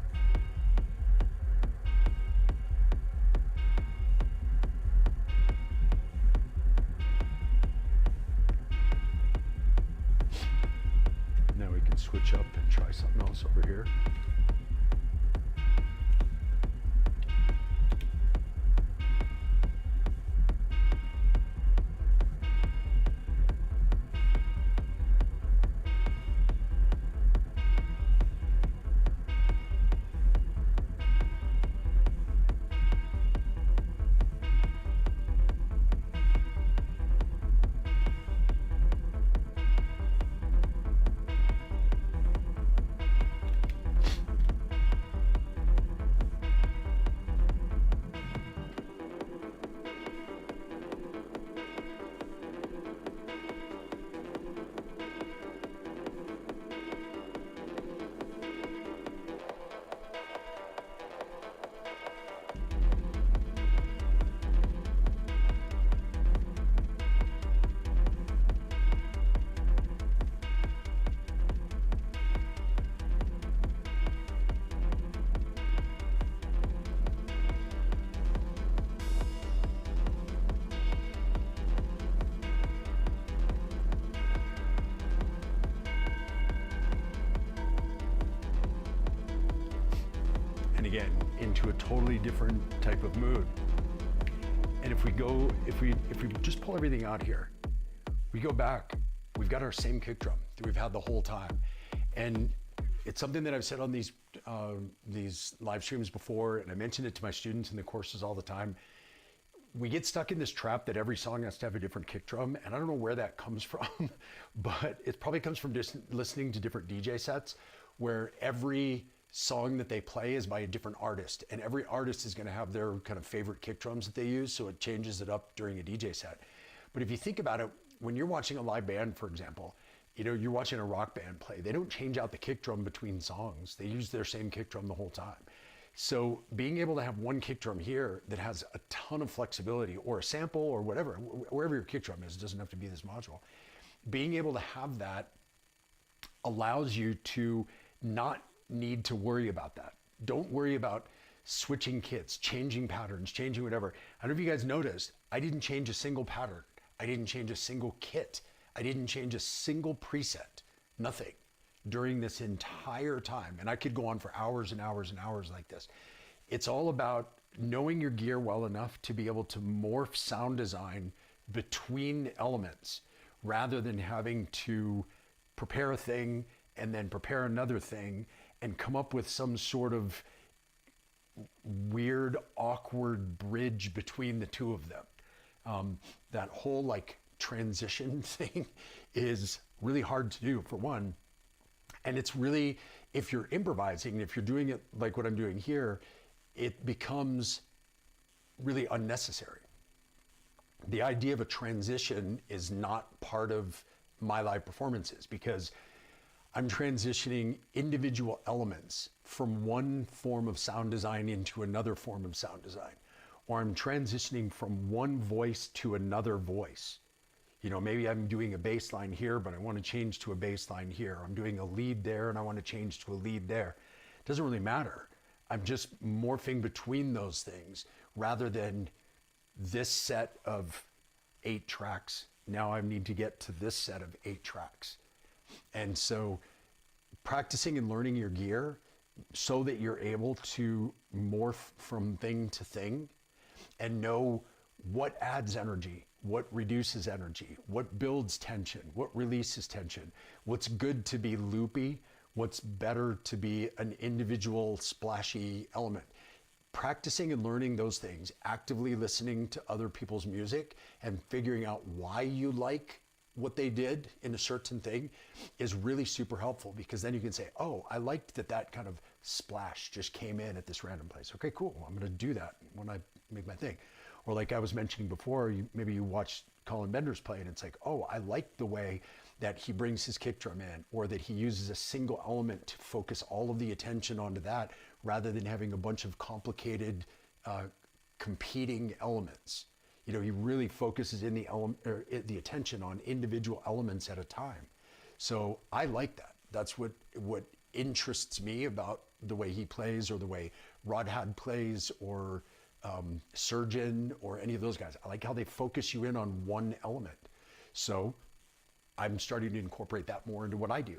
Speaker 1: Now we can switch up and try something else over here. And again, into a totally different type of mood. And if we just pull everything out here, we go back, we've got our same kick drum that we've had the whole time. And it's something that I've said on these these live streams before, and I mention it to my students in the courses all the time. We get stuck in this trap that every song has to have a different kick drum, and I don't know where that comes from, but it probably comes from just listening to different DJ sets where every song that they play is by a different artist, and every artist is going to have their kind of favorite kick drums that they use, so it changes it up during a DJ set. But if you think about it, when you're watching a live band, for example, you know, you're watching a rock band play, they don't change out the kick drum between songs. They use their same kick drum the whole time. So being able to have one kick drum here that has a ton of flexibility, or a sample or whatever, wherever your kick drum is, it doesn't have to be this module. Being able to have that allows you to not need to worry about that. Don't worry about switching kits, changing patterns, changing whatever. I don't know if you guys noticed, I didn't change a single pattern. I didn't change a single kit. I didn't change a single preset, nothing, during this entire time. And I could go on for hours and hours and hours like this. It's all about knowing your gear well enough to be able to morph sound design between elements, rather than having to prepare a thing and then prepare another thing and come up with some sort of weird, awkward bridge between the two of them. That whole like transition thing is really hard to do, for one. And it's really, if you're improvising, if you're doing it like what I'm doing here, it becomes really unnecessary. The idea of a transition is not part of my live performances, because I'm transitioning individual elements from one form of sound design into another form of sound design, or I'm transitioning from one voice to another voice. You know, maybe I'm doing a bass line here, but I want to change to a bass line here. I'm doing a lead there and I want to change to a lead there. It doesn't really matter. I'm just morphing between those things, rather than this set of 8 tracks. Now I need to get to this set of 8 tracks. And so practicing and learning your gear so that you're able to morph from thing to thing and know what adds energy, what reduces energy, what builds tension, what releases tension, what's good to be loopy, what's better to be an individual splashy element. Practicing and learning those things, actively listening to other people's music and figuring out why you like what they did in a certain thing is really super helpful, because then you can say, oh, I liked that that kind of splash just came in at this random place. Okay, cool. I'm going to do that when I make my thing. Or like I was mentioning before, maybe you watched Colin Benders play and it's like, oh, I like the way that he brings his kick drum in, or that he uses a single element to focus all of the attention onto that, rather than having a bunch of complicated competing elements. You know, he really focuses in the attention on individual elements at a time. So I like that. That's what interests me about the way he plays, or the way Rodhad plays, or Surgeon, or any of those guys. I like how they focus you in on one element. So I'm starting to incorporate that more into what I do.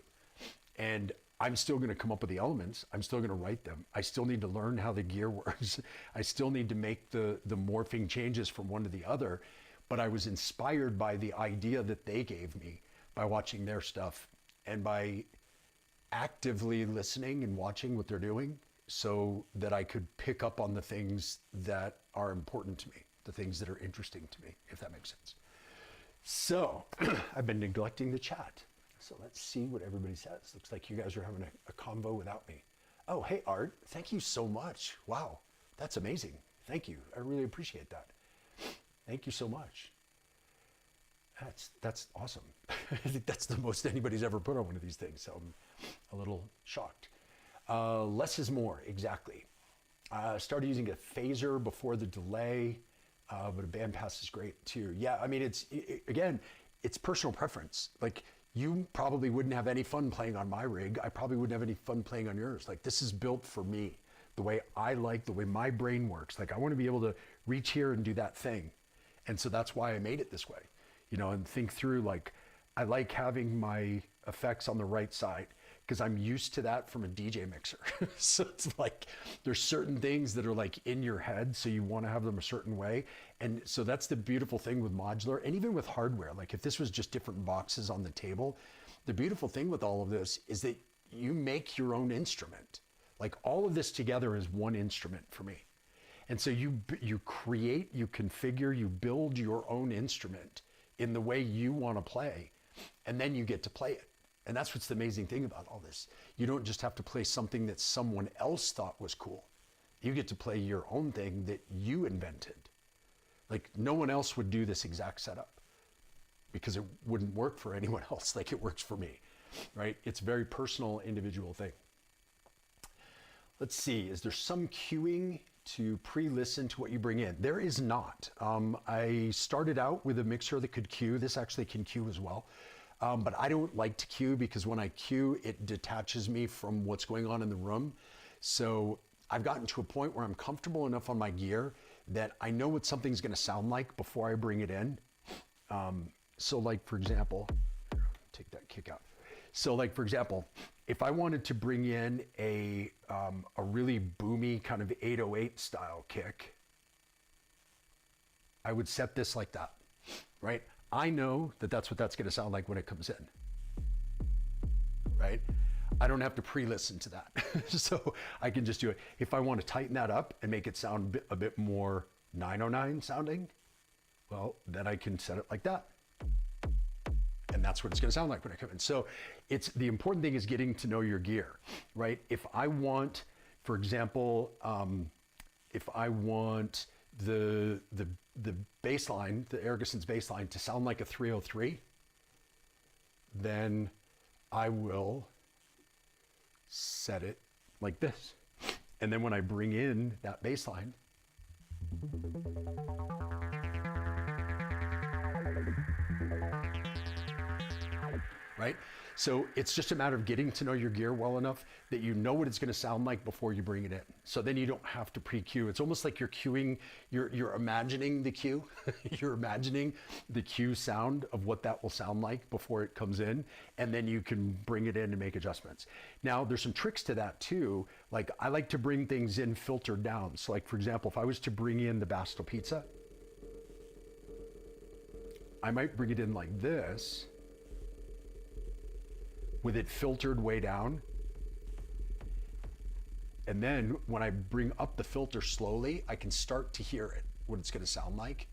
Speaker 1: And I'm still going to come up with the elements. I'm still going to write them. I still need to learn how the gear works. I still need to make the morphing changes from one to the other. But I was inspired by the idea that they gave me by watching their stuff, and by actively listening and watching what they're doing, so that I could pick up on the things that are important to me, the things that are interesting to me, if that makes sense. So I've been neglecting the chat. So let's see what everybody says. Looks like you guys are having a convo without me. Oh, hey, Art, thank you so much. Wow, that's amazing. Thank you. I really appreciate that. Thank you so much. That's awesome. I think that's the most anybody's ever put on one of these things. So I'm a little shocked. Less is more, exactly. Started using a phaser before the delay, but a bandpass is great too. Yeah, I mean, again, it's personal preference. Like, you probably wouldn't have any fun playing on my rig. I probably wouldn't have any fun playing on yours. Like, this is built for me, the way I like, the way my brain works. Like, I want to be able to reach here and do that thing. And so that's why I made it this way, you know, and think through, like, I like having my effects on the right side, because I'm used to that from a DJ mixer. So it's like, there's certain things that are like in your head, so you want to have them a certain way. And so that's the beautiful thing with modular, and even with hardware. Like, if this was just different boxes on the table, the beautiful thing with all of this is that you make your own instrument. Like all of this together is one instrument for me. And so you create, you configure, you build your own instrument in the way you want to play, and then you get to play it. And that's what's the amazing thing about all this. You don't just have to play something that someone else thought was cool. You get to play your own thing that you invented. Like no one else would do this exact setup because it wouldn't work for anyone else like it works for me, right? It's a very personal, individual thing. Let's see, is there some cueing to pre-listen to what you bring in? There is not. I started out with a mixer that could cue. This actually can cue as well. But I don't like to cue because when I cue, it detaches me from what's going on in the room. So I've gotten to a point where I'm comfortable enough on my gear that I know what something's gonna sound like before I bring it in. So like, for example, take that kick out. So like, for example, if I wanted to bring in a really boomy kind of 808 style kick, I would set this like that, right? I know that that's what that's gonna sound like when it comes in, right? I don't have to pre-listen to that. So I can just do it. If I want to tighten that up and make it sound a bit more 909 sounding, well, then I can set it like that. And that's what it's going to sound like when I come in. So it's the important thing is getting to know your gear, right? If I want, for example, if I want the bass line, the Ergeson's bass line to sound like a 303, then I will set it like this. And then when I bring in that bass line, right? So it's just a matter of getting to know your gear well enough that you know what it's going to sound like before you bring it in. So then you don't have to pre-cue. It's almost like you're cueing, you're imagining the cue. You're imagining the cue sound of what that will sound like before it comes in, and then you can bring it in and make adjustments. Now, there's some tricks to that too. Like I like to bring things in filtered down. So like, for example, if I was to bring in the Bastel Pizza, I might bring it in like this, with it filtered way down. And then when I bring up the filter slowly, I can start to hear it, what it's gonna sound like.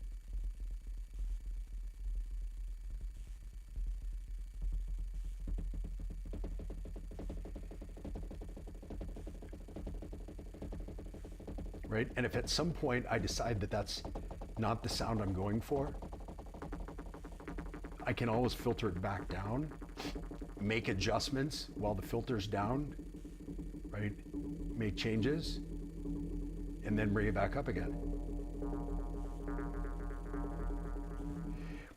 Speaker 1: Right? And if at some point I decide that that's not the sound I'm going for, I can always filter it back down, make adjustments while the filter's down, right? Make changes, and then bring it back up again.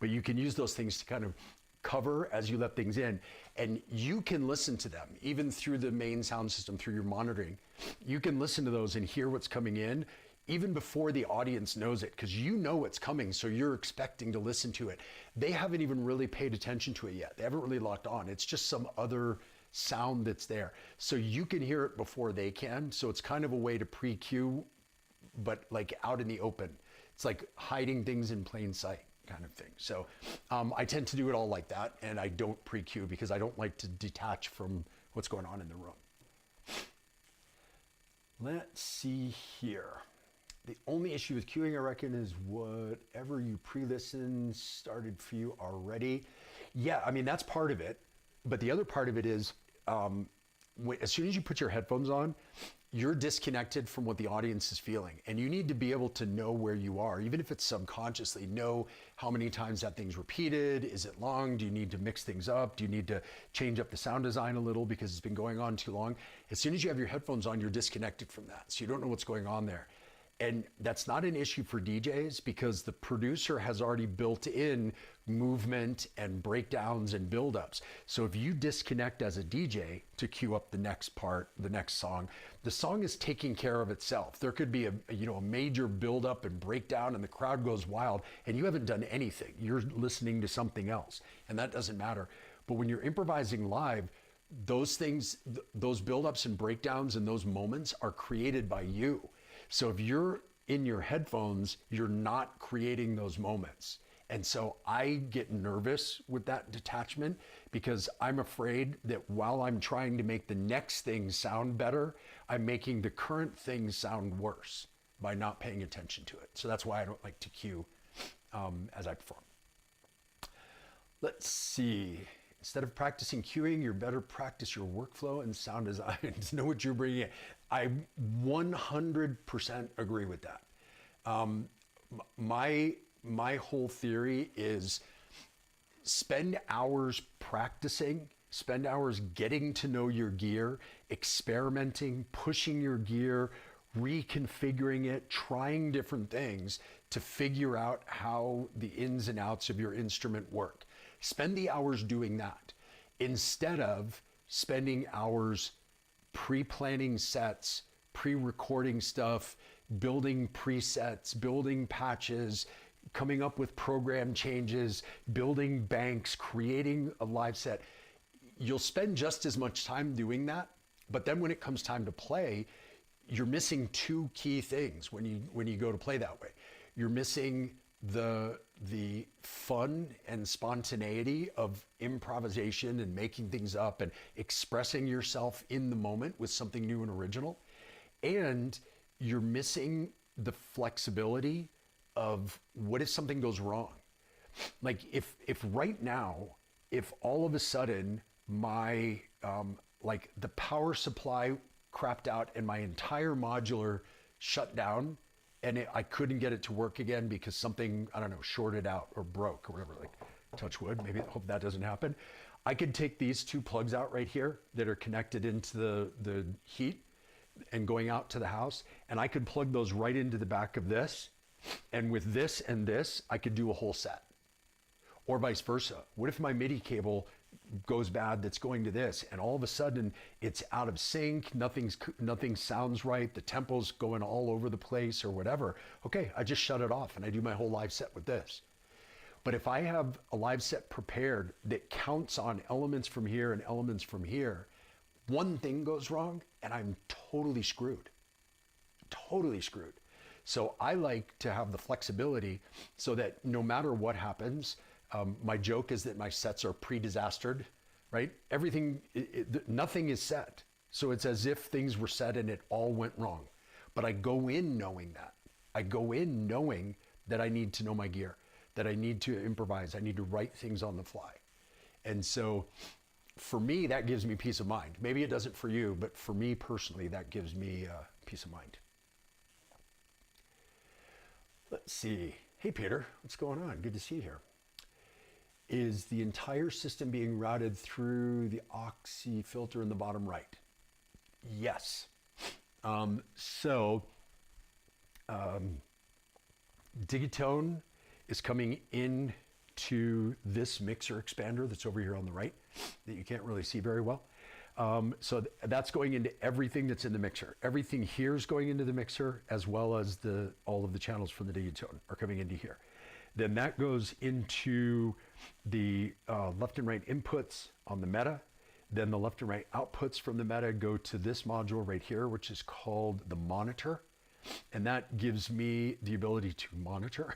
Speaker 1: But you can use those things to kind of cover as you let things in, and you can listen to them, even through the main sound system, through your monitoring. You can listen to those and hear what's coming in, even before the audience knows it, because you know what's coming, so you're expecting to listen to it. They haven't even really paid attention to it yet. They haven't really locked on. It's just some other sound that's there. So you can hear it before they can. So it's kind of a way to pre-cue, but like out in the open. It's like hiding things in plain sight kind of thing. So I tend to do it all like that, and I don't pre-cue because I don't like to detach from what's going on in the room. Let's see here. The only issue with queuing, I reckon, is whatever you pre-listen started for you already. Yeah, I mean, that's part of it. But the other part of it is, as soon as you put your headphones on, you're disconnected from what the audience is feeling. And you need to be able to know where you are, even if it's subconsciously, know how many times that thing's repeated. Is it long? Do you need to mix things up? Do you need to change up the sound design a little because it's been going on too long? As soon as you have your headphones on, you're disconnected from that. So you don't know what's going on there. And that's not an issue for DJs because the producer has already built in movement and breakdowns and buildups. So if you disconnect as a DJ to cue up the next part, the next song, the song is taking care of itself. There could be a major buildup and breakdown and the crowd goes wild and you haven't done anything. You're listening to something else and that doesn't matter. But when you're improvising live, those things, those buildups and breakdowns and those moments are created by you. So if you're in your headphones, you're not creating those moments. And so I get nervous with that detachment because I'm afraid that while I'm trying to make the next thing sound better, I'm making the current thing sound worse by not paying attention to it. So that's why I don't like to cue as I perform. Let's see. Instead of practicing cueing, you're better practice your workflow and sound design to know what you're bringing in. I 100% agree with that. My whole theory is spend hours practicing, spend hours getting to know your gear, experimenting, pushing your gear, reconfiguring it, trying different things to figure out how the ins and outs of your instrument work. Spend the hours doing that instead of spending hours pre-planning sets, pre-recording stuff, building presets, building patches, coming up with program changes, building banks, creating a live set. You'll spend just as much time doing that, but then when it comes time to play, you're missing two key things when you go to play that way. You're missing the fun and spontaneity of improvisation and making things up and expressing yourself in the moment with something new and original. And you're missing the flexibility of what if something goes wrong? Like if right now, if all of a sudden my, like the power supply crapped out and my entire modular shut down and I couldn't get it to work again because something, I don't know, shorted out or broke or whatever, like touch wood, maybe hope that doesn't happen. I could take these two plugs out right here that are connected into the heat and going out to the house, and I could plug those right into the back of this. And with this and this, I could do a whole set. Or vice versa. What if my MIDI cable goes bad that's going to this, and all of a sudden it's out of sync, nothing sounds right, the tempo's going all over the place or whatever. Okay, I just shut it off and I do my whole live set with this. But if I have a live set prepared that counts on elements from here and elements from here, one thing goes wrong and I'm totally screwed. Totally screwed. So I like to have the flexibility so that no matter what happens, my joke is that my sets are pre-disastered, right? Everything, nothing is set. So it's as if things were set and it all went wrong. But I go in knowing that. I go in knowing that I need to know my gear, that I need to improvise, I need to write things on the fly. And so for me, that gives me peace of mind. Maybe it doesn't for you, but for me personally, that gives me peace of mind. Let's see. Hey, Peter, what's going on? Good to see you here. Is the entire system being routed through the Oxy filter in the bottom right? Yes. Digitone is coming into this mixer expander that's over here on the right that you can't really see very well. That's going into everything that's in the mixer. Everything here is going into the mixer, as well as all of the channels from the Digitone are coming into here. Then that goes into the left and right inputs on the Meta. Then the left and right outputs from the Meta go to this module right here, which is called the monitor. And that gives me the ability to monitor,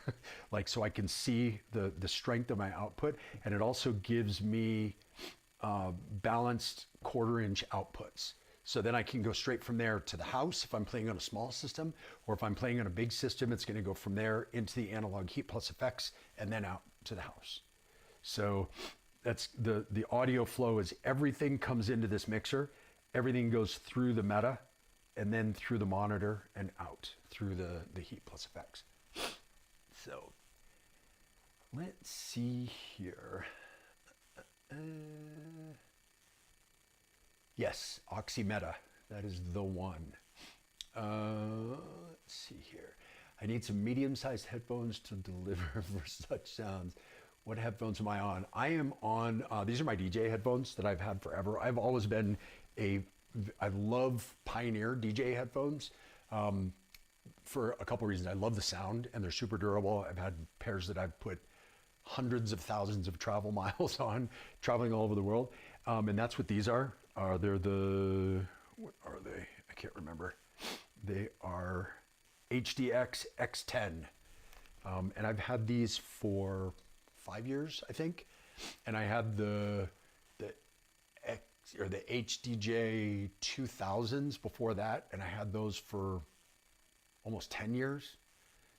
Speaker 1: like so I can see the strength of my output. And it also gives me balanced 1/4 inch outputs. So then I can go straight from there to the house if I'm playing on a small system, or if I'm playing on a big system, it's going to go from there into the analog heat plus effects and then out to the house. So that's the audio flow is everything comes into this mixer, everything goes through the Meta and then through the monitor and out through the heat plus effects. So let's see here. Yes, Oxy Meta, that is the one. Let's see here. I need some medium-sized headphones to deliver for such sounds. What headphones am I on? I am on, these are my DJ headphones that I've had forever. I've always been I love Pioneer DJ headphones for a couple reasons. I love the sound and they're super durable. I've had pairs that I've put hundreds of thousands of travel miles on, traveling all over the world. And that's what these are. They're what are they? I can't remember. They are HDX X10. And I've had these for 5 years, I think. And I had the HDJ 2000s before that, and I had those for almost 10 years.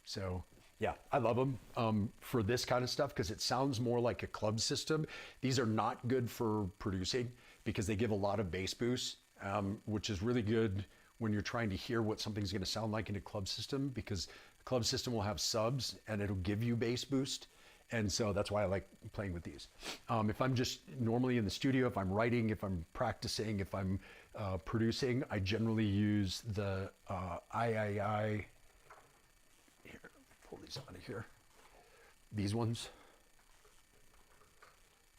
Speaker 1: So yeah, I love them for this kind of stuff because it sounds more like a club system. These are not good for producing because they give a lot of bass boost, which is really good when you're trying to hear what something's going to sound like in a club system, because the club system will have subs and it'll give you bass boost. And so that's why I like playing with these. If I'm just normally in the studio, if I'm writing, if I'm practicing, if I'm producing, I generally use the III. Here, pull these out of here. These ones,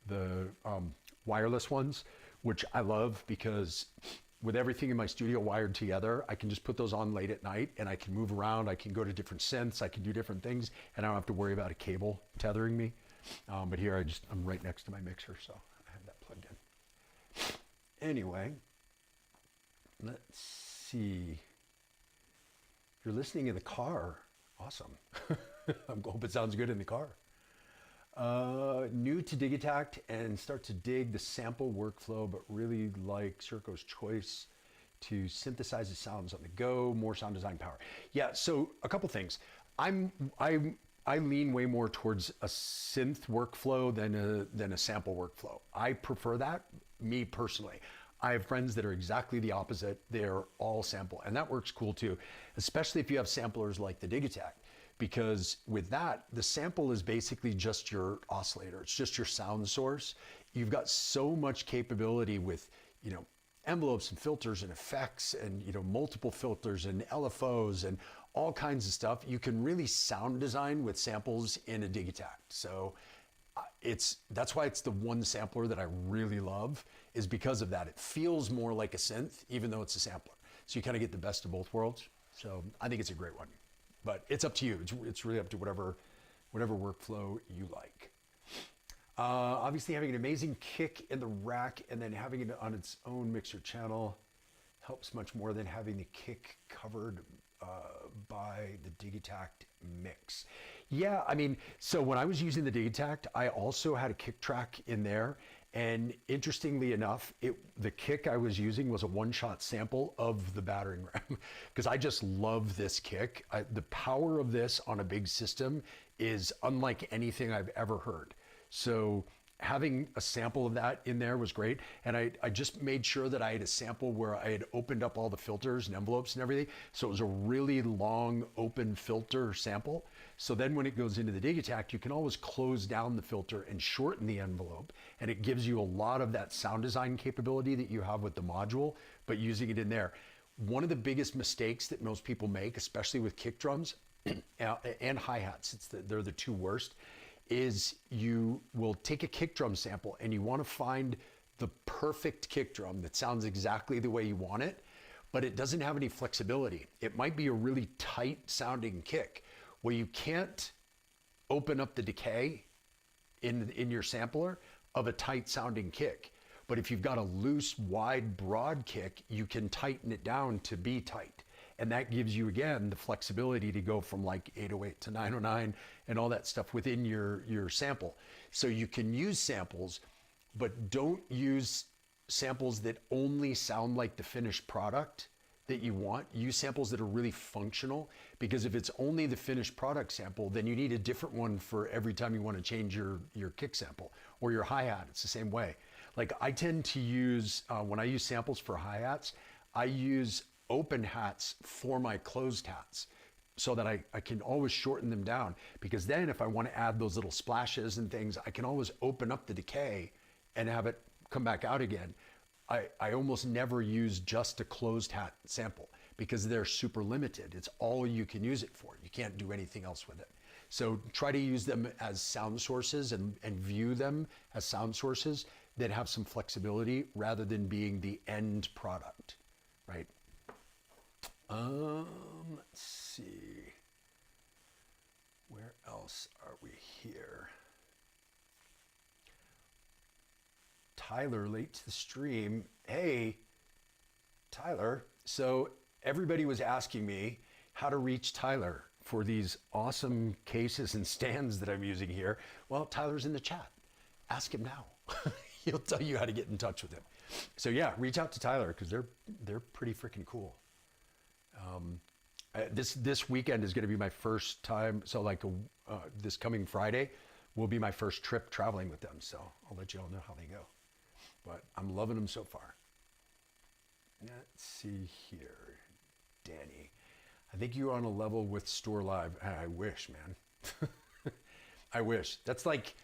Speaker 1: the wireless ones, which I love because with everything in my studio wired together, I can just put those on late at night and I can move around. I can go to different synths. I can do different things and I don't have to worry about a cable tethering me. But here I'm right next to my mixer, so I have that plugged in. Anyway, let's see. If you're listening in the car, awesome. I hope it sounds good in the car. New to Digitact and start to dig the sample workflow, but really like Circo's choice to synthesize the sounds on the go, more sound design power. Yeah, so a couple things. I lean way more towards a synth workflow than a sample workflow. I prefer that, me personally. I have friends that are exactly the opposite. They're all sample, and that works cool too, especially if you have samplers like the Digitact. Because with that, the sample is basically just your oscillator. It's just your sound source. You've got so much capability with, envelopes and filters and effects and, multiple filters and LFOs and all kinds of stuff. You can really sound design with samples in a Digitact. So that's why it's the one sampler that I really love, is because of that. It feels more like a synth, even though it's a sampler. So you kind of get the best of both worlds. So I think it's a great one. But it's up to you. It's really up to whatever workflow you like. Obviously, having an amazing kick in the rack and then having it on its own mixer channel helps much more than having the kick covered by the Digitact mix. Yeah, so when I was using the Digitact, I also had a kick track in there. And interestingly enough, the kick I was using was a one-shot sample of the battering ram because I just love this kick. The power of this on a big system is unlike anything I've ever heard. So having a sample of that in there was great. And I just made sure that I had a sample where I had opened up all the filters and envelopes and everything. So it was a really long open filter sample. So then when it goes into the Digitact, you can always close down the filter and shorten the envelope. And it gives you a lot of that sound design capability that you have with the module, but using it in there. One of the biggest mistakes that most people make, especially with kick drums and hi-hats, they're the two worst, is you will take a kick drum sample and you want to find the perfect kick drum that sounds exactly the way you want it, but it doesn't have any flexibility. It might be a really tight sounding kick. Well, you can't open up the decay in your sampler of a tight sounding kick. But if you've got a loose, wide, broad kick, you can tighten it down to be tight. And that gives you, again, the flexibility to go from like 808 to 909 and all that stuff within your sample. So you can use samples, but don't use samples that only sound like the finished product that you want. Use samples that are really functional, because if it's only the finished product sample, then you need a different one for every time you want to change your kick sample or your hi-hat. It's the same way. Like I tend to use, when I use samples for hi-hats, I use open hats for my closed hats so that I can always shorten them down, because then if I want to add those little splashes and things, I can always open up the decay and have it come back out again. I almost never use just a closed hat sample because they're super limited. It's all you can use it for. You can't do anything else with it. So try to use them as sound sources and view them as sound sources that have some flexibility rather than being the end product, right? Let's see. Where else are we here? Tyler, late to the stream. Hey, Tyler. So everybody was asking me how to reach Tyler for these awesome cases and stands that I'm using here, well, Tyler's in the chat. Ask him now. He'll tell you how to get in touch with him. So yeah, reach out to Tyler because they're pretty freaking cool. This weekend is going to be my first time. So like this coming Friday will be my first trip traveling with them. So I'll let you all know how they go. But I'm loving them so far. Let's see here, Danny. I think you're on a level with Store Live. I wish, man. I wish. That's like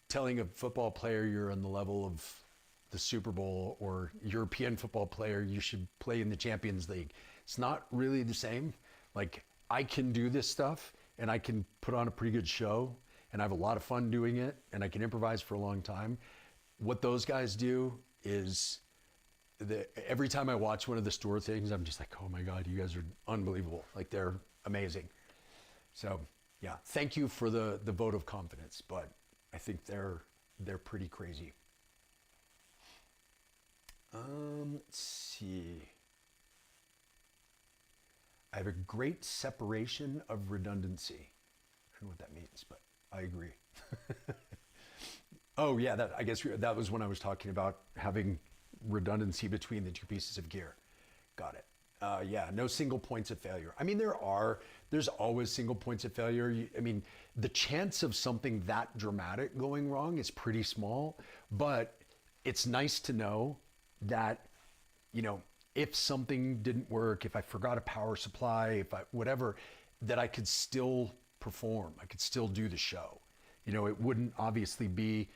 Speaker 1: telling a football player you're on the level of the Super Bowl, or European football player you should play in the Champions League. It's not really the same. Like, I can do this stuff and I can put on a pretty good show and I have a lot of fun doing it and I can improvise for a long time. What those guys do is every time I watch one of the Store things, I'm just like, oh my God, you guys are unbelievable. Like, they're amazing. So yeah, thank you for the vote of confidence, but I think they're pretty crazy. Let's see. I have a great separation of redundancy. I don't know what that means, but I agree. Oh yeah, I guess that was when I was talking about having redundancy between the two pieces of gear. Got it. Yeah, no single points of failure. I mean, there's always single points of failure. I mean, the chance of something that dramatic going wrong is pretty small, but it's nice to know that, if something didn't work, if I forgot a power supply, whatever, that I could still perform. I could still do the show. It wouldn't obviously be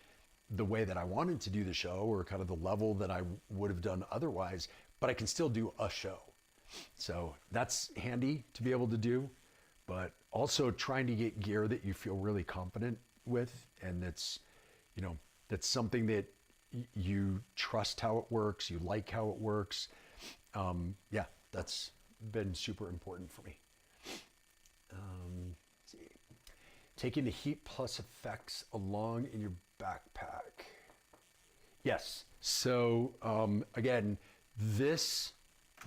Speaker 1: the way that I wanted to do the show or kind of the level that I would have done otherwise, but I can still do a show. So that's handy to be able to do, but also trying to get gear that you feel really confident with. And that's something that you trust how it works, you like how it works. Yeah, that's been super important for me. Let's see. Taking the heat plus effects along in your backpack. Yes. So again, this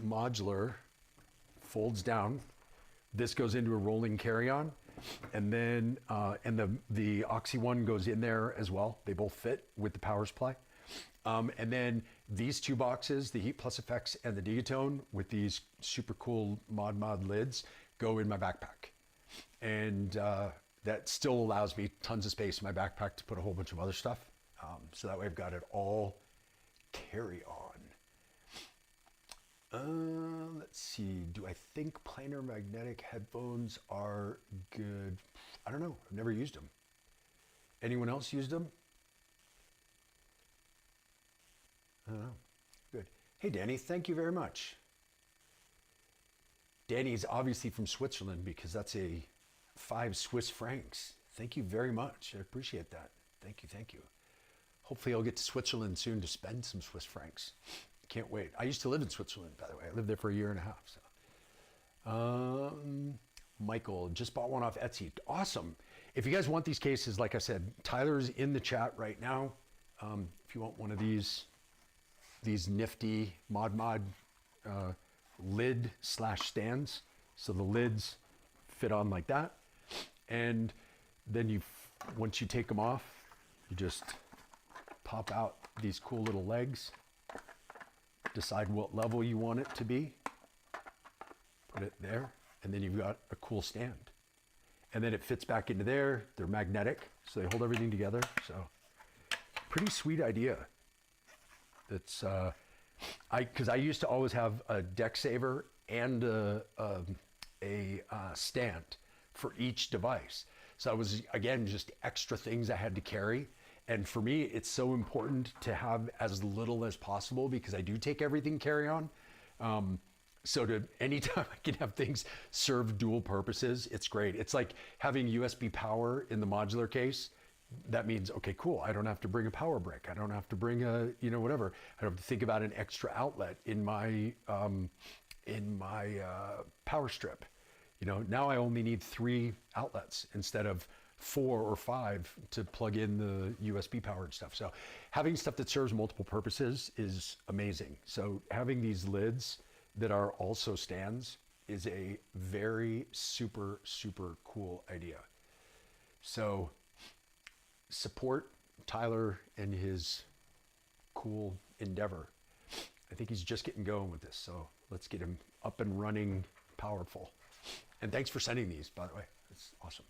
Speaker 1: modular folds down. This goes into a rolling carry-on, and then the Oxy one goes in there as well. They both fit with the power supply. And then these two boxes, the Heat Plus Effects and the Digatone, with these super cool mod lids, go in my backpack. And that still allows me tons of space in my backpack to put a whole bunch of other stuff. So that way I've got it all carry on. Let's see, do I think planar magnetic headphones are good? I don't know, I've never used them. Anyone else used them? I don't know. Good. Hey, Danny, thank you very much. Danny's obviously from Switzerland because that's 5 Swiss francs. Thank you very much. I appreciate that. Thank you, thank you. Hopefully I'll get to Switzerland soon to spend some Swiss francs. Can't wait. I used to live in Switzerland, by the way. I lived there for a year and a half. So. Michael, just bought one off Etsy. Awesome. If you guys want these cases, like I said, Tyler's in the chat right now. If you want one of these nifty mod lid / stands. So the lids fit on like that. And then once you take them off, you just pop out these cool little legs, decide what level you want it to be, put it there, and then you've got a cool stand. And then it fits back into there. They're magnetic, so they hold everything together. So pretty sweet idea. That's because I used to always have a deck saver and a stand for each device. So it was, again, just extra things I had to carry. And for me, it's so important to have as little as possible because I do take everything carry on. So anytime I can have things serve dual purposes, it's great. It's like having USB power in the modular case. That means, okay, cool. I don't have to bring a power brick. I don't have to bring whatever. I don't have to think about an extra outlet in my power strip. Now I only need 3 outlets instead of 4 or 5 to plug in the USB powered stuff. So having stuff that serves multiple purposes is amazing. So having these lids that are also stands is a very super, super cool idea. So support Tyler and his cool endeavor. I think he's just getting going with this. So let's get him up and running, powerful. And thanks for sending these, by the way. It's awesome.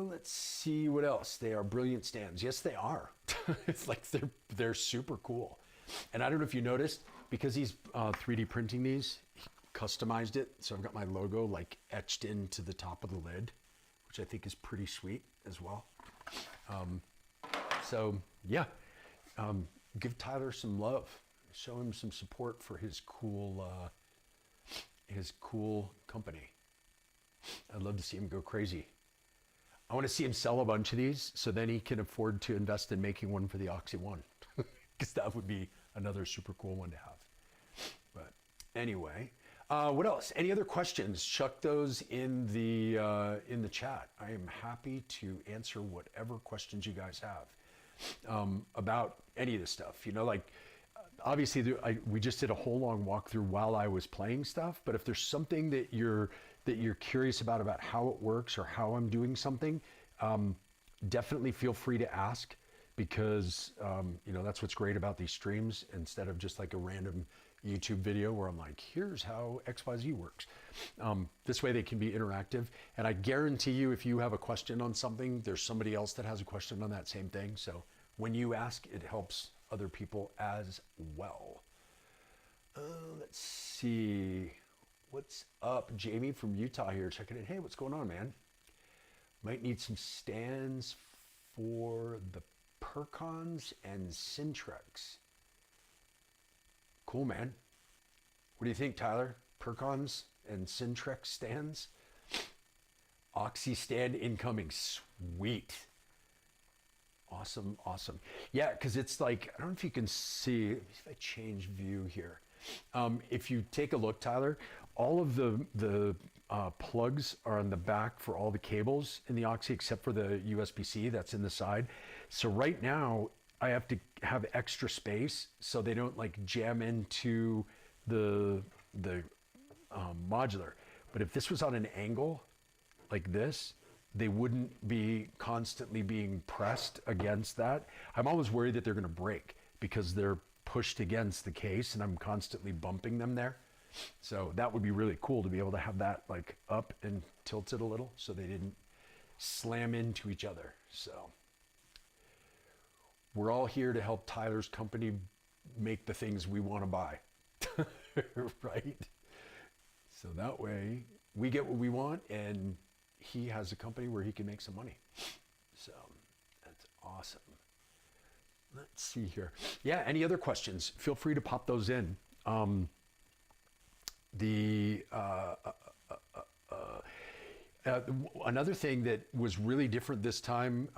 Speaker 1: Let's see what else. They are brilliant stands. Yes, they are. It's like they're super cool. And I don't know if you noticed, because he's 3D printing these, he customized it. So I've got my logo like etched into the top of the lid, which I think is pretty sweet as well. So yeah, give Tyler some love. Show him some support for his cool company. I'd love to see him go crazy. I want to see him sell a bunch of these so then he can afford to invest in making one for the Oxy One, because that would be another super cool one to have. But anyway, what else? Any other questions? Chuck those in the chat. I am happy to answer whatever questions you guys have about any of this stuff. You know, like obviously we just did a whole long walkthrough while I was playing stuff. But if there's something that you're curious about how it works or how I'm doing something, definitely feel free to ask, because you know, that's what's great about these streams, instead of just like a random YouTube video where I'm like, here's how XYZ works. This way they can be interactive. And I guarantee you, if you have a question on something, there's somebody else that has a question on that same thing. So when you ask, it helps other people as well. Let's see. What's up? Jamie from Utah here checking in. Hey, what's going on, man? Might need some stands for the Percons and Syntrex. Cool, man. What do you think, Tyler? Percons and Syntrex stands? Oxy stand incoming. Sweet. Awesome, awesome. Yeah, because it's like, I don't know if you can see, let me see if I change view here. If you take a look, Tyler, all of the plugs are on the back for all the cables in the Oxy, except for the USB-C that's in the side. So right now, I have to have extra space so they don't like jam into the modular. But if this was on an angle like this, they wouldn't be constantly being pressed against that. I'm always worried that they're going to break because they're pushed against the case and I'm constantly bumping them there. So that would be really cool to be able to have that like up and tilted a little so they didn't slam into each other. So we're all here to help Tyler's company make the things we want to buy, right? So that way we get what we want and he has a company where he can make some money. So that's awesome. Let's see here. Yeah, any other questions? Feel free to pop those in. Another thing that was really different this time,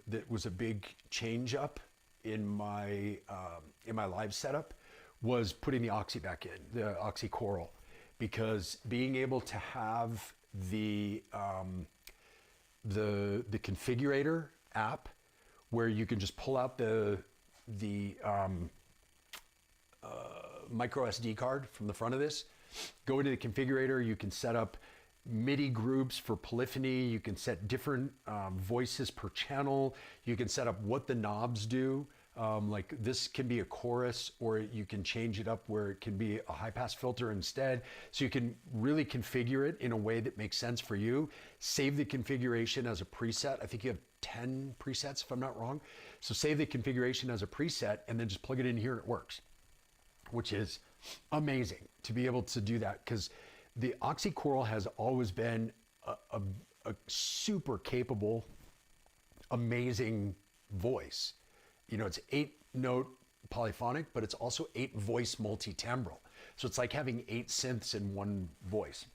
Speaker 1: that was a big change up in my live setup, was putting the Oxy back in, the Oxy Coral, because being able to have the configurator app where you can just pull out the micro SD card from the front of this, go into the configurator, you can set up MIDI groups for polyphony, you can set different voices per channel, you can set up what the knobs do. Like this can be a chorus, or you can change it up where it can be a high pass filter instead. So you can really configure it in a way that makes sense for you. Save the configuration as a preset. I think you have 10 presets if I'm not wrong. So save the configuration as a preset and then just plug it in here and it works, which is amazing to be able to do that, because the Oxy Coral has always been a super capable, amazing voice. You know, it's 8-note polyphonic, but it's also 8-voice multi-timbral. So it's like having 8 synths in one voice.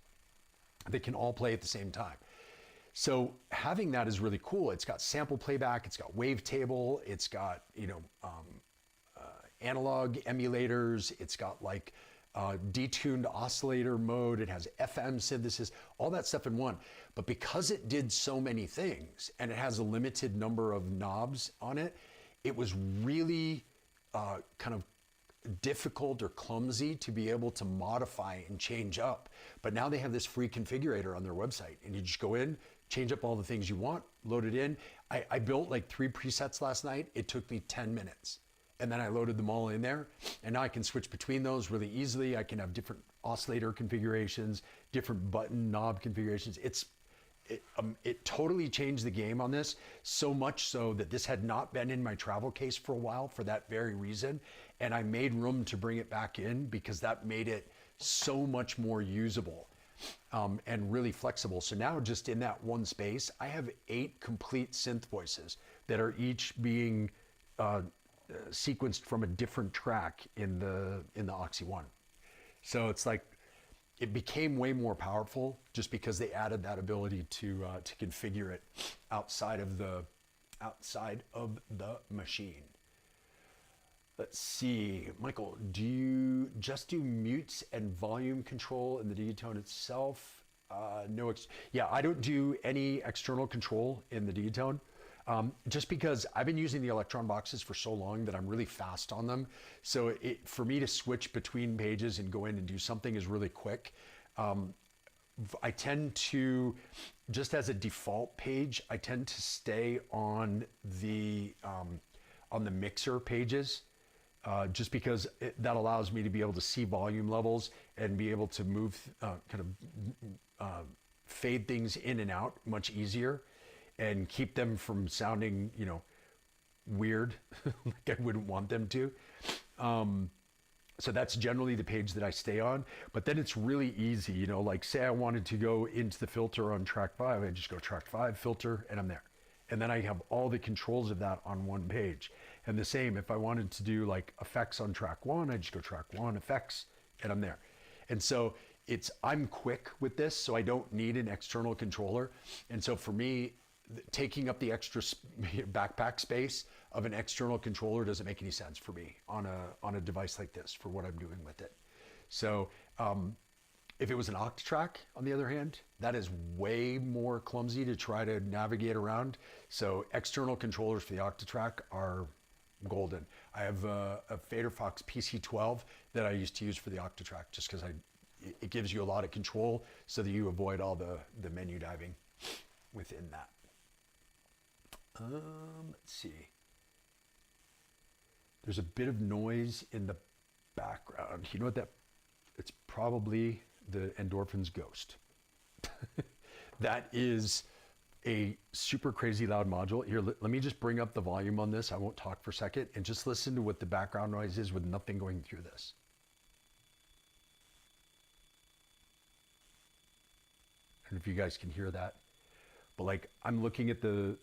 Speaker 1: They can all play at the same time. So having that is really cool. It's got sample playback, it's got wavetable, it's got, you know, analog emulators, it's got like detuned oscillator mode, it has FM synthesis, all that stuff in one. But because it did so many things and it has a limited number of knobs on it, it was really kind of difficult or clumsy to be able to modify and change up. But now they have this free configurator on their website, and you just go in, change up all the things you want, load it in. I built like 3 presets last night. It took me 10 minutes. And then I loaded them all in there. And now I can switch between those really easily. I can have different oscillator configurations, different button knob configurations. It totally changed the game on this, so much so that this had not been in my travel case for a while for that very reason. And I made room to bring it back in because that made it so much more usable and really flexible. So now just in that one space, I have 8 complete synth voices that are each being sequenced from a different track in the Oxy One. So it's like, it became way more powerful just because they added that ability to configure it outside of the machine. Let's see, Michael, do you just do mutes and volume control in the Digitone itself? Yeah, I don't do any external control in the Digitone. Just because I've been using the Electron boxes for so long that I'm really fast on them. So for me to switch between pages and go in and do something is really quick. I tend to, just as a default page, I tend to stay on the mixer pages. Just because that allows me to be able to see volume levels and be able to move, fade things in and out much easier and keep them from sounding, weird, like I wouldn't want them to. So that's generally the page that I stay on, but then it's really easy, like say I wanted to go into the filter on track 5, I just go track 5, filter, and I'm there. And then I have all the controls of that on one page. And the same, if I wanted to do like effects on track 1, I just go track 1, effects, and I'm there. And so I'm quick with this, so I don't need an external controller. And so for me, taking up the extra backpack space of an external controller doesn't make any sense for me on a device like this for what I'm doing with it. So if it was an Octatrack, on the other hand, that is way more clumsy to try to navigate around. So external controllers for the Octatrack are golden. I have a Fader Fox PC12 that I used to use for the Octatrack just because it gives you a lot of control so that you avoid all the menu diving within that. Let's see. There's a bit of noise in the background. You know what it's probably the Endorphins Ghost. That is a super crazy loud module. Here, let me just bring up the volume on this. I won't talk for a second and just listen to what the background noise is with nothing going through this. I don't know if you guys can hear that, but like I'm looking at the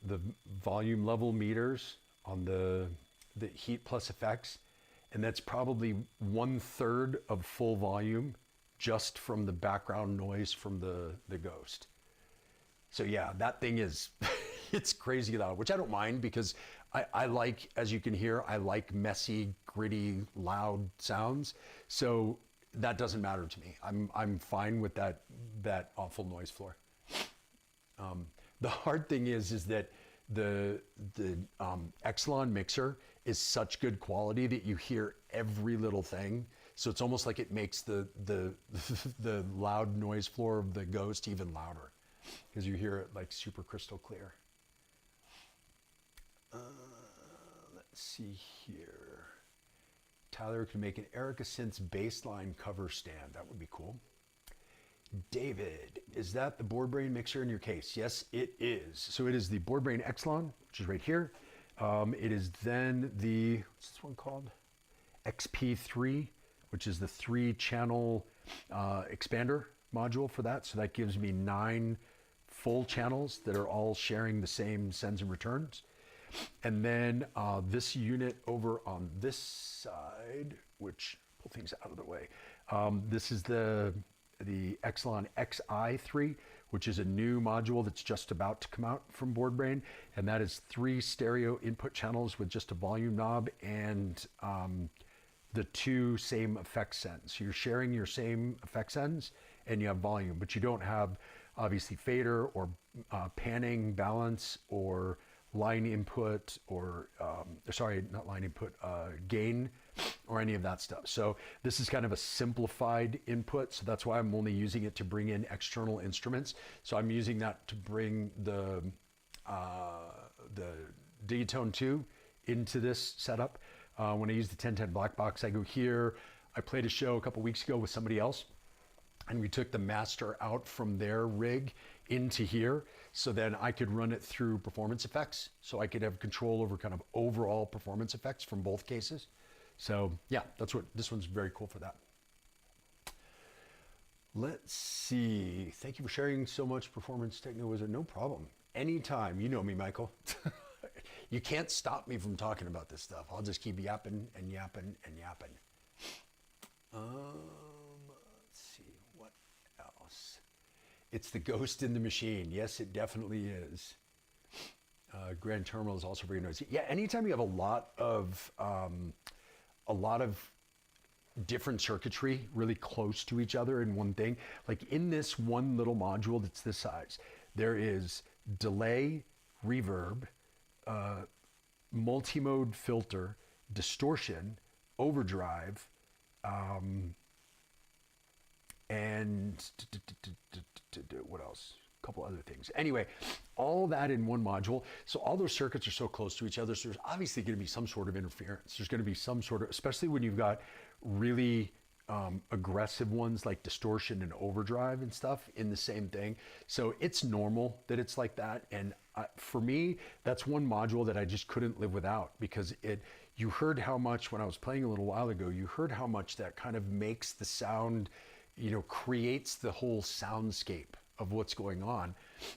Speaker 1: volume level meters on the heat plus effects, and that's probably 1/3 of full volume just from the background noise from the Ghost. So yeah, that thing is, it's crazy loud, which I don't mind because I like, as you can hear, I like messy, gritty, loud sounds. So that doesn't matter to me. I'm fine with that awful noise floor. The hard thing is that the Exelon mixer is such good quality that you hear every little thing. So it's almost like it makes the loud noise floor of the Ghost even louder because you hear it like super crystal clear. Let's see here. Tyler can make an Erica Synths baseline cover stand. That would be cool. David, is that the board brain mixer in your case? Yes, it is. So it is the board brain Exelon, which is right here. It is then the, what's this one called? XP3, which is the 3-channel expander module for that. So that gives me 9 full channels that are all sharing the same sends and returns. And then this unit over on this side, which, pull things out of the way. This is the Exelon XI3, which is a new module that's just about to come out from BoardBrain. And that is 3 stereo input channels with just a volume knob and the 2 same effect sends. So you're sharing your same effect sends and you have volume, but you don't have obviously fader or panning, balance, or line input, or sorry, not line input, gain or any of that stuff. So this is kind of a simplified input. So that's why I'm only using it to bring in external instruments. So I'm using that to bring the Digitone 2 into this setup. When I use the 1010 black box, I go here. I played a show a couple weeks ago with somebody else, and we took the master out from their rig into here, so then I could run it through performance effects, so I could have control over kind of overall performance effects from both cases. So yeah, that's what this one's very cool for that. Let's see. Thank you for sharing so much performance techno wizard. No problem. Anytime. You know me, Michael. You can't stop me from talking about this stuff. I'll just keep yapping and yapping and yapping. Let's see, what else? It's the ghost in the machine. Yes, it definitely is. Grand Terminal is also very noisy. Yeah, anytime you have a lot of different circuitry really close to each other in one thing, like in this one little module that's this size, there is delay, reverb, multi-mode filter, distortion, overdrive, and what else? A couple other things. Anyway, all that in one module. So all those circuits are so close to each other. So there's obviously going to be some sort of interference. There's going to be some sort of, especially when you've got really aggressive ones like distortion and overdrive and stuff in the same thing. So it's normal that it's like that. And for me, that's one module that I just couldn't live without, because you heard how much, when I was playing a little while ago, you heard how much that kind of makes the sound, creates the whole soundscape of what's going on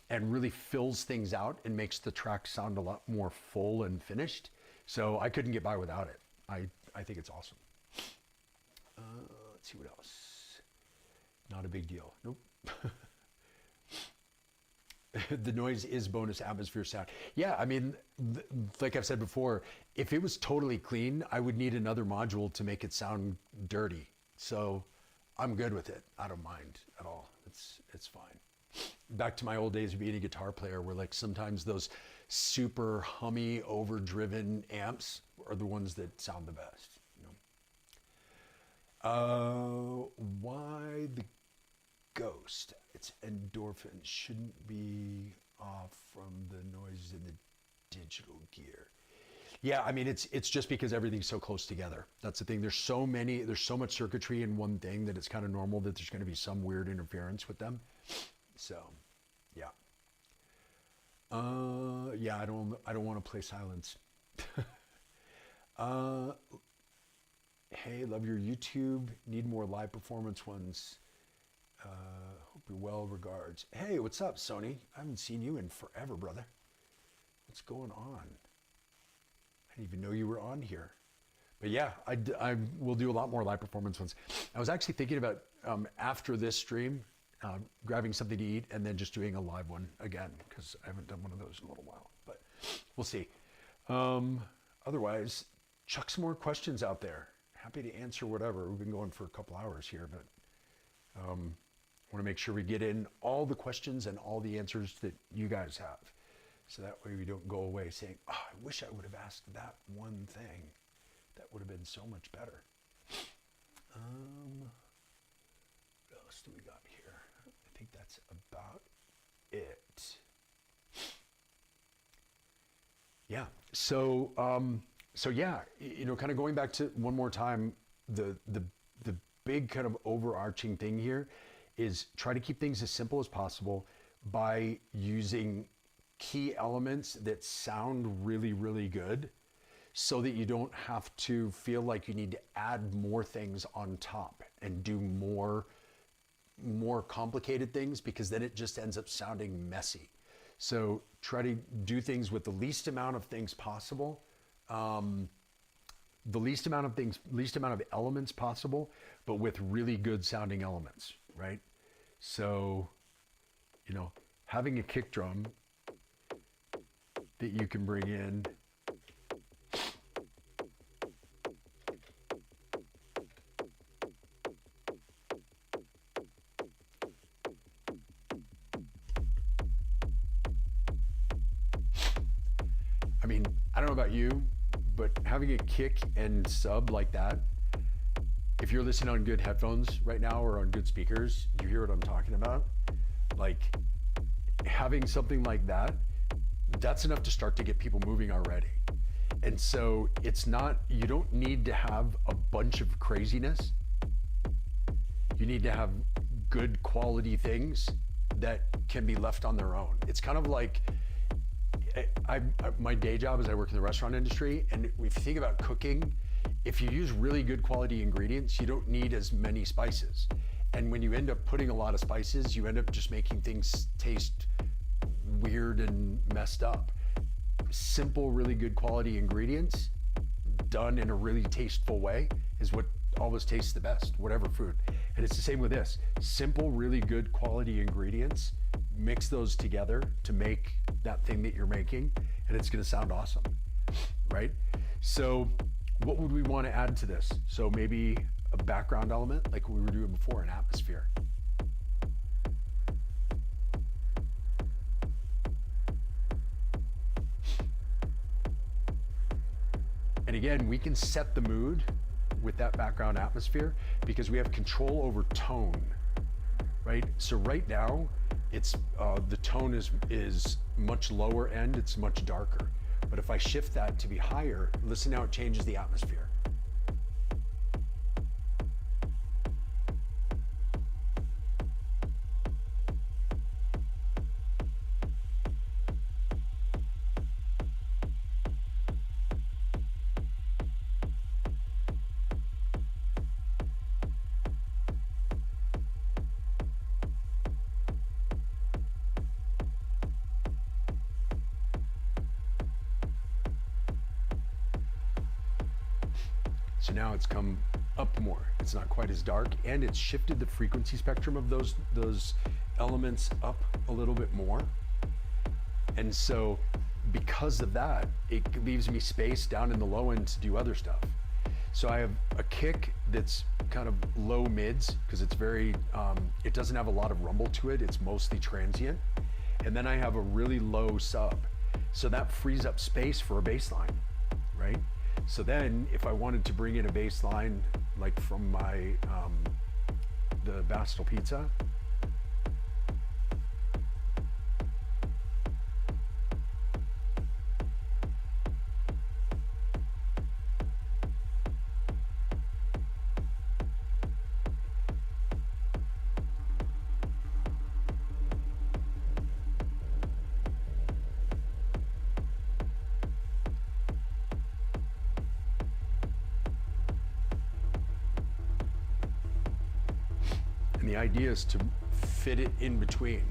Speaker 1: and really fills things out and makes the track sound a lot more full and finished. So I couldn't get by without it. I think it's awesome. Let's see what else. Not a big deal. Nope. The noise is bonus atmosphere sound. Yeah, I mean, like I've said before, if it was totally clean, I would need another module to make it sound dirty. So I'm good with it. I don't mind at all. It's fine. Back to my old days of being a guitar player, where like sometimes those super hummy, overdriven amps are the ones that sound the best. Why the ghost? It's endorphins. Shouldn't be off from the noise in the digital gear. Yeah, I mean, it's just because everything's so close together. That's the thing. There's so much circuitry in one thing that it's kind of normal that there's going to be some weird interference with them. So, yeah. Yeah, I don't want to play silence. Hey, love your YouTube. Need more live performance ones. Hope you're well. Regards. Hey, what's up, Sony? I haven't seen you in forever, brother. What's going on? I didn't even know you were on here. But yeah, I will do a lot more live performance ones. I was actually thinking about, after this stream, grabbing something to eat and then just doing a live one again, because I haven't done one of those in a little while. But we'll see. Otherwise, chuck some more questions out there. Happy to answer whatever. We've been going for a couple hours here, but want to make sure we get in all the questions and all the answers that you guys have. So that way we don't go away saying, oh, I wish I would have asked that one thing. That would have been so much better. What else do we got here? I think that's about it. Yeah. So yeah, kind of going back to one more time, the big kind of overarching thing here is try to keep things as simple as possible by using key elements that sound really, really good, so that you don't have to feel like you need to add more things on top and do more complicated things, because then it just ends up sounding messy. So try to do things with the least amount of things possible, the least amount of elements possible, but with really good sounding elements, right? So, having a kick drum that you can bring in, I mean, I don't know about you, but having a kick and sub like that if you're listening on good headphones right now or on good speakers, you hear what I'm talking about? Like having something like that, that's enough to start to get people moving already. And so it's not, you don't need to have a bunch of craziness. You need to have good quality things that can be left on their own. It's kind of like, my day job is I work in the restaurant industry, and if you think about cooking, if you use really good quality ingredients, you don't need as many spices. And when you end up putting a lot of spices, you end up just making things taste weird and messed up. Simple, really good quality ingredients done in a really tasteful way is what always tastes the best, whatever food. And it's the same with this. Simple, really good quality ingredients, mix those together to make that thing that you're making, and it's gonna sound awesome, right? So what would we want to add to this? So maybe a background element like we were doing before, an atmosphere. And again, we can set the mood with that background atmosphere because we have control over tone, right? So right now, it's the tone is much lower end, it's much darker. But if I shift that to be higher, listen how it changes the atmosphere. So now it's come up more. It's not quite as dark, and it's shifted the frequency spectrum of those elements up a little bit more. And so because of that, it leaves me space down in the low end to do other stuff. So I have a kick that's kind of low mids because it's very, it doesn't have a lot of rumble to it. It's mostly transient. And then I have a really low sub. So that frees up space for a bass line, right? So then if I wanted to bring in a bass line, like from my, the Bastel Pizza, and the idea is to fit it in between.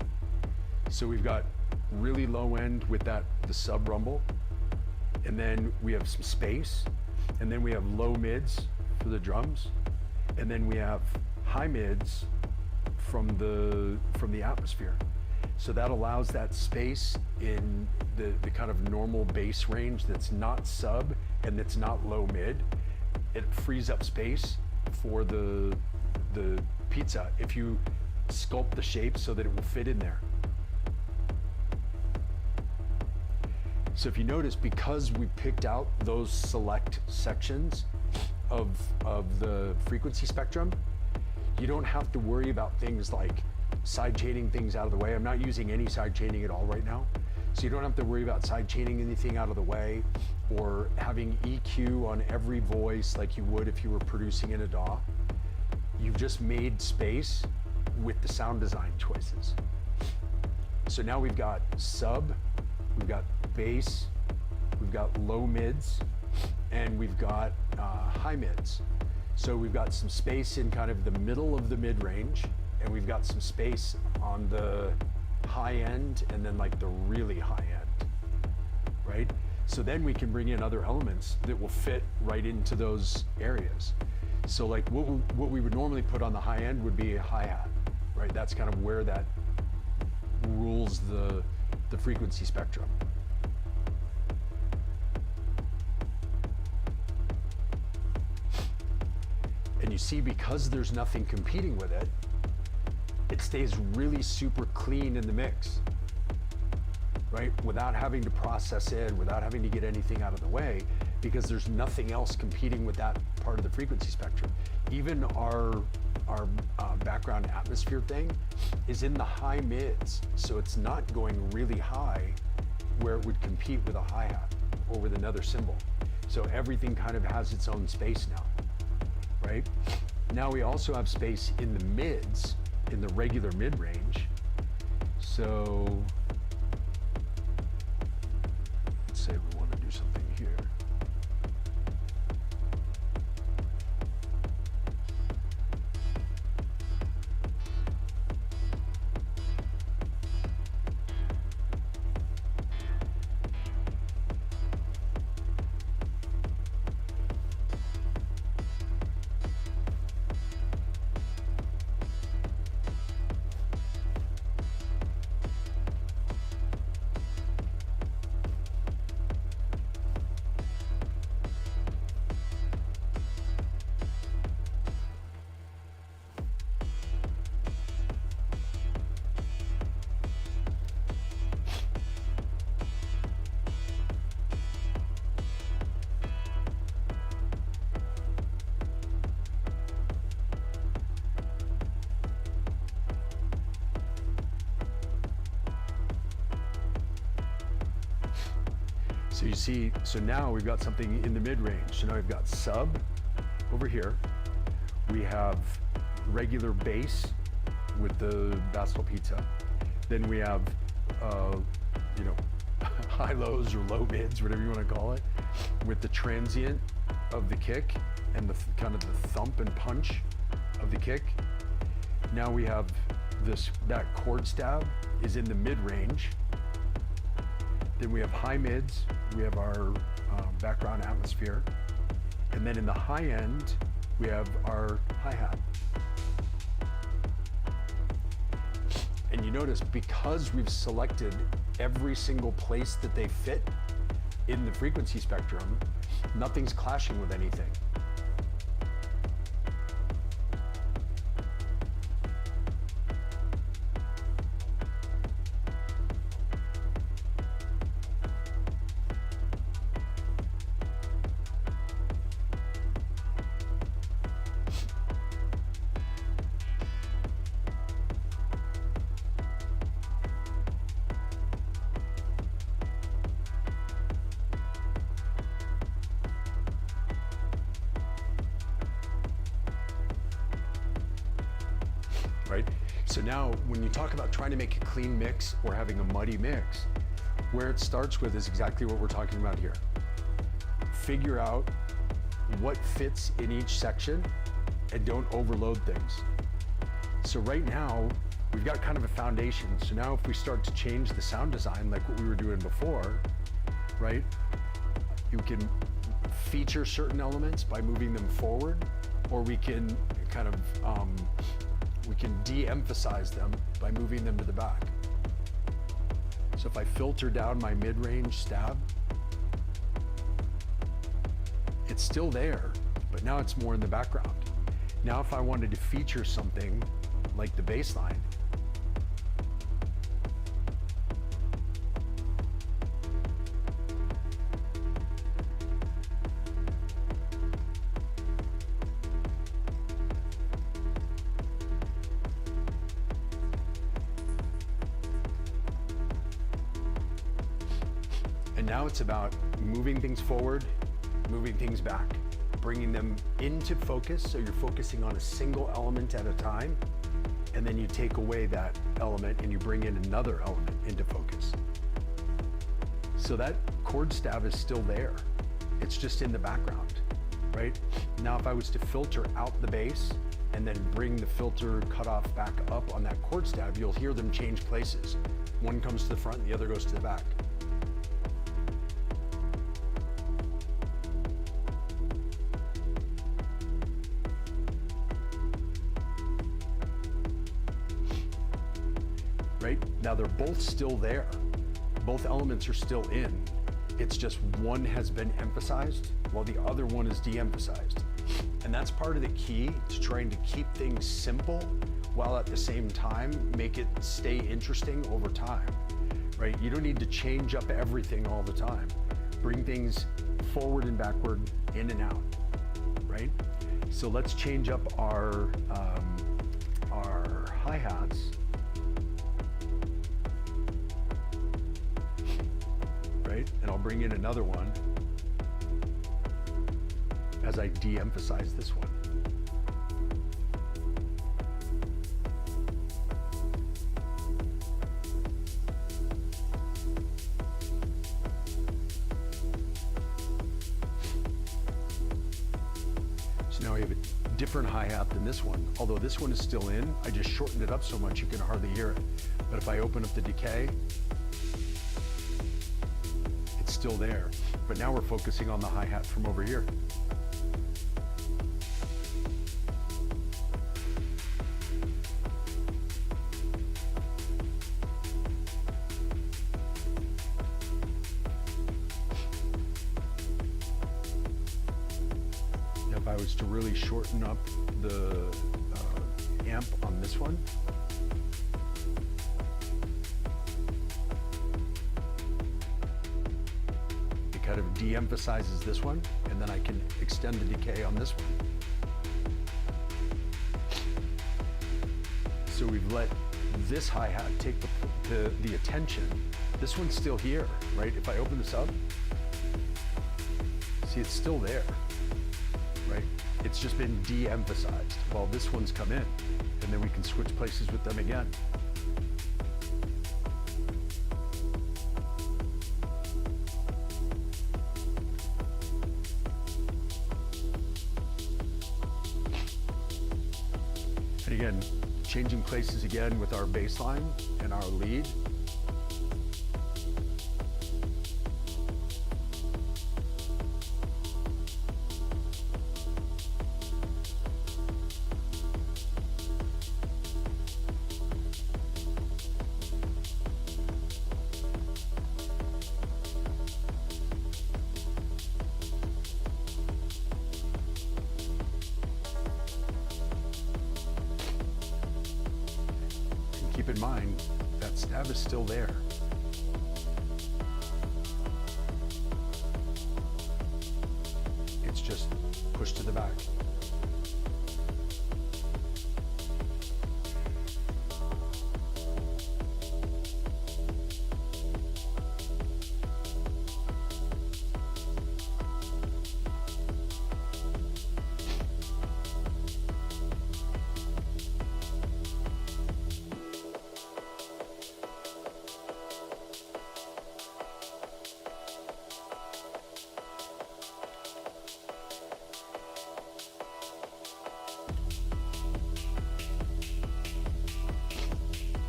Speaker 1: So we've got really low end with that, the sub rumble, and then we have some space, and then we have low mids for the drums, and then we have high mids from the atmosphere. So that allows that space in the kind of normal bass range that's not sub and that's not low mid. It frees up space for the pizza if you sculpt the shape so that it will fit in there. So if you notice, because we picked out those select sections of the frequency spectrum, you don't have to worry about things like side chaining things out of the way. I'm not using any side chaining at all right now. So you don't have to worry about side chaining anything out of the way or having EQ on every voice like you would if you were producing in a DAW. You've just made space with the sound design choices. So now we've got sub, we've got bass, we've got low mids, and we've got high mids. So we've got some space in kind of the middle of the mid range, and we've got some space on the high end and then like the really high end, right? So then we can bring in other elements that will fit right into those areas. So like what we would normally put on the high end would be a hi-hat, right? That's kind of where that rules the frequency spectrum. And you see, because there's nothing competing with it, it stays really super clean in the mix, right? Without having to process in, without having to get anything out of the way, because there's nothing else competing with that part of the frequency spectrum. Even our background atmosphere thing is in the high mids, so it's not going really high where it would compete with a hi-hat or with another cymbal. So everything kind of has its own space now, right? Now we also have space in the mids, in the regular mid-range. So let's say we want to do something here. So you see, so now we've got something in the mid-range. So now we've got sub over here. We have regular bass with the Bastel Pizza. Then we have, you know, high lows or low mids, whatever you want to call it, with the transient of the kick and the kind of the thump and punch of the kick. Now we have that chord stab is in the mid-range. Then we have high mids, we have our background atmosphere. And then in the high end, we have our hi-hat. And you notice, because we've selected every single place that they fit in the frequency spectrum, nothing's clashing with anything. Right? So now when you talk about trying to make a clean mix or having a muddy mix, where it starts with is exactly what we're talking about here. Figure out what fits in each section and don't overload things. So right now, we've got kind of a foundation. So now if we start to change the sound design like what we were doing before, right? You can feature certain elements by moving them forward, or we can kind of, we can de-emphasize them by moving them to the back. So if I filter down my mid-range stab, it's still there, but now it's more in the background. Now if I wanted to feature something like the bass line, and now it's about moving things forward, moving things back, bringing them into focus, so you're focusing on a single element at a time, and then you take away that element and you bring in another element into focus. So that chord stab is still there. It's just in the background, right? Now if I was to filter out the bass and then bring the filter cutoff back up on that chord stab, you'll hear them change places. One comes to the front and the other goes to the back. Right? Now they're both still there. Both elements are still in. It's just one has been emphasized while the other one is de-emphasized. And that's part of the key to trying to keep things simple while at the same time make it stay interesting over time, right? You don't need to change up everything all the time. Bring things forward and backward, in and out, right? So let's change up our hi-hats. Right? And I'll bring in another one as I de-emphasize this one. So now we have a different hi-hat than this one. Although this one is still in, I just shortened it up so much you can hardly hear it. But if I open up the decay, it's still there. But now we're focusing on the hi-hat from over here. If I was to really shorten up the amp on this one, it kind of de-emphasizes this one, and then I can extend the decay on this one. So we've let this hi-hat take the attention. This one's still here, right? If I open this up, see, it's still there. Right? It's just been de-emphasized while this one's come in, and then we can switch places with them again. And again, changing places again with our bass line and our lead. Keep in mind, that stab is still there. It's just pushed to the back.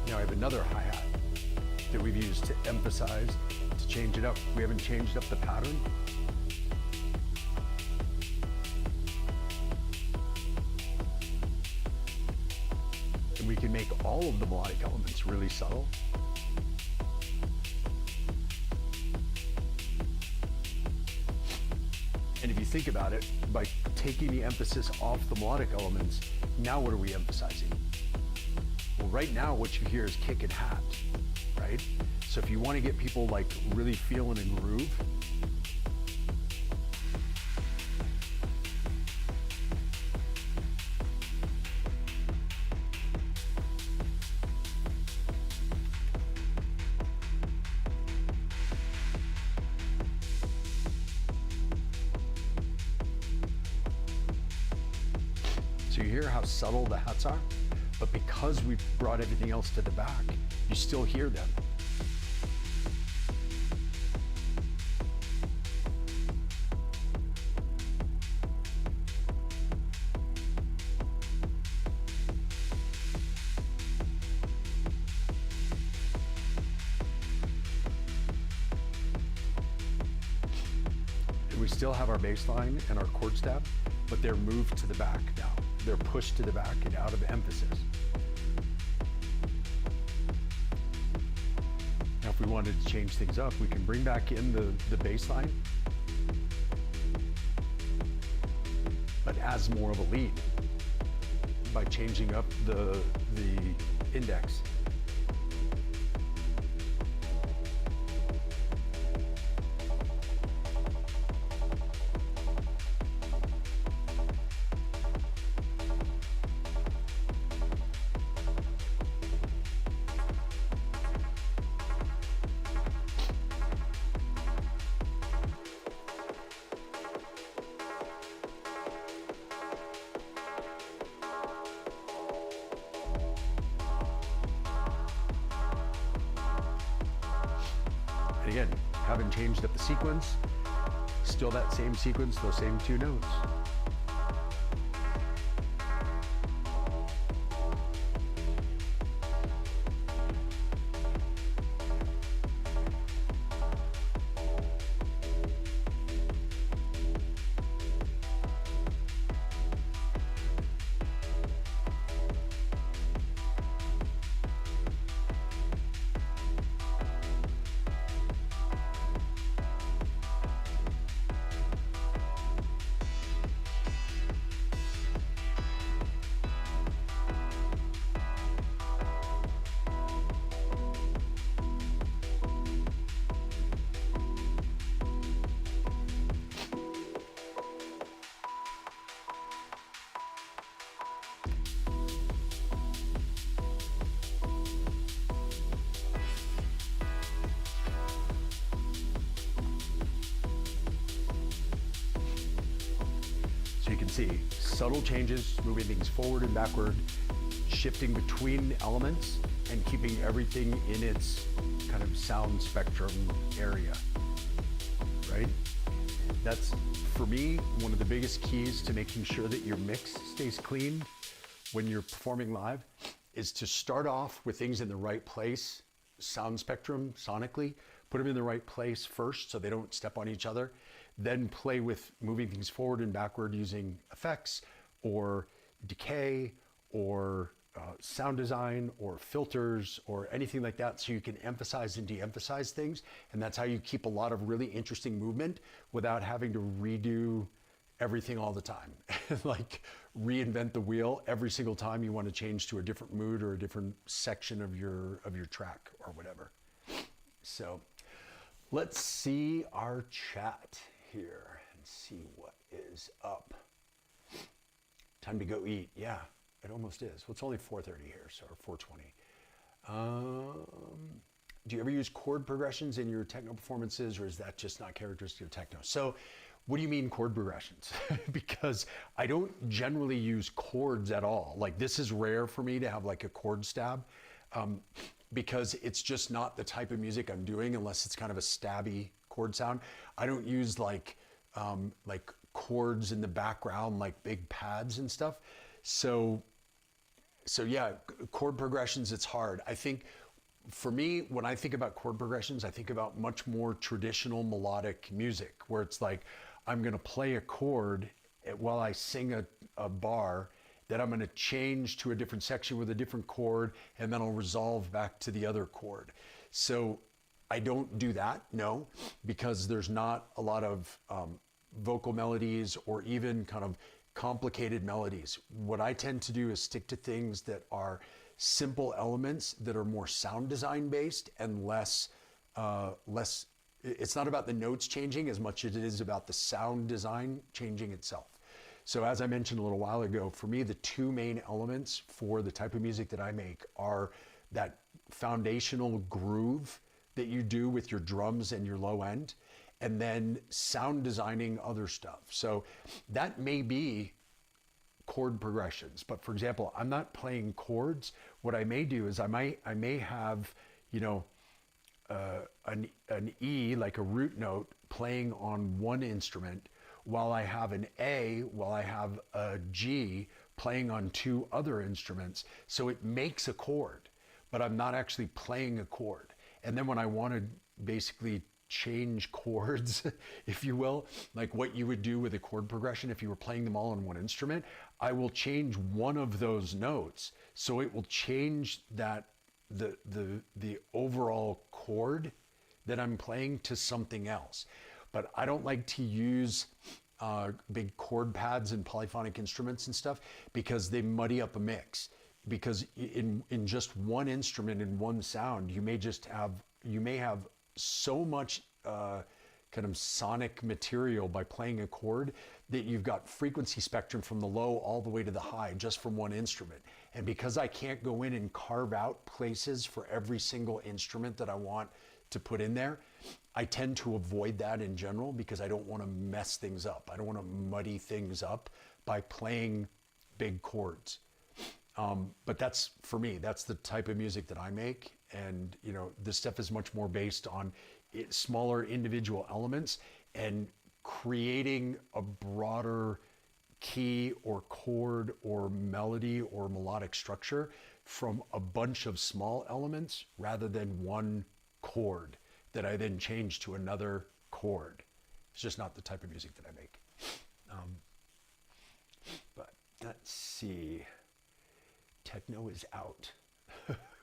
Speaker 1: Now I have another hi-hat that we've used to emphasize, to change it up. We haven't changed up the pattern. And we can make all of the melodic elements really subtle. And if you think about it, by taking the emphasis off the melodic elements, now what are we emphasizing? Well, right now what you hear is kick and hat, right? So if you want to get people like really feeling a groove, so you hear how subtle the hats are? But because we've brought everything else to the back, you still hear them. And we still have our bass line and our chord stab, but they're moved to the back now. They're pushed to the back and out of emphasis. Now, if we wanted to change things up, we can bring back in the bass line, but as more of a lead by changing up the index. again, haven't changed up the sequence, still that same sequence, those same two notes. So you can see subtle changes, moving things forward and backward, shifting between elements, and keeping everything in its kind of sound spectrum area, right? That's, for me, one of the biggest keys to making sure that your mix stays clean when you're performing live, is to start off with things in the right place, sound spectrum, sonically, put them in the right place first so they don't step on each other. Then play with moving things forward and backward using effects or decay or sound design or filters or anything like that, so you can emphasize and de-emphasize things. And that's how you keep a lot of really interesting movement without having to redo everything all the time. Like reinvent the wheel every single time you want to change to a different mood or a different section of your track or whatever. So let's see our chat here and see what is up. Time to go eat. Yeah, it almost is. Well, it's only 4:30 here, so, or 4:20. Do you ever use chord progressions in your techno performances, or is that just not characteristic of techno? So what do you mean chord progressions? Because I don't generally use chords at all. Like, this is rare for me to have like a chord stab, because it's just not the type of music I'm doing unless it's kind of a stabby chord sound. I don't use like chords in the background, like big pads and stuff. So yeah, chord progressions, it's hard. I think for me, when I think about chord progressions, I think about much more traditional melodic music, where it's like, I'm gonna play a chord while I sing a bar, that I'm gonna change to a different section with a different chord, and then I'll resolve back to the other chord. So I don't do that, no, because there's not a lot of vocal melodies or even kind of complicated melodies. What I tend to do is stick to things that are simple elements that are more sound design based and less, it's not about the notes changing as much as it is about the sound design changing itself. So as I mentioned a little while ago, for me, the two main elements for the type of music that I make are that foundational groove that you do with your drums and your low end, and then sound designing other stuff. So that may be chord progressions, but for example, I'm not playing chords. What I may do is I may have, you know, an E, like a root note, playing on one instrument, while I have an A, while I have a G playing on two other instruments. So it makes a chord, but I'm not actually playing a chord. And then when I want to basically change chords, if you will, like what you would do with a chord progression if you were playing them all on one instrument, I will change one of those notes, so it will change that the overall chord that I'm playing to something else. But I don't like to use big chord pads and polyphonic instruments and stuff, because they muddy up a mix. Because in just one instrument, in one sound, you may have so much kind of sonic material by playing a chord that you've got frequency spectrum from the low all the way to the high just from one instrument. And because I can't go in and carve out places for every single instrument that I want to put in there, I tend to avoid that in general, because I don't want to mess things up. I don't want to muddy things up by playing big chords. But that's, for me, that's the type of music that I make. And, you know, this stuff is much more based on smaller individual elements and creating a broader key or chord or melody or melodic structure from a bunch of small elements rather than one chord that I then change to another chord. It's just not the type of music that I make. But let's see. Techno is out.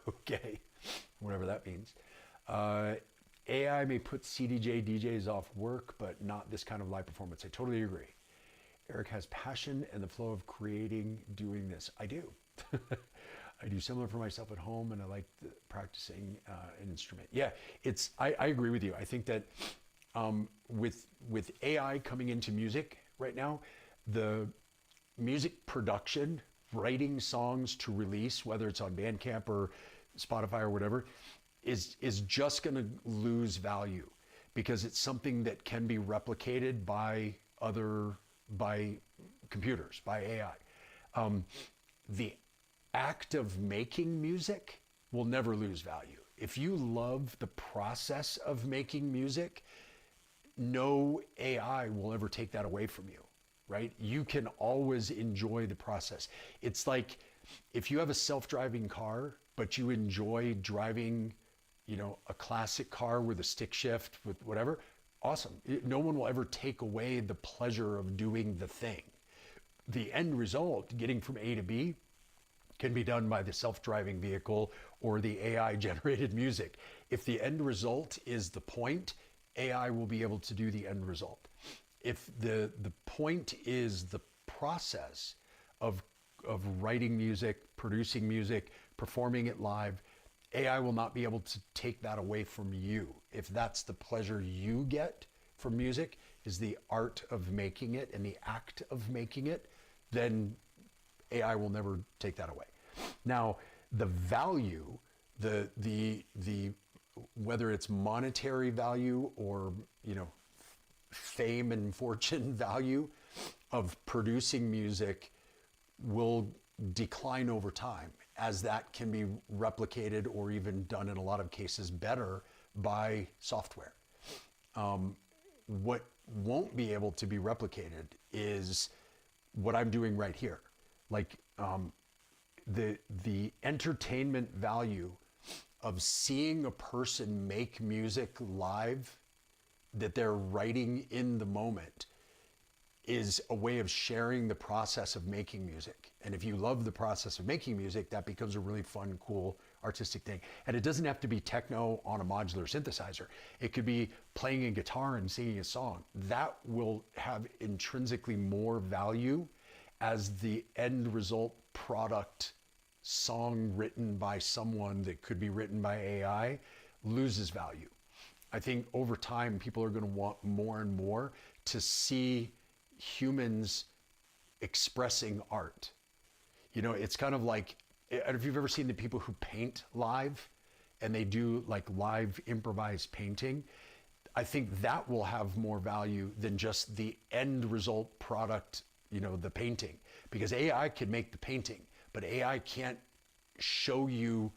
Speaker 1: Okay, whatever that means. AI may put CDJ DJs off work, but not this kind of live performance. I totally agree. Eric has passion and the flow of creating doing this. I do. I do similar for myself at home, and I like practicing an instrument. Yeah, I agree with you. I think that with AI coming into music right now, the music production, writing songs to release, whether it's on Bandcamp or Spotify or whatever, is just going to lose value because it's something that can be replicated by computers, by AI. The act of making music will never lose value. If you love the process of making music, no AI will ever take that away from you, right? You can always enjoy the process. It's like if you have a self-driving car, but you enjoy driving, a classic car with a stick shift, with whatever, awesome. No one will ever take away the pleasure of doing the thing. The end result, getting from A to B, can be done by the self-driving vehicle or the AI generated music. If the end result is the point, AI will be able to do the end result. If the point is the process of writing music, producing music, performing it live, AI will not be able to take that away from you. If that's the pleasure you get from music, is the art of making it and the act of making it, then AI will never take that away. Now, the value, the whether it's monetary value or fame and fortune value of producing music will decline over time as that can be replicated or even done in a lot of cases better by software. What won't be able to be replicated is what I'm doing right here. Like the entertainment value of seeing a person make music live that they're writing in the moment is a way of sharing the process of making music. And if you love the process of making music, that becomes a really fun, cool, artistic thing. And it doesn't have to be techno on a modular synthesizer. It could be playing a guitar and singing a song. That will have intrinsically more value as the end result product song written by someone that could be written by AI loses value. I think over time, people are going to want more and more to see humans expressing art. It's kind of like, I don't know if you've ever seen the people who paint live and they do like live improvised painting. I think that will have more value than just the end result product, the painting, because AI can make the painting, but AI can't show you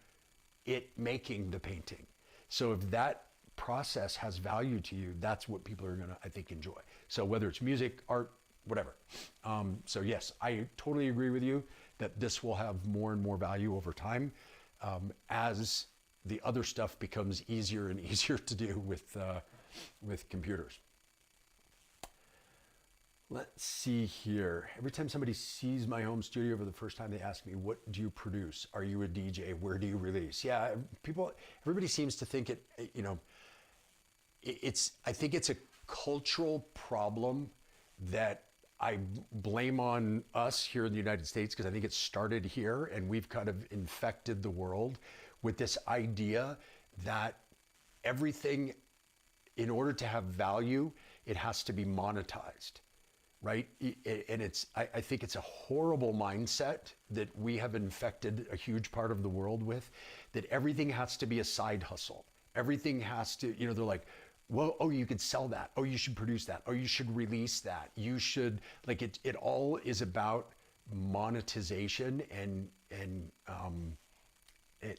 Speaker 1: it making the painting. So if that process has value to you, that's what people are gonna, I think, enjoy. So whether it's music, art, whatever. So yes, I totally agree with you that this will have more and more value over time as the other stuff becomes easier and easier to do with computers. Let's see here. Every time somebody sees my home studio for the first time, they ask me, what do you produce? Are you a DJ? Where do you release? Yeah, everybody seems to think I think it's a cultural problem that I blame on us here in the United States, because I think it started here and we've kind of infected the world with this idea that everything, in order to have value, it has to be monetized. Right? And I think it's a horrible mindset that we have infected a huge part of the world with, that everything has to be a side hustle. Everything has to, they're like, well, oh, you could sell that. Oh, you should produce that. Oh, you should release that. You should, like, it all is about monetization and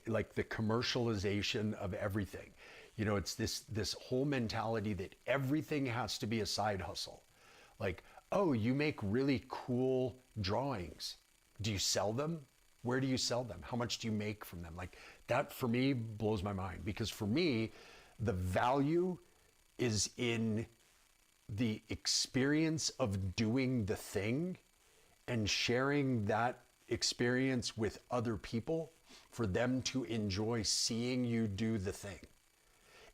Speaker 1: like the commercialization of everything. You know, it's this whole mentality that everything has to be a side hustle. Like, oh, you make really cool drawings. Do you sell them? Where do you sell them? How much do you make from them? Like that for me blows my mind, because for me, the value is in the experience of doing the thing and sharing that experience with other people for them to enjoy seeing you do the thing.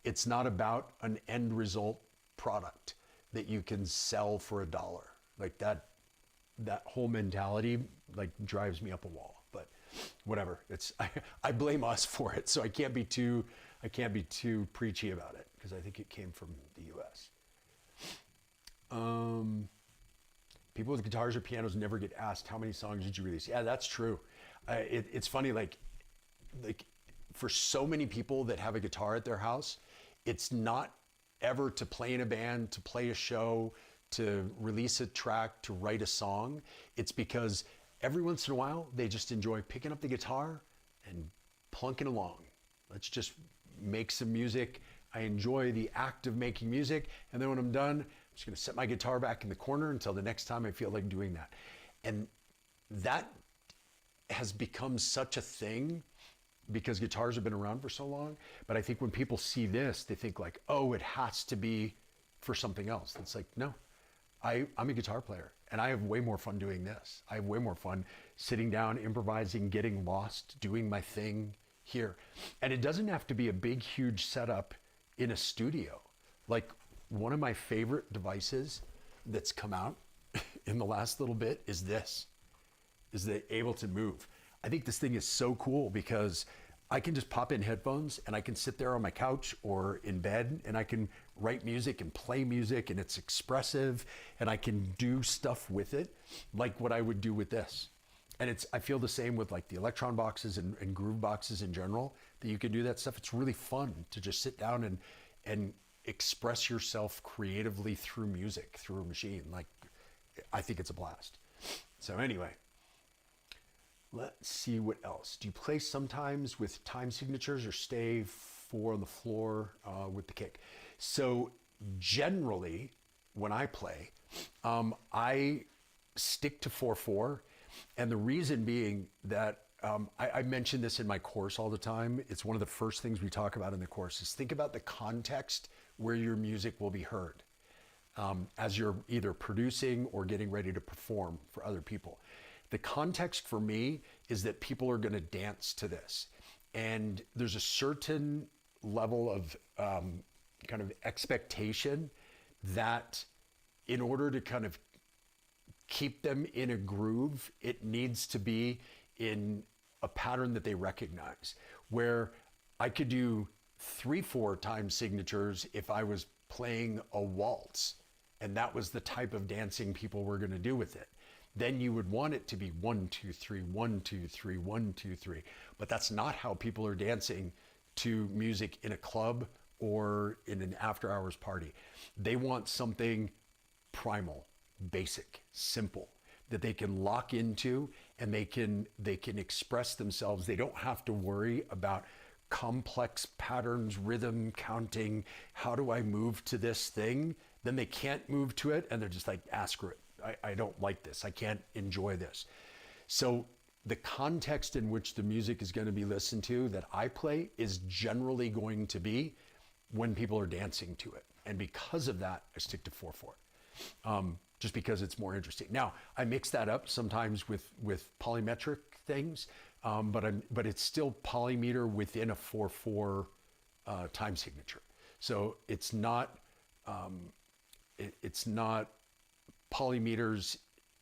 Speaker 1: It's not about an end result product that you can sell for $1. Like that whole mentality like drives me up a wall. But whatever, I blame us for it, so I can't be too preachy about it, because I think it came from the US. People with guitars or pianos never get asked, how many songs did you release? Yeah, that's true. It's funny, like for so many people that have a guitar at their house, it's not ever to play in a band, to play a show, to release a track, to write a song. It's because every once in a while, they just enjoy picking up the guitar and plunking along. Let's just make some music. I enjoy the act of making music. And then when I'm done, I'm just gonna set my guitar back in the corner until the next time I feel like doing that. And that has become such a thing because guitars have been around for so long. But I think when people see this, they think like, oh, it has to be for something else. It's like, no, I'm a guitar player and I have way more fun doing this. I have way more fun sitting down, improvising, getting lost, doing my thing here. And it doesn't have to be a big, huge setup in a studio. Like one of my favorite devices that's come out in the last little bit is this, is the Ableton Move. I think this thing is so cool because I can just pop in headphones and I can sit there on my couch or in bed and I can write music and play music, and it's expressive and I can do stuff with it like what I would do with this. And I feel the same with like the Electron boxes and Groove boxes in general, that you can do that stuff. It's really fun to just sit down and express yourself creatively through music, through a machine. Like, I think it's a blast. So anyway, let's see what else. Do you play sometimes with time signatures or stay 4 on the floor with the kick? So generally, when I play, I stick to 4/4, and the reason being that I mention this in my course all the time. It's one of the first things we talk about in the course is think about the context where your music will be heard as you're either producing or getting ready to perform for other people. The context for me is that people are going to dance to this. And there's a certain level of kind of expectation that in order to kind of keep them in a groove, it needs to be in a pattern that they recognize. Where I could do 3/4 time signatures if I was playing a waltz, and that was the type of dancing people were going to do with it. Then you would want it to be 1, 2, 3, 1, 2, 3, 1, 2, 3. But that's not how people are dancing to music in a club or in an after hours party. They want something primal, basic, simple, that they can lock into and they can express themselves. They don't have to worry about complex patterns, rhythm, counting. How do I move to this thing? Then they can't move to it and they're just like, screw it. I don't like this. I can't enjoy this. So the context in which the music is going to be listened to that I play is generally going to be when people are dancing to it. And because of that, I stick to 4/4, just because it's more interesting. Now, I mix that up sometimes with polymetric things, but it's still polymeter within a 4/4 time signature. So it's not polymeters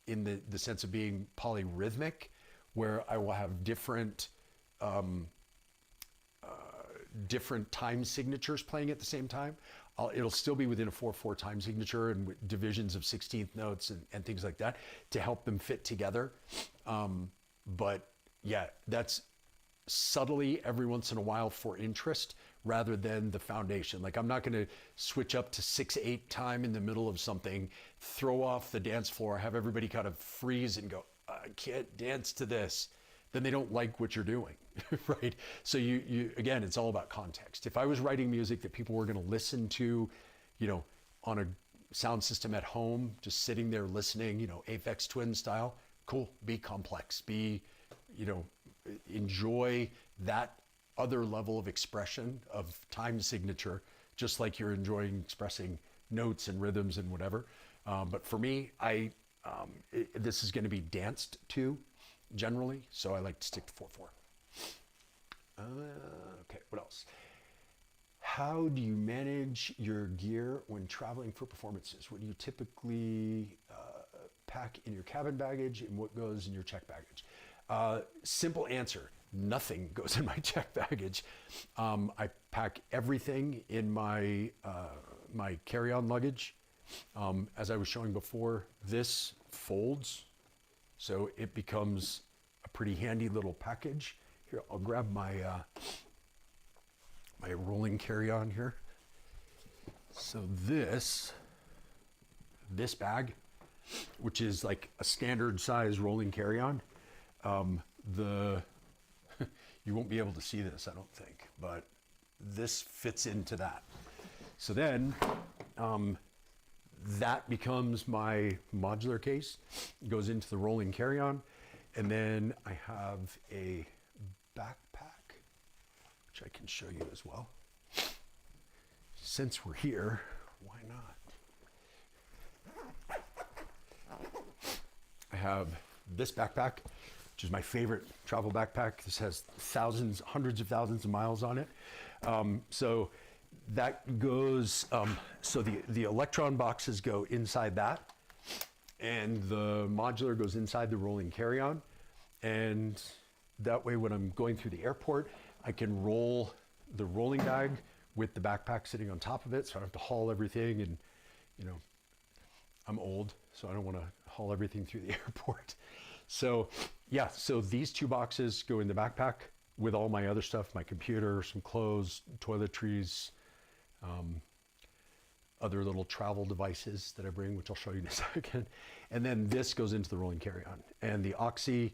Speaker 1: in the sense of being polyrhythmic, where I will have different time signatures playing at the same time. It'll still be within a 4/4 time signature and with divisions of 16th notes and things like that to help them fit together. But yeah, that's subtly every once in a while for interest rather than the foundation. Like I'm not going to switch up to 6/8 time in the middle of something, throw off the dance floor, have everybody kind of freeze and go, I can't dance to this. then they don't like what you're doing, right? So you again, it's all about context. If I was writing music that people were going to listen to, on a sound system at home, just sitting there listening, Aphex Twin style, cool, be complex, be, enjoy that other level of expression of time signature, just like you're enjoying expressing notes and rhythms and whatever. But for me, this is going to be danced to generally, so I like to stick to 4/4. Okay, what else? How do you manage your gear when traveling for performances? What do you typically pack in your cabin baggage, and what goes in your check baggage? Simple answer, nothing goes in my check baggage. I pack everything in my my carry-on luggage. As I was showing before, this folds, so it becomes a pretty handy little package. Here, I'll grab my my rolling carry-on here. So this bag, which is like a standard size rolling carry-on, you won't be able to see this, I don't think, but this fits into that. So then that becomes my modular case, it goes into the rolling carry-on, and then I have a backpack, which I can show you as well. Since we're here, why not? I have this backpack, which is my favorite travel backpack. This has thousands, hundreds of thousands of miles on it. So that goes, so the electron boxes go inside that, and the modular goes inside the rolling carry-on. And that way, when I'm going through the airport, I can roll the rolling bag with the backpack sitting on top of it, so I don't have to haul everything. And I'm old, so I don't want to haul everything through the airport. So yeah, so these two boxes go in the backpack with all my other stuff, my computer, some clothes, toiletries, other little travel devices that I bring, which I'll show you in a second. And then this goes into the rolling carry-on. And the Oxy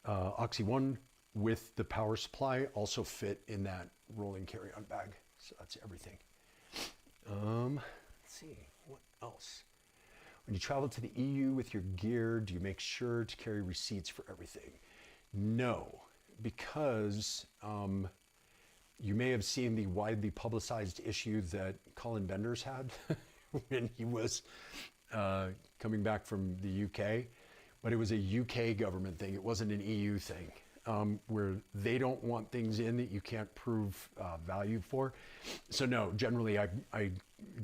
Speaker 1: 1 with the power supply also fit in that rolling carry-on bag. So that's everything. Let's see, what else? When you travel to the EU with your gear, do you make sure to carry receipts for everything? No, because you may have seen the widely publicized issue that Colin Benders had when he was coming back from the UK, but it was a UK government thing. It wasn't an EU thing, where they don't want things in that you can't prove value for. So no, generally I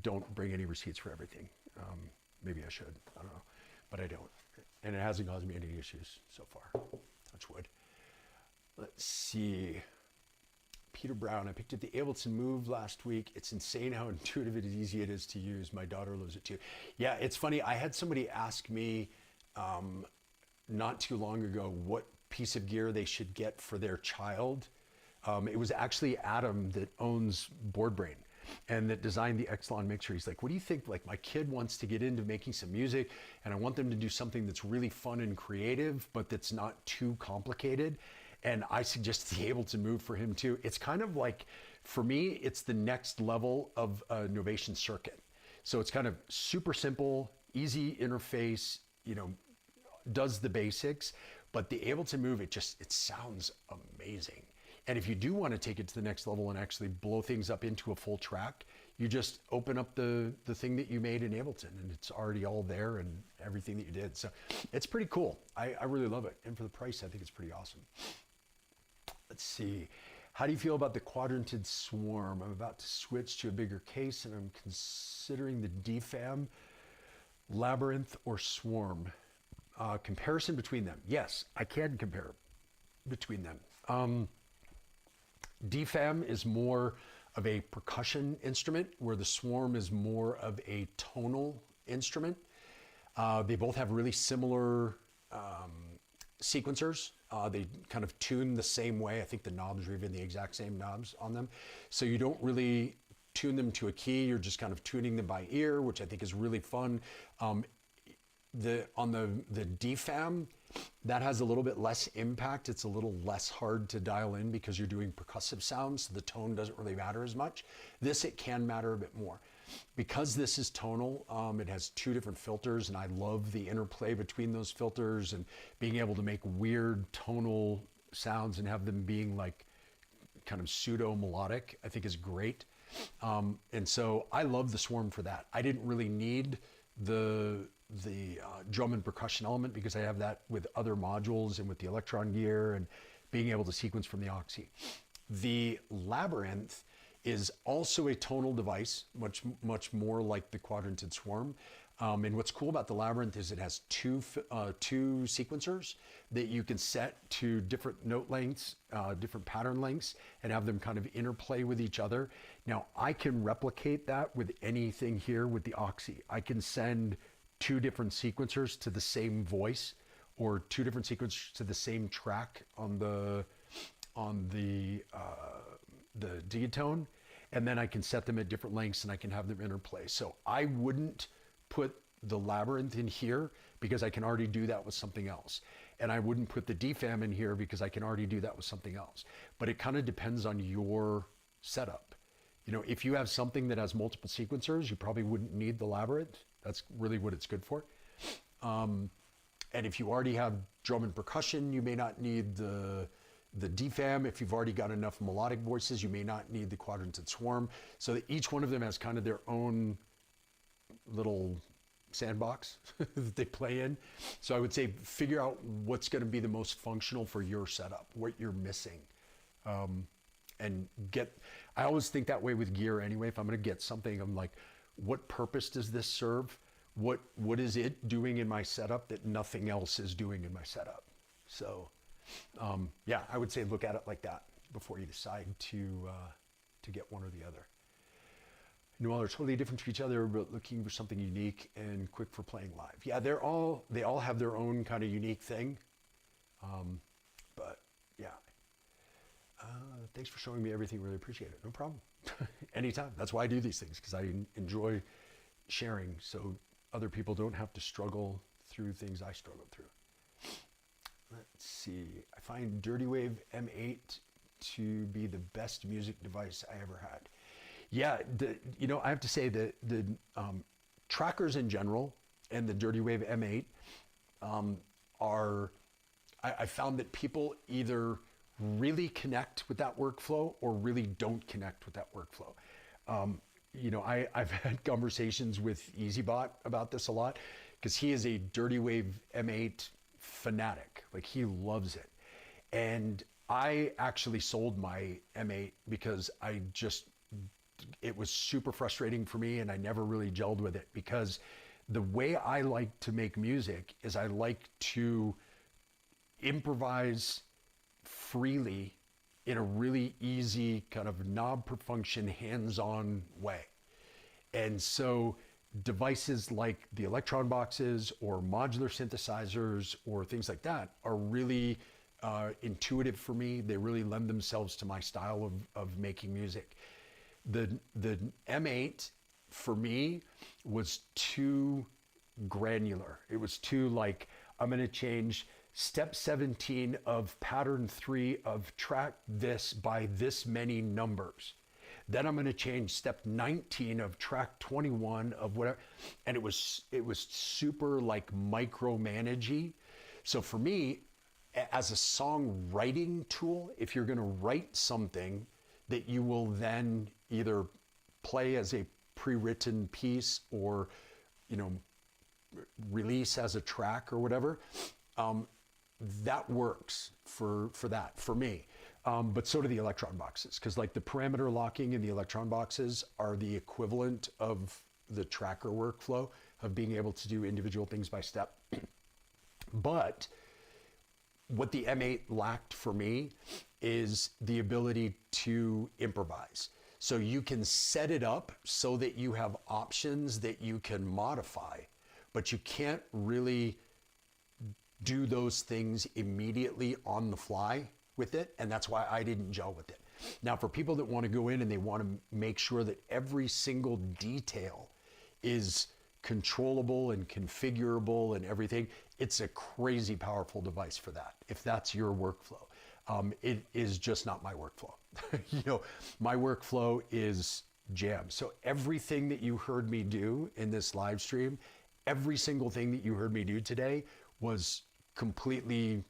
Speaker 1: don't bring any receipts for everything. Maybe I should, I don't know, but I don't. And it hasn't caused me any issues so far, touch wood. Let's see. Peter Brown, I picked up the Ableton Move last week. It's insane how intuitive and easy it is to use. My daughter loves it too. Yeah, it's funny. I had somebody ask me not too long ago what piece of gear they should get for their child. It was actually Adam that owns BoardBrain and that designed the Exelon mixer. He's like, what do you think? Like, my kid wants to get into making some music, and I want them to do something that's really fun and creative, but that's not too complicated. And I suggest the Ableton Move for him too. It's kind of like, for me, it's the next level of a Novation circuit. So it's kind of super simple, easy interface, does the basics, but the Ableton Move, it sounds amazing. And if you do want to take it to the next level and actually blow things up into a full track, you just open up the thing that you made in Ableton, and it's already all there and everything that you did. So it's pretty cool. I really love it. And for the price, I think it's pretty awesome. Let's see. How do you feel about the quadranted swarm? I'm about to switch to a bigger case, and I'm considering the DFAM, Labyrinth, or Swarm. Comparison between them. Yes, I can compare between them. DFAM is more of a percussion instrument, where the Swarm is more of a tonal instrument. They both have really similar sequencers. They kind of tune the same way. I think the knobs are even the exact same knobs on them. So you don't really tune them to a key. You're just kind of tuning them by ear, which I think is really fun. on the DFAM, that has a little bit less impact. It's a little less hard to dial in because you're doing percussive sounds, so the tone doesn't really matter as much. This, it can matter a bit more. Because this is tonal, it has two different filters, and I love the interplay between those filters and being able to make weird tonal sounds and have them being like kind of pseudo melodic, I think is great. And so I love the Swarm for that. I didn't really need the drum and percussion element because I have that with other modules and with the Electron gear and being able to sequence from the Oxy. The Labyrinth is also a tonal device, much more like the quadranted Swarm. And what's cool about the Labyrinth is it has two sequencers that you can set to different note lengths, different pattern lengths, and have them kind of interplay with each other. Now, I can replicate that with anything here with the Oxy. I can send two different sequencers to the same voice, or two different sequencers to the same track on the diatone, and then I can set them at different lengths and I can have them interplay. So I wouldn't put the Labyrinth in here because I can already do that with something else. And I wouldn't put the DFAM in here because I can already do that with something else. But it kind of depends on your setup. You know, if you have something that has multiple sequencers, you probably wouldn't need the Labyrinth. That's really what it's good for. And if you already have drum and percussion, you may not need the DFAM. If you've already got enough melodic voices, you may not need the quadranted Swarm. So that each one of them has kind of their own little sandbox that they play in. So I would say figure out what's going to be the most functional for your setup, what you're missing. I always think that way with gear anyway. If I'm going to get something, I'm like, what purpose does this serve? What is it doing in my setup that nothing else is doing in my setup? So yeah, I would say look at it like that before you decide to get one or the other. You know, they're totally different to each other, but looking for something unique and quick for playing live. Yeah, they all have their own kind of unique thing. But yeah, thanks for showing me everything. Really appreciate it. No problem. Anytime. That's why I do these things, because I enjoy sharing so other people don't have to struggle through things I struggled through. Let's see. I find Dirty Wave M8 to be the best music device I ever had. Yeah, you know, I have to say that the trackers in general and the Dirty Wave M8 I found that people either really connect with that workflow or really don't connect with that workflow. You know, I've had conversations with EasyBot about this a lot because he is a Dirty Wave M8 fanatic. Like, he loves it. And I actually sold my M8 because it was super frustrating for me and I never really gelled with it, because the way I like to make music is I like to improvise freely in a really easy kind of knob per function, hands-on way. And so devices like the Electron boxes or modular synthesizers or things like that are really intuitive for me. They really lend themselves to my style of making music. The M8 for me was too granular. It was too like, I'm going to change step 17 of pattern 3 of track this by this many numbers. Then I'm going to change step 19 of track 21 of whatever. And it was super like micromanagey. So for me, as a songwriting tool, if you're going to write something that you will then either play as a pre-written piece or, you know, release as a track or whatever, that works for that, for me. But so do the Electron boxes, because like the parameter locking in the Electron boxes are the equivalent of the tracker workflow of being able to do individual things by step. But what the M8 lacked for me is the ability to improvise. So you can set it up so that you have options that you can modify, but you can't really do those things immediately on the fly with it. And that's why I didn't gel with it. Now, for people that want to go in and they want to make sure that every single detail is controllable and configurable and everything. It's a crazy powerful device for that, if that's your workflow. It is just not my workflow. My workflow is jam. So everything that you heard me do in this live stream, every single thing that you heard me do today was completely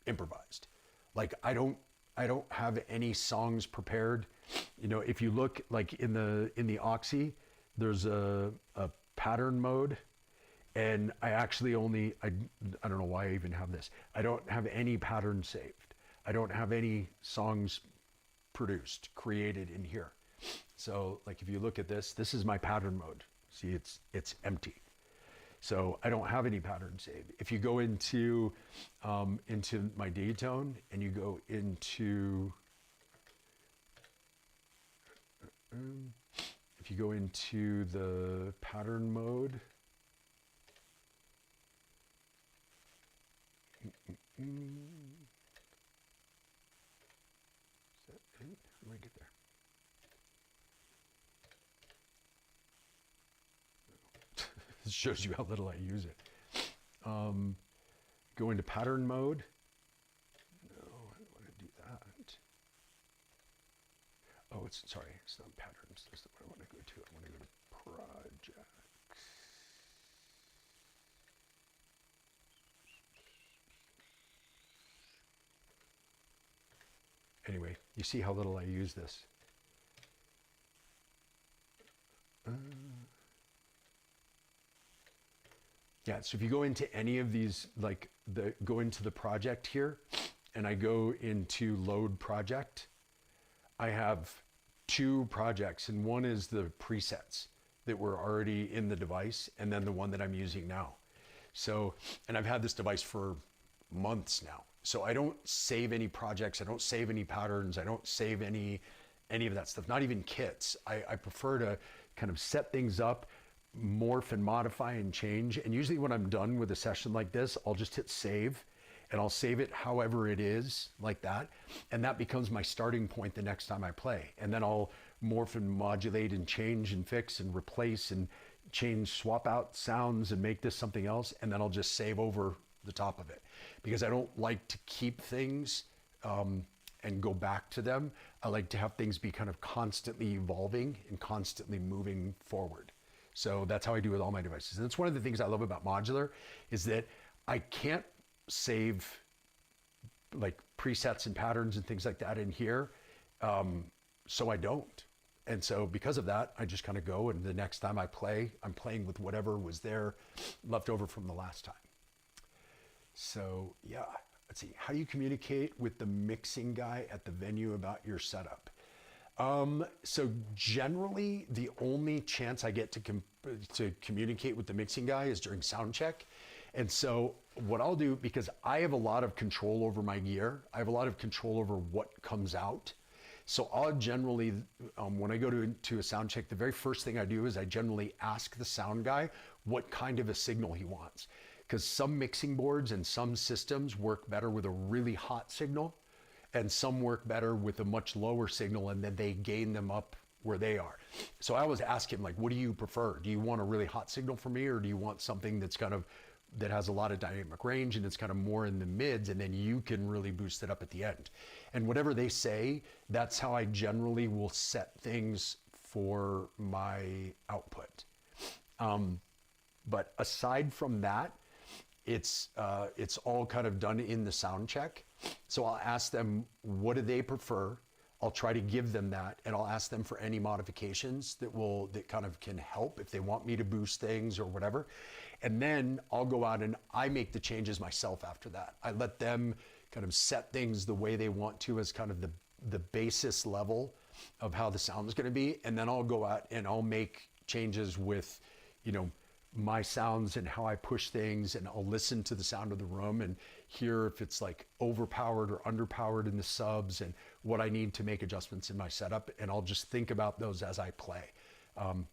Speaker 1: improvised. Like I don't have any songs prepared. If you look like in the Oxy, there's a pattern mode, and I actually I don't know why I even have this. I don't have any patterns saved. I don't have any songs produced, created in here. So like if you look at this is my pattern mode. See, it's empty. So I don't have any pattern saved. If you go into my D-tone and you go into if you go into the pattern mode, is that it? How do I get there? This shows you how little I use it. Go into pattern mode. No, I don't want to do that. Oh, it's not patterns. That's not what I want to go to. I want to go to projects. Anyway, you see how little I use this. Yeah, so if you go into any of these, like go into the project here, and I go into load project, I have two projects, and one is the presets that were already in the device, and then the one that I'm using now. So, and I've had this device for months now. So I don't save any projects, I don't save any patterns, I don't save any of that stuff, not even kits. I prefer to kind of set things up, morph and modify and change. And usually when I'm done with a session like this, I'll just hit save, and I'll save it however it is, like that. And that becomes my starting point the next time I play. And then I'll morph and modulate and change and fix and replace and change, swap out sounds and make this something else. And then I'll just save over the top of it, because I don't like to keep things and go back to them. I like to have things be kind of constantly evolving and constantly moving forward. So that's how I do with all my devices. And that's one of the things I love about modular, is that I can't save like presets and patterns and things like that in here. So I don't. And so because of that, I just kind of go, and the next time I play, I'm playing with whatever was there left over from the last time. So yeah, let's see. How do you communicate with the mixing guy at the venue about your setup? So generally, the only chance I get to communicate with the mixing guy is during sound check. And so what I'll do, because I have a lot of control over my gear, I have a lot of control over what comes out. So I'll generally, when I go to a sound check, the very first thing I do is I generally ask the sound guy what kind of a signal he wants. Because some mixing boards and some systems work better with a really hot signal, and some work better with a much lower signal, and then they gain them up where they are. So I always ask him, like, what do you prefer? Do you want a really hot signal from me, or do you want something that's kind of, that has a lot of dynamic range and it's kind of more in the mids, and then you can really boost it up at the end? And whatever they say, that's how I generally will set things for my output. But aside from that, it's all kind of done in the sound check. So I'll ask them, what do they prefer? I'll try to give them that, and I'll ask them for any modifications that kind of can help if they want me to boost things or whatever. And then I'll go out and I make the changes myself after that. I let them kind of set things the way they want to, as kind of the basis level of how the sound is going to be. And then I'll go out and I'll make changes with, my sounds and how I push things, and I'll listen to the sound of the room and hear if it's like overpowered or underpowered in the subs, and what I need to make adjustments in my setup. And I'll just think about those as I play.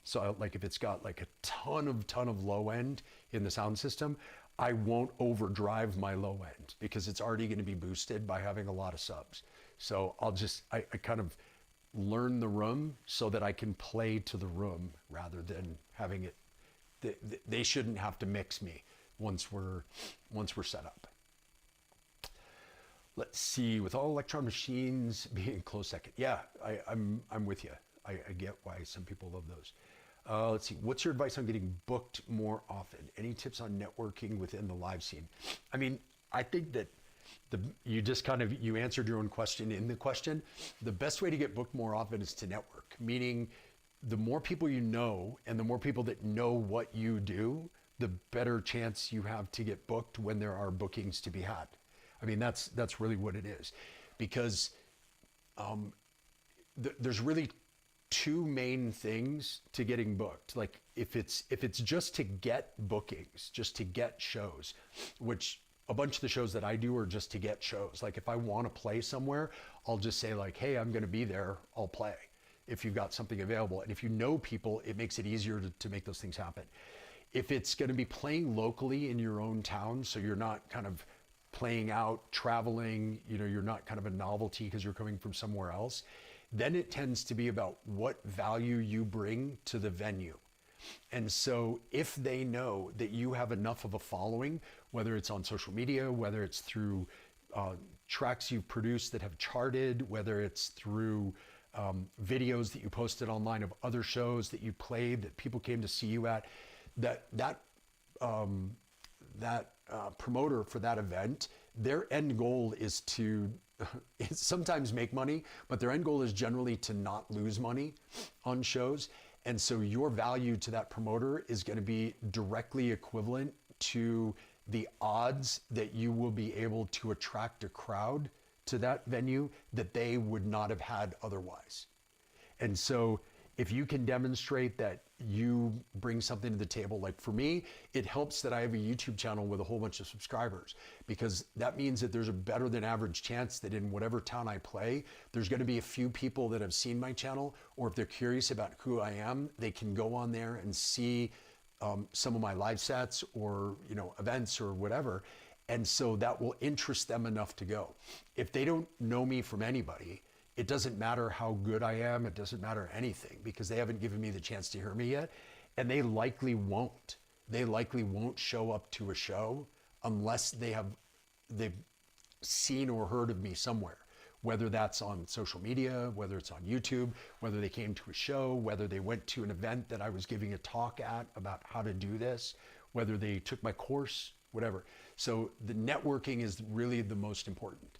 Speaker 1: So like if it's got like a ton of low end in the sound system, I won't overdrive my low end, because it's already going to be boosted by having a lot of subs. So I kind of learn the room so that I can play to the room rather than having it They shouldn't have to mix me once we're set up. Let's see, with all electron machines being close second. Yeah, I'm with you. I get why some people love those. Let's see, what's your advice on getting booked more often? Any tips on networking within the live scene? I mean, I think that you answered your own question in the question. The best way to get booked more often is to network, meaning the more people you know and the more people that know what you do, the better chance you have to get booked when there are bookings to be had. I mean, that's really what it is, because there's really two main things to getting booked. Like if it's just to get bookings, just to get shows, which a bunch of the shows that I do are just to get shows. Like if I want to play somewhere, I'll just say like, hey, I'm going to be there, I'll play if you've got something available. And if you know people, it makes it easier to make those things happen. If it's going to be playing locally in your own town, so you're not kind of playing out, traveling, you're not kind of a novelty because you're coming from somewhere else, then it tends to be about what value you bring to the venue. And so if they know that you have enough of a following, whether it's on social media, whether it's through tracks you've produced that have charted, whether it's through videos that you posted online of other shows that you played that people came to see you at, that promoter for that event, their end goal is to sometimes make money, but their end goal is generally to not lose money on shows. And so your value to that promoter is going to be directly equivalent to the odds that you will be able to attract a crowd to that venue that they would not have had otherwise. And so if you can demonstrate that you bring something to the table, like for me, it helps that I have a YouTube channel with a whole bunch of subscribers, because that means that there's a better than average chance that in whatever town I play, there's going to be a few people that have seen my channel, or if they're curious about who I am, they can go on there and see some of my live sets or events or whatever. And so that will interest them enough to go. If they don't know me from anybody, it doesn't matter how good I am. It doesn't matter anything, because they haven't given me the chance to hear me yet. And they likely won't. They likely won't show up to a show unless they've seen or heard of me somewhere, whether that's on social media, whether it's on YouTube, whether they came to a show, whether they went to an event that I was giving a talk at about how to do this, whether they took my course, whatever. So the networking is really the most important.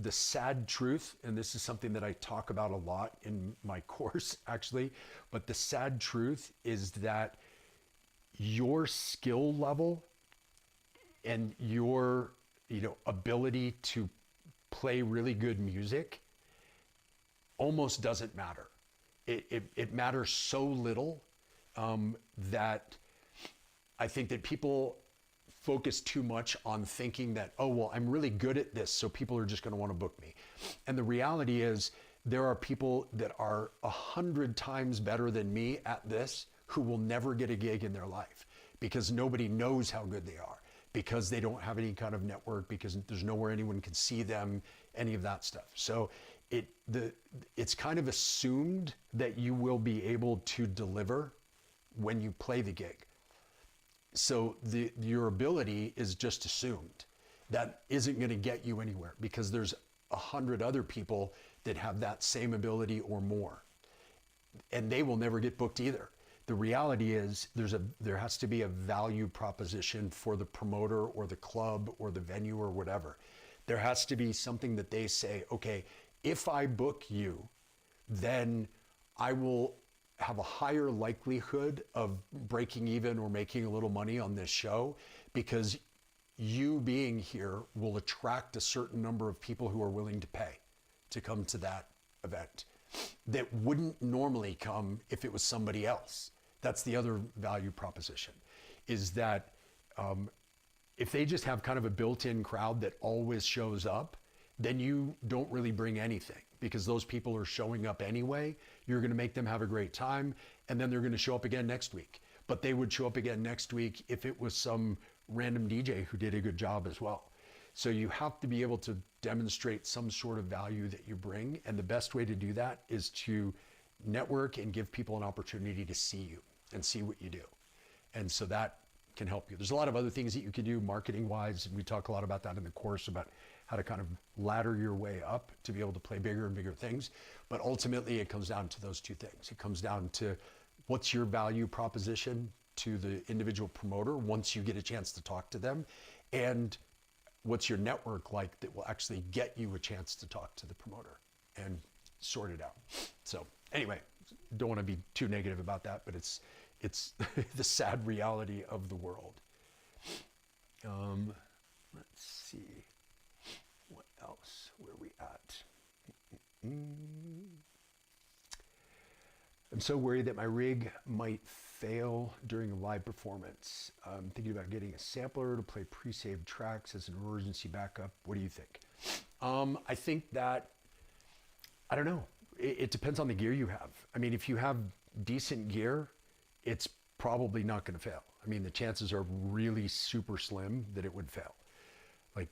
Speaker 1: The sad truth, and this is something that I talk about a lot in my course actually, but the sad truth is that your skill level and your ability to play really good music almost doesn't matter. It matters so little that I think that people focus too much on thinking that, oh, well, I'm really good at this, so people are just going to want to book me. And the reality is there are people that are 100 times better than me at this who will never get a gig in their life, because nobody knows how good they are, because they don't have any kind of network, because there's nowhere anyone can see them, any of that stuff. So it's kind of assumed that you will be able to deliver when you play the gig. So your ability is just assumed. That isn't going to get you anywhere, because there's 100 other people that have that same ability or more, and they will never get booked either. The reality is there has to be a value proposition for the promoter or the club or the venue or whatever. There has to be something that they say, okay, if I book you, then I will have a higher likelihood of breaking even or making a little money on this show, because you being here will attract a certain number of people who are willing to pay to come to that event that wouldn't normally come if it was somebody else. That's the other value proposition, is that if they just have kind of a built-in crowd that always shows up, then you don't really bring anything, because those people are showing up anyway. You're going to make them have a great time, and then they're going to show up again next week. But they would show up again next week if it was some random DJ who did a good job as well. So you have to be able to demonstrate some sort of value that you bring, and the best way to do that is to network and give people an opportunity to see you. and see what you do. And so that can help you. There's a lot of other things that you can do marketing wise, and we talk a lot about that in the course, about how to kind of ladder your way up to be able to play bigger and bigger things. But ultimately it comes down to those two things. It comes down to what's your value proposition to the individual promoter once you get a chance to talk to them, and what's your network like that will actually get you a chance to talk to the promoter and sort it out. So anyway, don't want to be too negative about that, but it's the sad reality of the world. Let's see, what else? Where are we at? I'm so worried that my rig might fail during a live performance. I'm thinking about getting a sampler to play pre-saved tracks as an emergency backup. What do you think? I think that, I don't know. It depends on the gear you have. I mean, if you have decent gear, it's probably not going to fail. I mean, the chances are really super slim that it would fail, like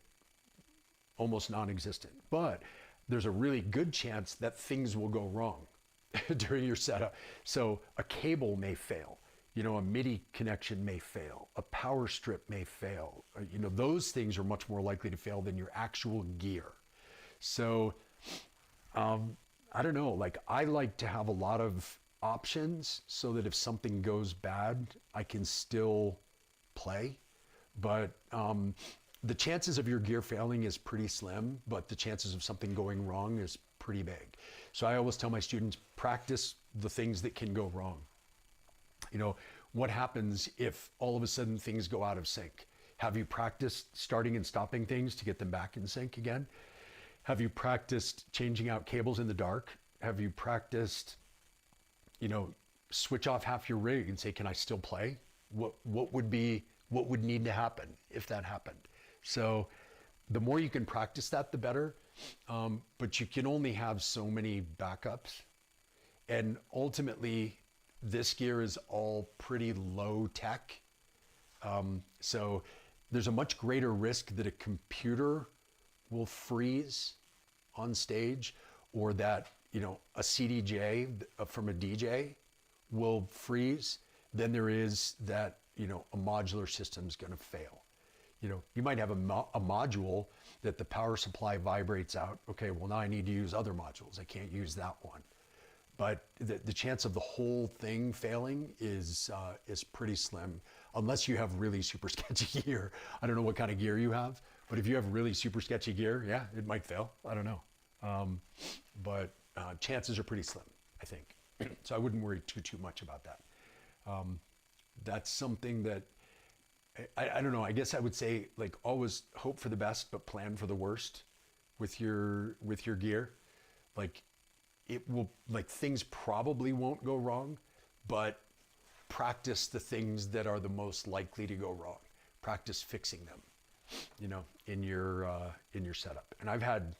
Speaker 1: almost non-existent. But there's a really good chance that things will go wrong during your setup. So a cable may fail, you know, a MIDI connection may fail, a power strip may fail. You know, those things are much more likely to fail than your actual gear. So I don't know, like I like to have a lot of options so that if something goes bad, I can still play. But the chances of your gear failing is pretty slim, but the chances of something going wrong is pretty big. So I always tell my students, practice the things that can go wrong. You know, what happens if all of a sudden things go out of sync? Have you practiced starting and stopping things to get them back in sync again? Have you practiced changing out cables in the dark? Have you practiced, you know, switch off half your rig and say, can I still play? What would need to happen if that happened? So the more you can practice that, the better. But you can only have so many backups. And ultimately, this gear is all pretty low tech. So there's a much greater risk that a computer will freeze on stage, or that, you know, a CDJ from a DJ will freeze, than there is that, you know, a modular system's gonna fail. You know, you might have a module that the power supply vibrates out. Okay, well now I need to use other modules. I can't use that one. But the chance of the whole thing failing is pretty slim, unless you have really super sketchy gear. I don't know what kind of gear you have, but if you have really super sketchy gear, yeah, it might fail. I don't know. But chances are pretty slim, I think. So I wouldn't worry too much about that. That's something that, I don't know, I guess I would say, like, always hope for the best, but plan for the worst with your gear. Like, it will, like, things probably won't go wrong, but practice the things that are the most likely to go wrong. Practice fixing them, you know, in your setup. And I've had,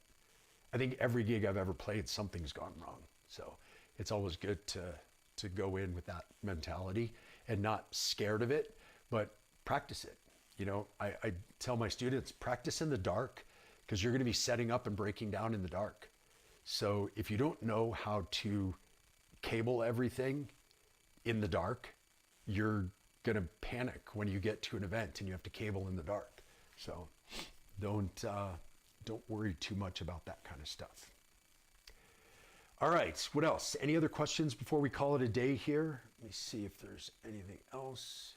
Speaker 1: I think every gig I've ever played, something's gone wrong. So it's always good to go in with that mentality and not scared of it, but practice it. You know, I tell my students, practice in the dark, because you're going to be setting up and breaking down in the dark. So if you don't know how to cable everything in the dark, you're going to panic when you get to an event and you have to cable in the dark. So don't worry too much about that kind of stuff. All right, what else? Any other questions before we call it a day here? Let me see if there's anything else.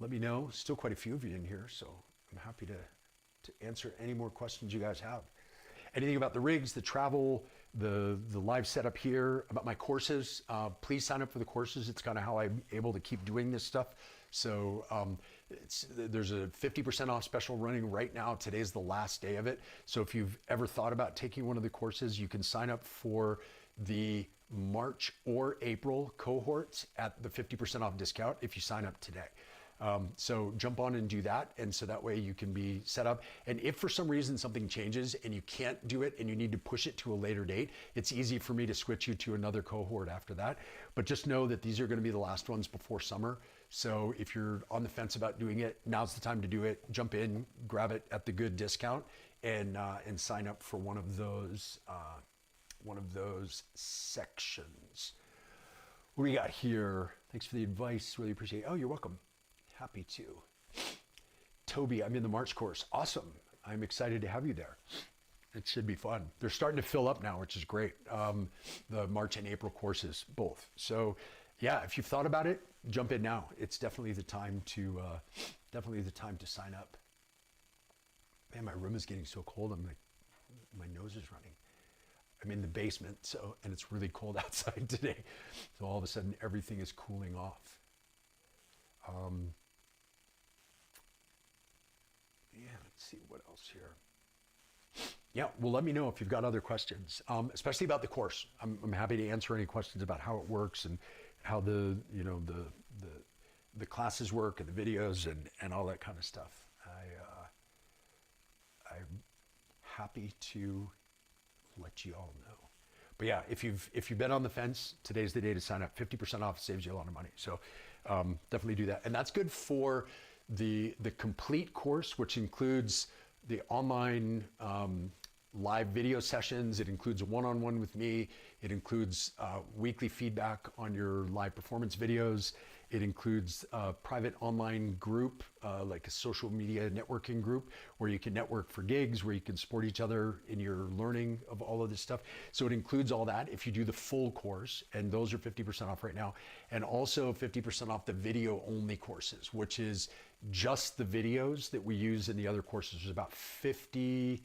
Speaker 1: Let me know. Still quite a few of you in here, so I'm happy to answer any more questions you guys have. Anything about the rigs, the travel, the live setup here, about my courses, please sign up for the courses. It's kind of how I'm able to keep doing this stuff. So there's a 50% off special running right now. Today's the last day of it. So if you've ever thought about taking one of the courses, you can sign up for the March or April cohorts at the 50% off discount if you sign up today. So jump on and do that. And so that way you can be set up. And if for some reason something changes and you can't do it and you need to push it to a later date, it's easy for me to switch you to another cohort after that. But just know that these are going to be the last ones before summer. So if you're on the fence about doing it, now's the time to do it. Jump in, grab it at the good discount, and sign up for one of those sections. What do we got here? Thanks for the advice. Really appreciate it. Oh, you're welcome. Happy to. Toby, I'm in the March course. Awesome. I'm excited to have you there. It should be fun. They're starting to fill up now, which is great. The March and April courses, both. So yeah, if you've thought about it, jump in now. It's definitely the time to sign up. Man, my room is getting so cold. I'm like, my nose is running. I'm in the basement, and it's really cold outside today. So all of a sudden, everything is cooling off. Yeah, let's see what else here. Yeah, well, let me know if you've got other questions, especially about the course. I'm happy to answer any questions about how it works and how the classes work and the videos and all that kind of stuff. I'm happy to let you all know. But yeah, if you've been on the fence, today's the day to sign up. 50% off saves you a lot of money. So definitely do that. And that's good for the complete course, which includes the online live video sessions. It includes a one-on-one with me. It includes weekly feedback on your live performance videos. It includes a private online group, like a social media networking group, where you can network for gigs, where you can support each other in your learning of all of this stuff. So it includes all that if you do the full course, and those are 50% off right now. And also 50% off the video only courses, which is just the videos that we use in the other courses. There's about 50,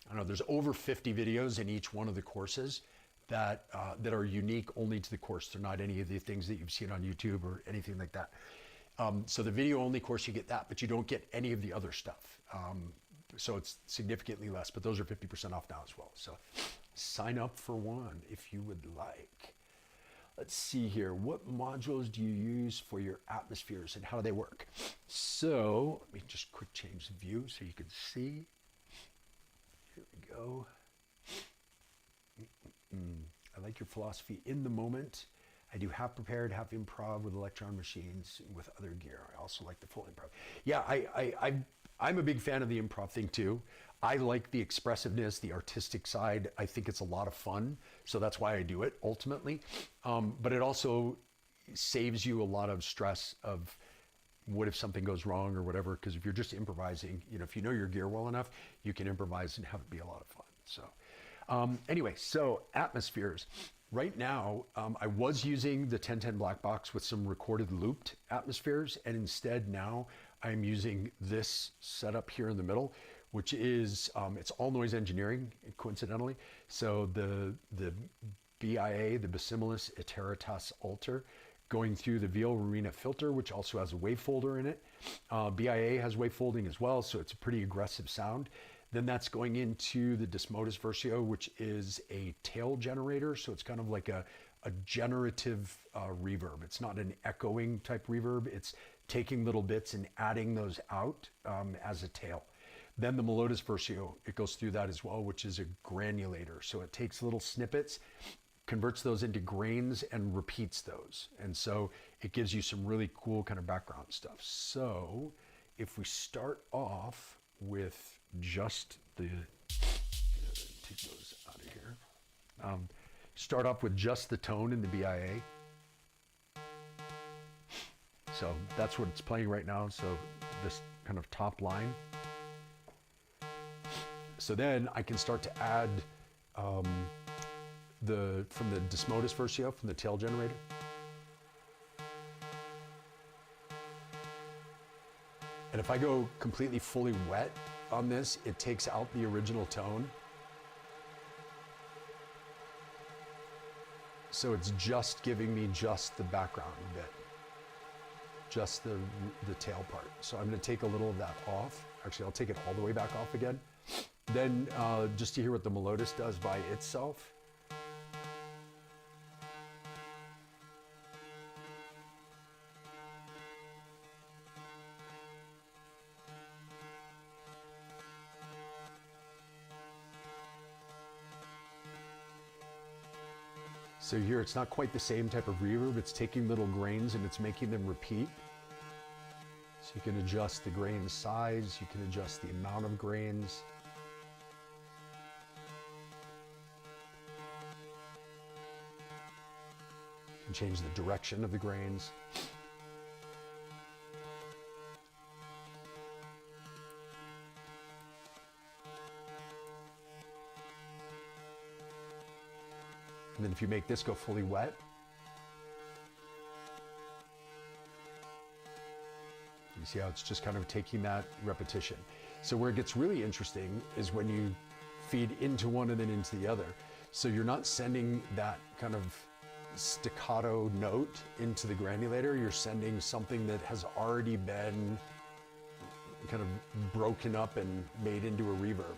Speaker 1: I don't know, there's over 50 videos in each one of the courses that are unique only to the course. They're not any of the things that you've seen on YouTube or anything like that. So the video only course, you get that, but you don't get any of the other stuff. So it's significantly less, but those are 50% off now as well. So sign up for one if you would like. Let's see here. What modules do you use for your atmospheres and how do they work? So let me just quick change the view so you can see. Here we go. I like your philosophy in the moment. I do half prepared, half improv with electron machines with other gear. I also like the full improv. Yeah, I'm a big fan of the improv thing too. I like the expressiveness, the artistic side. I think it's a lot of fun. So that's why I do it ultimately. But it also saves you a lot of stress of what if something goes wrong or whatever. Because if you're just improvising, if you know your gear well enough, you can improvise and have it be a lot of fun. So. Anyway, so atmospheres. Right now, I was using the 1010 black box with some recorded looped atmospheres, and instead now I'm using this setup here in the middle, which is, it's all noise engineering, coincidentally. So the BIA, the Basimilus Iteritas Alter, going through the VL Arena filter, which also has a wave folder in it. BIA has wave folding as well, so it's a pretty aggressive sound. Then that's going into the Desmodus Versio, which is a tail generator. So it's kind of like a generative reverb. It's not an echoing type reverb. It's taking little bits and adding those out as a tail. Then the Melodus Versio, it goes through that as well, which is a granulator. So it takes little snippets, converts those into grains and repeats those. And so it gives you some really cool kind of background stuff. So if we start off with just the, take those out of here. Start off with just the tone in the BIA. So that's what it's playing right now. So this kind of top line. So then I can start to add from the Desmodus Versio, from the tail generator. And if I go completely fully wet on this, it takes out the original tone. So it's just giving me just the background bit, just the tail part. So I'm going to take a little of that off. Actually, I'll take it all the way back off again. Then just to hear what the Melodus does by itself. So here it's not quite the same type of reverb. It's taking little grains and it's making them repeat. So you can adjust the grain size, you can adjust the amount of grains. You can change the direction of the grains. And then if you make this go fully wet, you see how it's just kind of taking that repetition. So where it gets really interesting is when you feed into one and then into the other. So you're not sending that kind of staccato note into the granulator, you're sending something that has already been kind of broken up and made into a reverb.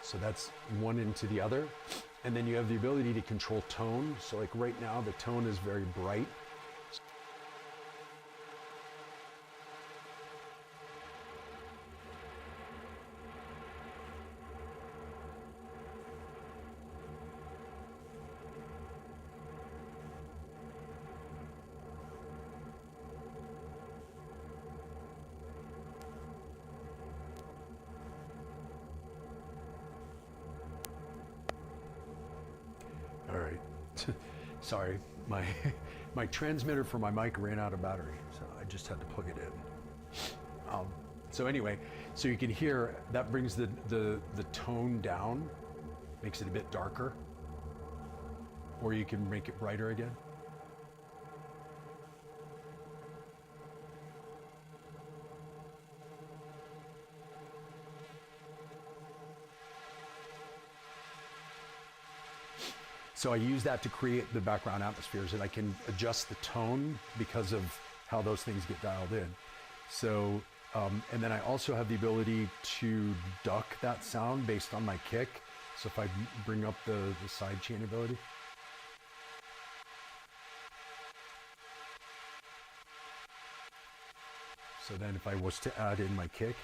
Speaker 1: So that's one into the other. And then you have the ability to control tone. So like right now, the tone is very bright. All right, sorry, my transmitter for my mic ran out of battery, so I just had to plug it in. So anyway, so you can hear that brings the tone down, makes it a bit darker, or you can make it brighter again. So I use that to create the background atmospheres, and I can adjust the tone because of how those things get dialed in. So, and then I also have the ability to duck that sound based on my kick. So if I bring up the side chain ability. So then if I was to add in my kick,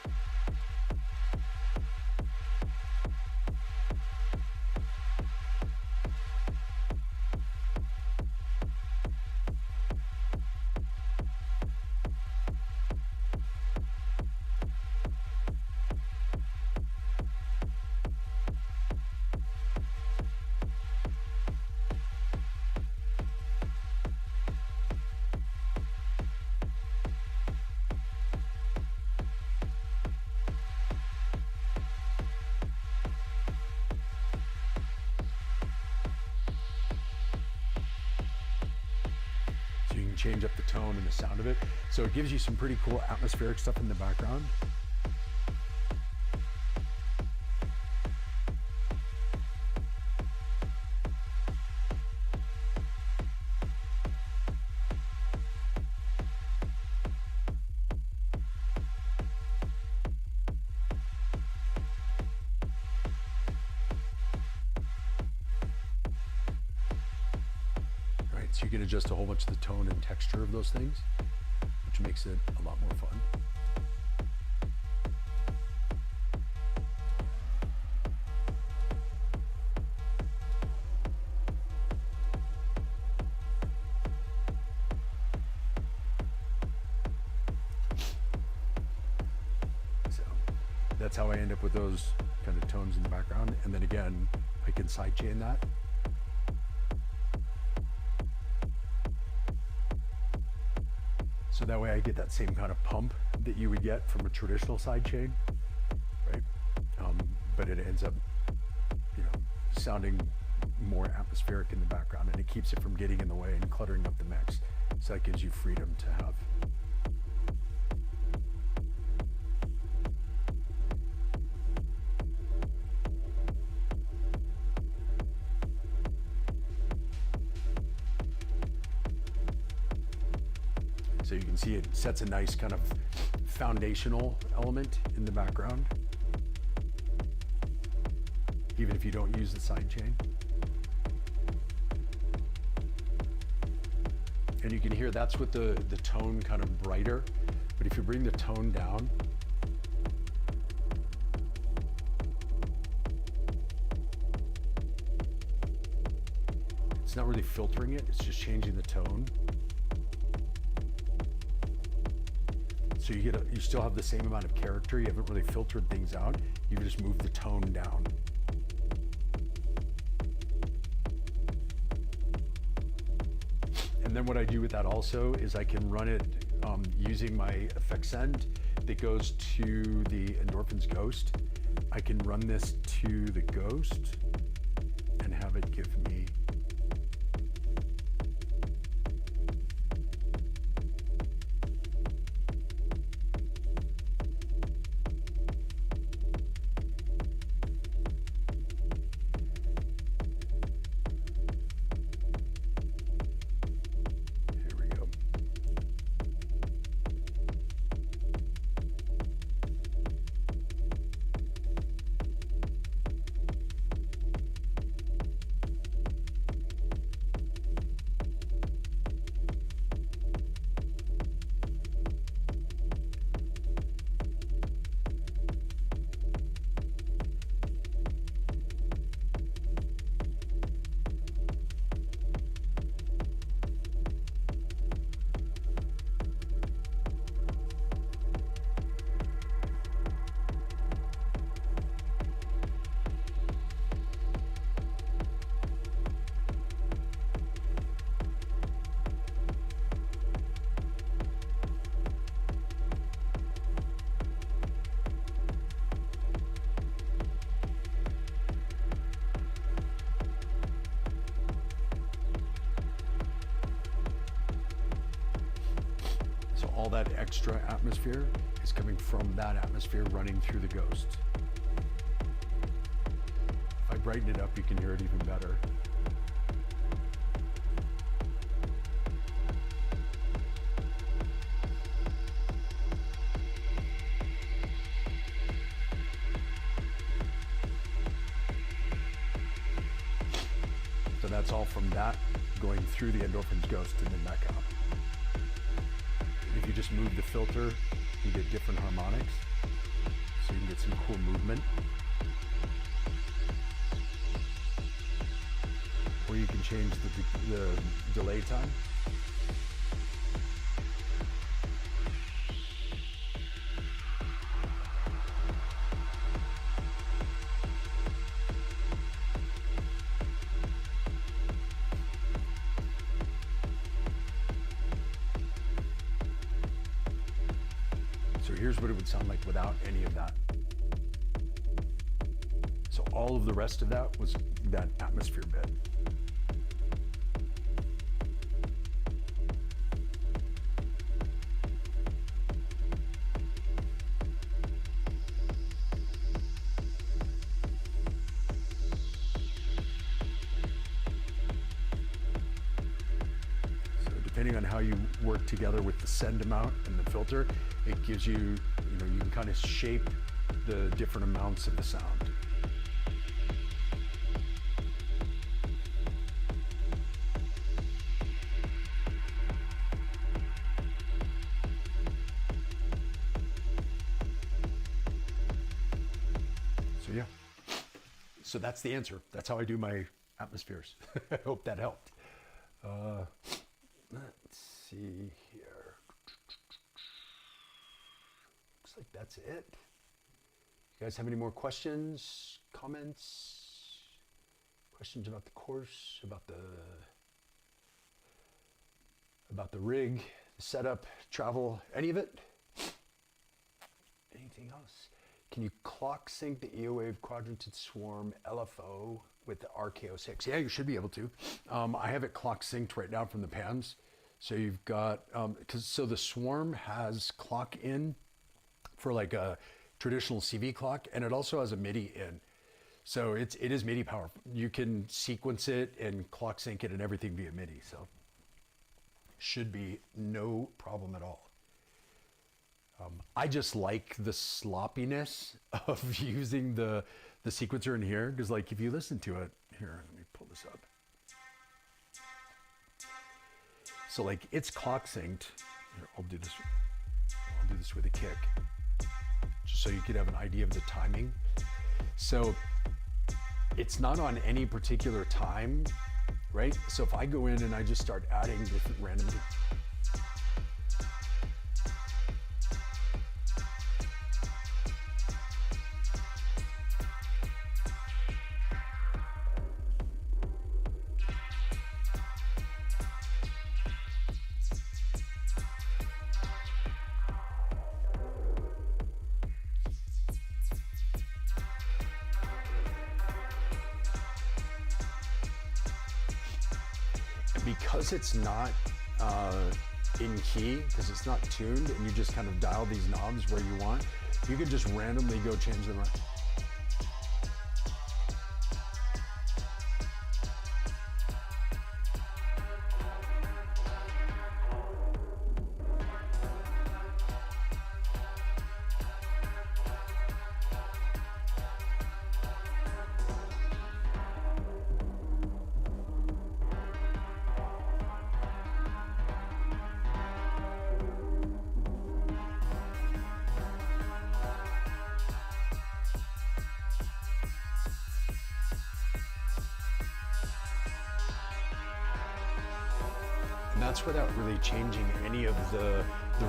Speaker 1: change up the tone and the sound of it. So it gives you some pretty cool atmospheric stuff in the background. So you can adjust a whole bunch of the tone and texture of those things, which makes it a lot more fun. So that's how I end up with those kind of tones in the background. And then again, I can sidechain that. So that way I get that same kind of pump that you would get from a traditional sidechain, right? But it ends up, sounding more atmospheric in the background, and it keeps it from getting in the way and cluttering up the mix. So that gives you freedom to have. So you can see it sets a nice kind of foundational element in the background, even if you don't use the sidechain. And you can hear that's with the tone kind of brighter, but if you bring the tone down, it's not really filtering it, it's just changing the tone. So you still have the same amount of character. You haven't really filtered things out. You've just moved the tone down. And then what I do with that also is I can run it using my effects end that goes to the Endorphins Ghost. I can run this to the Ghost and have it give me all that extra atmosphere is coming from that atmosphere running through the Ghost. If I brighten it up, you can hear it even better. So that's all from that going through the Endorphins Ghost and then back out. If you just move the filter, you get different harmonics, so you can get some cool movement. Or you can change the delay time. So here's what it would sound like without any of that. So all of the rest of that was that atmosphere bit. Depending on how you work together with the send amount and the filter, it gives you, you can kind of shape the different amounts of the sound. So yeah, so that's the answer. That's how I do my atmospheres. I hope that helped. Let's see here. Looks like that's it. You guys have any more questions, comments, questions about the course, about the rig, the setup, travel, any of it? Anything else? Can you clock sync the EO-Wave quadranted swarm LFO with the RKO6? Yeah, you should be able to. I have it clock synced right now from the pans. So you've got, so the swarm has clock in for like a traditional CV clock, and it also has a MIDI in. So it is MIDI power. You can sequence it and clock sync it and everything via MIDI. So should be no problem at all. I just like the sloppiness of using the sequencer in here, because like if you listen to it, here, let me pull this up. So like it's clock synced. Here, I'll do this with a kick, just so you could have an idea of the timing. So it's not on any particular time, right? So if I go in and I just start adding different randomly, because it's not in key, because it's not tuned, and you just kind of dial these knobs where you want, you can just randomly go change them around. And that's without really changing any of the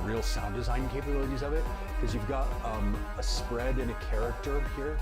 Speaker 1: real sound design capabilities of it, because you've got a spread and a character here.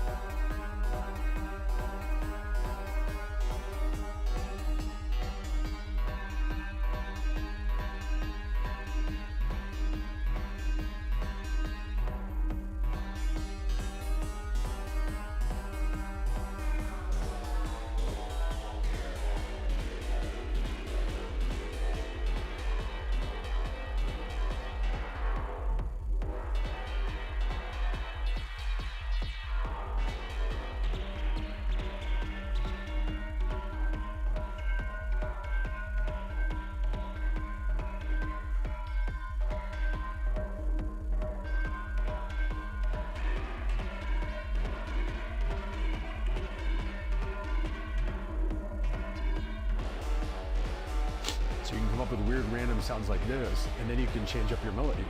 Speaker 1: So you can come up with weird random sounds like this, and then you can change up your melody.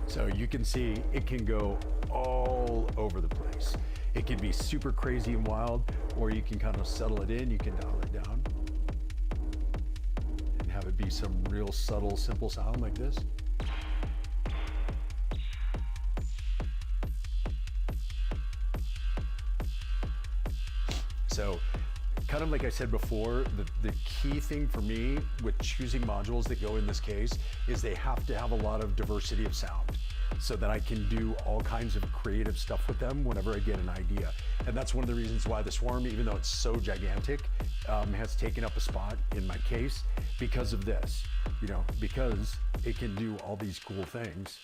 Speaker 1: So you can see it can go all over the place. It can be super crazy and wild, or you can kind of settle it in, you can dial it down and have it be some real subtle, simple sound like this. So kind of like I said before, the key thing for me with choosing modules that go in this case is they have to have a lot of diversity of sound so that I can do all kinds of creative stuff with them whenever I get an idea. And that's one of the reasons why the Swarm, even though it's so gigantic, has taken up a spot in my case because of this, you know, because it can do all these cool things.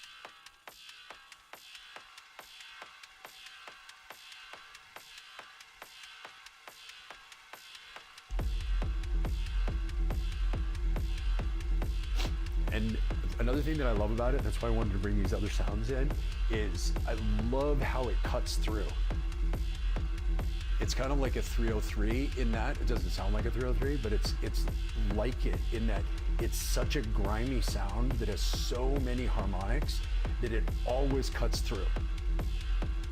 Speaker 1: And another thing that I love about it, that's why I wanted to bring these other sounds in, is I love how it cuts through. It's kind of like a 303 in that, it doesn't sound like a 303, but it's like it in that it's such a grimy sound that has so many harmonics that it always cuts through,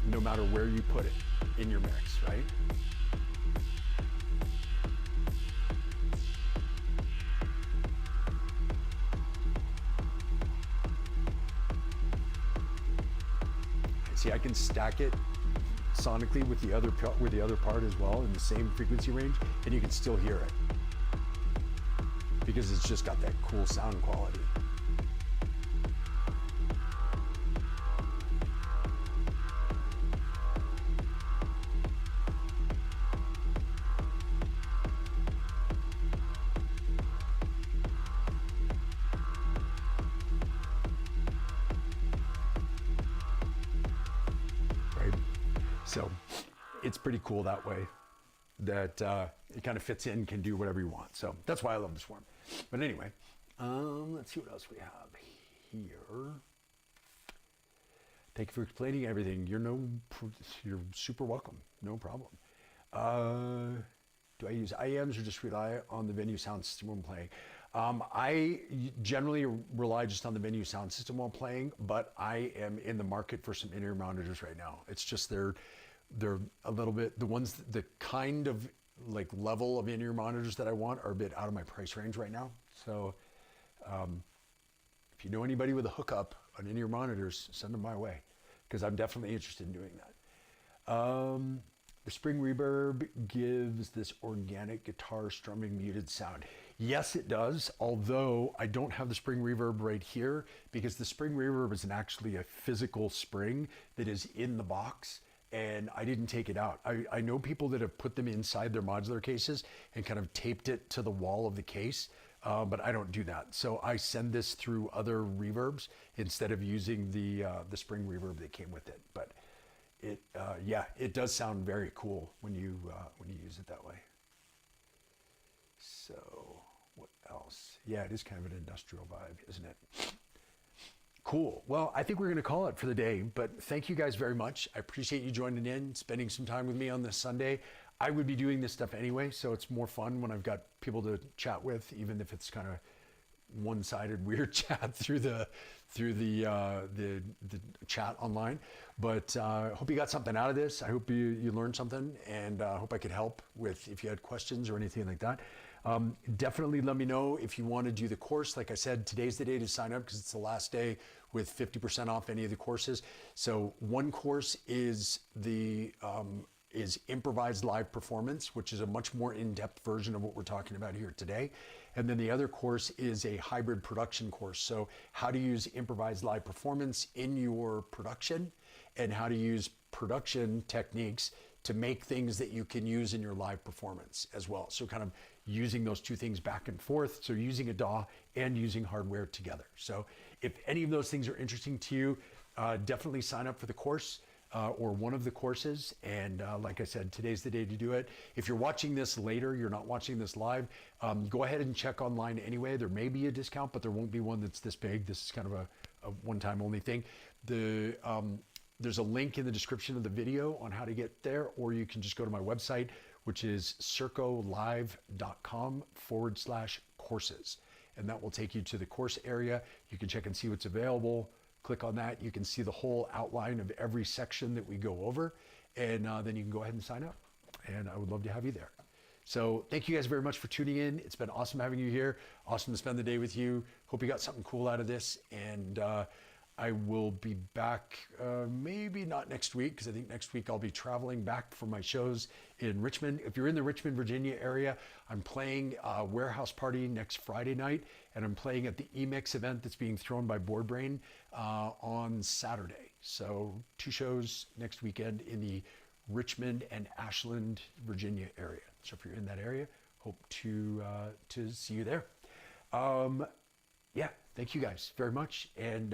Speaker 1: no matter where you put it in your mix, right? See, I can stack it sonically with the other part as well in the same frequency range, and you can still hear it because it's just got that cool sound quality. So it's pretty cool that way, that it kind of fits in, can do whatever you want. So that's why I love this form. But anyway, let's see what else we have here. Thank you for explaining everything. You're super welcome. No problem. Do I use IEMs or just rely on the venue sound system when playing? I generally rely just on the venue sound system while playing, but I am in the market for some in-ear monitors right now. It's just they're a little bit, the kind of like level of in-ear monitors that I want are a bit out of my price range right now. So if you know anybody with a hookup on in-ear monitors, send them my way, because I'm definitely interested in doing that. The spring reverb gives this organic guitar strumming muted sound. Yes, it does, although I don't have the spring reverb right here because the spring reverb is actually a physical spring that is in the box, and I didn't take it out. I know people that have put them inside their modular cases and kind of taped it to the wall of the case, but I don't do that. So I send this through other reverbs instead of using the spring reverb that came with it. But it does sound very cool when you use it that way. So what else? Yeah, it is kind of an industrial vibe, isn't it? Cool. Well, I think we're going to call it for the day, but thank you guys very much. I appreciate you joining in, spending some time with me on this Sunday. I would be doing this stuff anyway, so it's more fun when I've got people to chat with, even if it's kind of one-sided weird chat through the chat online. But I hope you got something out of this. I hope you learned something, and I hope I could help with if you had questions or anything like that. Definitely let me know if you want to do the course. Like I said, today's the day to sign up because it's the last day with 50% off any of the courses. So one course is improvised live performance, which is a much more in-depth version of what we're talking about here today. And then the other course is a hybrid production course. So how to use improvised live performance in your production and how to use production techniques to make things that you can use in your live performance as well. So kind of using those two things back and forth. So using a DAW and using hardware together. So if any of those things are interesting to you, definitely sign up for the course. Or one of the courses, and like I said, today's the day to do it. If you're watching this later, you're not watching this live, go ahead and check online anyway. There may be a discount, but there won't be one that's this big. This is kind of a one-time only thing. There's a link in the description of the video on how to get there, or you can just go to my website, which is circolive.com/courses, and that will take you to the course area. You can check and see what's available. Click on that. You can see the whole outline of every section that we go over, and then you can go ahead and sign up, and I would love to have you there. So thank you guys very much for tuning in. It's been awesome having you here. Awesome to spend the day with you. Hope you got something cool out of this, and I will be back, maybe not next week, because I think next week I'll be traveling back for my shows in Richmond. If you're in the Richmond, Virginia area, I'm playing a warehouse party next Friday night, and I'm playing at the EMIX event that's being thrown by BoardBrain on Saturday. So 2 shows next weekend in the Richmond and Ashland, Virginia area. So if you're in that area, hope to see you there. Yeah, thank you guys very much. And